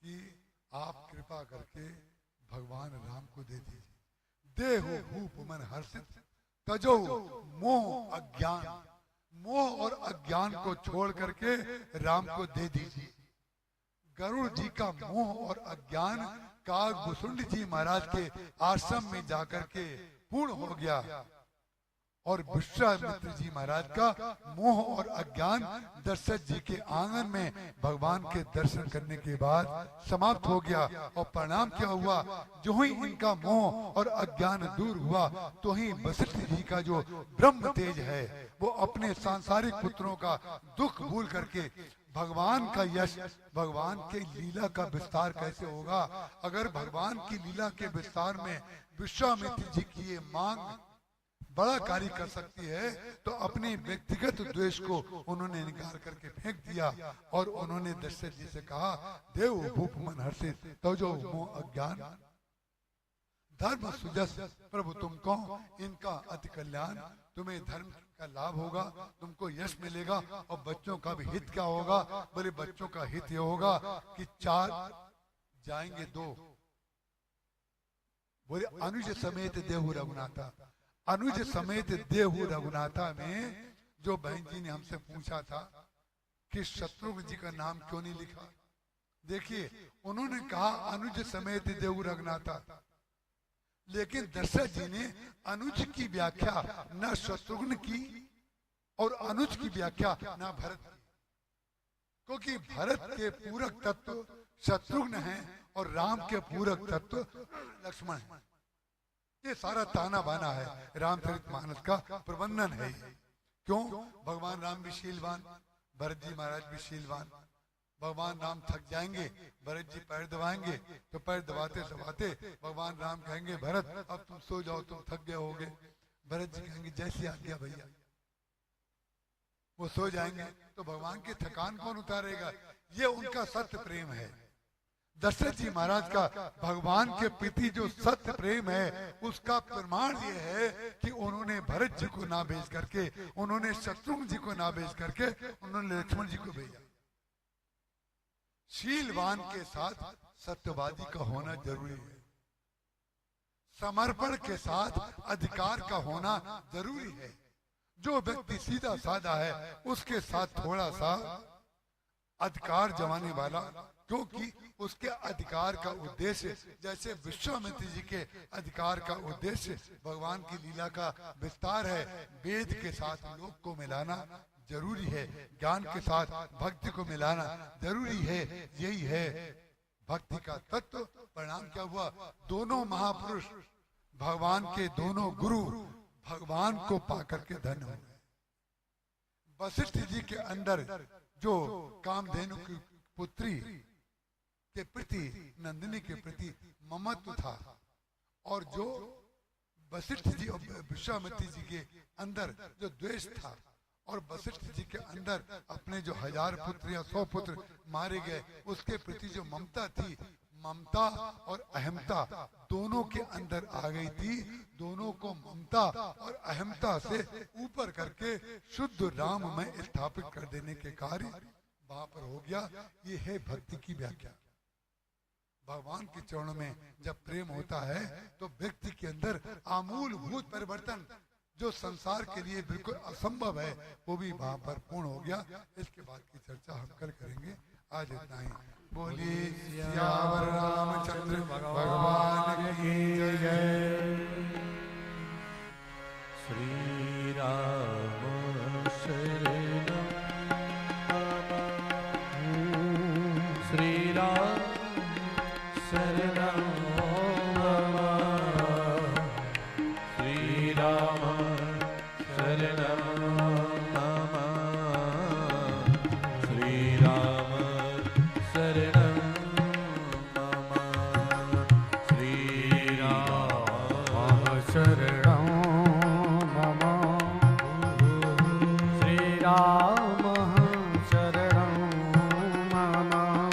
कि आप कृपा करके भगवान राम को दे दीजिए। देहु भूप मन हर्षित तजो मोह अज्ञान, मोह और अज्ञान को छोड़ करके राम को दे दीजिए। गरुड़ जी का मोह और अज्ञान काकभूषुंड जी महाराज के आश्रम में जाकर के पूर्ण हो गया, और विश्वामित्र जी महाराज का मोह और अज्ञान दशरथ जी के आंगन में भगवान के दर्शन करने के बाद समाप्त हो गया। और परिणाम क्या हुआ, जो ही इनका मोह और अज्ञान दूर हुआ, तो ही वशिष्ठ जी का जो ब्रह्म तेज है वो अपने सांसारिक पुत्रों का दुख भूल करके भगवान का यश, भगवान के लीला का विस्तार कैसे होगा। अगर भगवान की लीला के विस्तार में विश्वामित्र जी की ये मांग बड़ा कार्य कर सकती है, तो अपने व्यक्तिगत द्वेष को उन्होंने निकाल करके फेंक दिया, और उन्होंने दशरथ जी से कहा देव भूप मन हर्षित तो जो मोह अज्ञान धर्म सुजस प्रभु तुम कहो इनका अति कल्याण। तुम्हें धर्म का लाभ होगा, तुमको यश मिलेगा, और बच्चों का भी हित क्या होगा। बोले बच्चों का हित ये होगा कि 4 जाएंगे 2। बोले अनुज समेत देहु रघुनाथा। अनुज समेत देहु रघुनाथा में जो बहन जी ने हमसे पूछा था कि शत्रुघ्न जी का नाम क्यों नहीं लिखा, देखिए, उन्होंने कहा अनुज समेत देव रघुनाथा, लेकिन दशरथ जी ने अनुज की व्याख्या न शत्रुघ्न की और अनुज की व्याख्या न भरत की, क्योंकि भरत के पूरक तत्व शत्रुघ्न हैं और राम के पूरक तत्व लक्ष्मण है। ये सारा ताना बाना है, रामचरितमानस का प्रबंधन है। क्यों? भगवान राम भी शीलवान, भरत जी महाराज भी शीलवान। भगवान राम थक जाएंगे, भरत जी पैर दबाएंगे, तो पैर दबाते दबाते भगवान राम कहेंगे भरत अब तुम सो जाओ, तुम थक गए होगे। भरत जी कहेंगे जैसी आज्ञा भैया, वो सो जाएंगे। तो भगवान की थकान कौन उतारेगा? ये उनका सत्य प्रेम है। दशरथ जी महाराज का भगवान के प्रति जो सत्य प्रेम है, उसका प्रमाण ये है कि उन्होंने भरत जी को ना भेज करके, उन्होंने शत्रुघ्न जी को ना भेज करके, उन्होंने लक्ष्मण जी को भेजा। शीलवान के साथ सत्यवादी का होना जरूरी है, समर्पण के साथ अधिकार का होना जरूरी है। जो व्यक्ति सीधा साधा है, उसके साथ थोड़ा सा अधिकार जमाने वाला, क्योंकि उसके अधिकार का उद्देश्य, जैसे विश्वामित्र जी के अधिकार का उद्देश्य भगवान की लीला का विस्तार है, वेद के साथ लोक को मिलाना जरूरी है, ज्ञान के साथ भक्ति को मिलाना जरूरी है। यही है भक्ति का तत्व। परिणाम क्या हुआ? दोनों महापुरुष, भगवान के दोनों गुरु भगवान को पाकर के धन्य हुए। वशिष्ठ जी के अंदर जो कामधेनु की पुत्री के प्रति, नंदिनी के प्रति ममत्व था, और जो वशिष्ठ जी और विश्वामित्र जी के अंदर जो द्वेष था, और वशिष्ठ जी के अंदर अपने जो 1000 पुत्र या 100 पुत्र मारे गए, उसके प्रति जो ममता थी, ममता और अहमता दोनों के अंदर आ गई थी। दोनों को ममता और अहमता से ऊपर करके शुद्ध राम में स्थापित कर देने के कार्य वहां पर हो गया। ये है भक्ति की व्याख्या। भगवान के चरणों में जब प्रेम होता है तो व्यक्ति के अंदर आमूलभूत परिवर्तन, जो संसार के लिए बिल्कुल असंभव है, वो भी वहां पर पूर्ण हो गया। इसके बाद की चर्चा हम कल करेंगे। आज इतना ही। बोलिए सियावर रामचंद्र भगवान की जय। श्री राम शरणं मम, श्री राम शरणं मम, श्री राम शरणं मम, श्री राम शरणं मम, श्री राम शरणं मम, श्रीराम शरणं मम, श्रीराम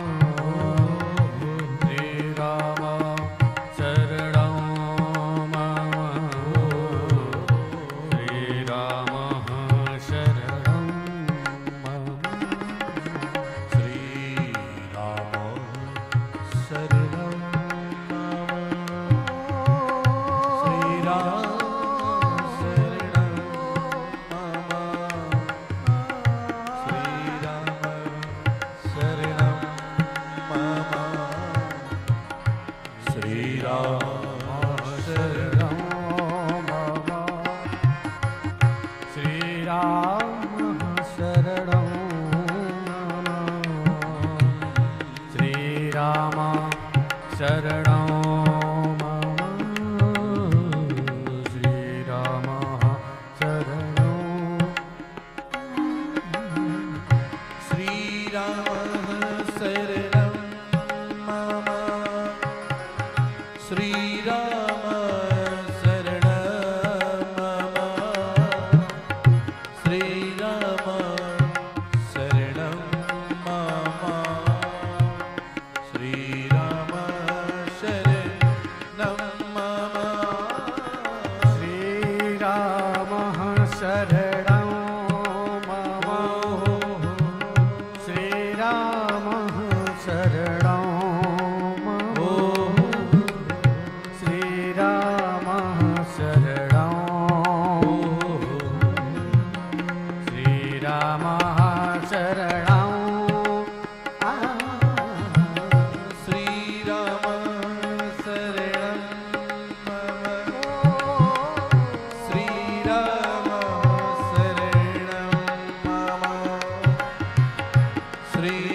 शरणं मम, श्रीराम शरणं मम, श्रीराम शरणं श्री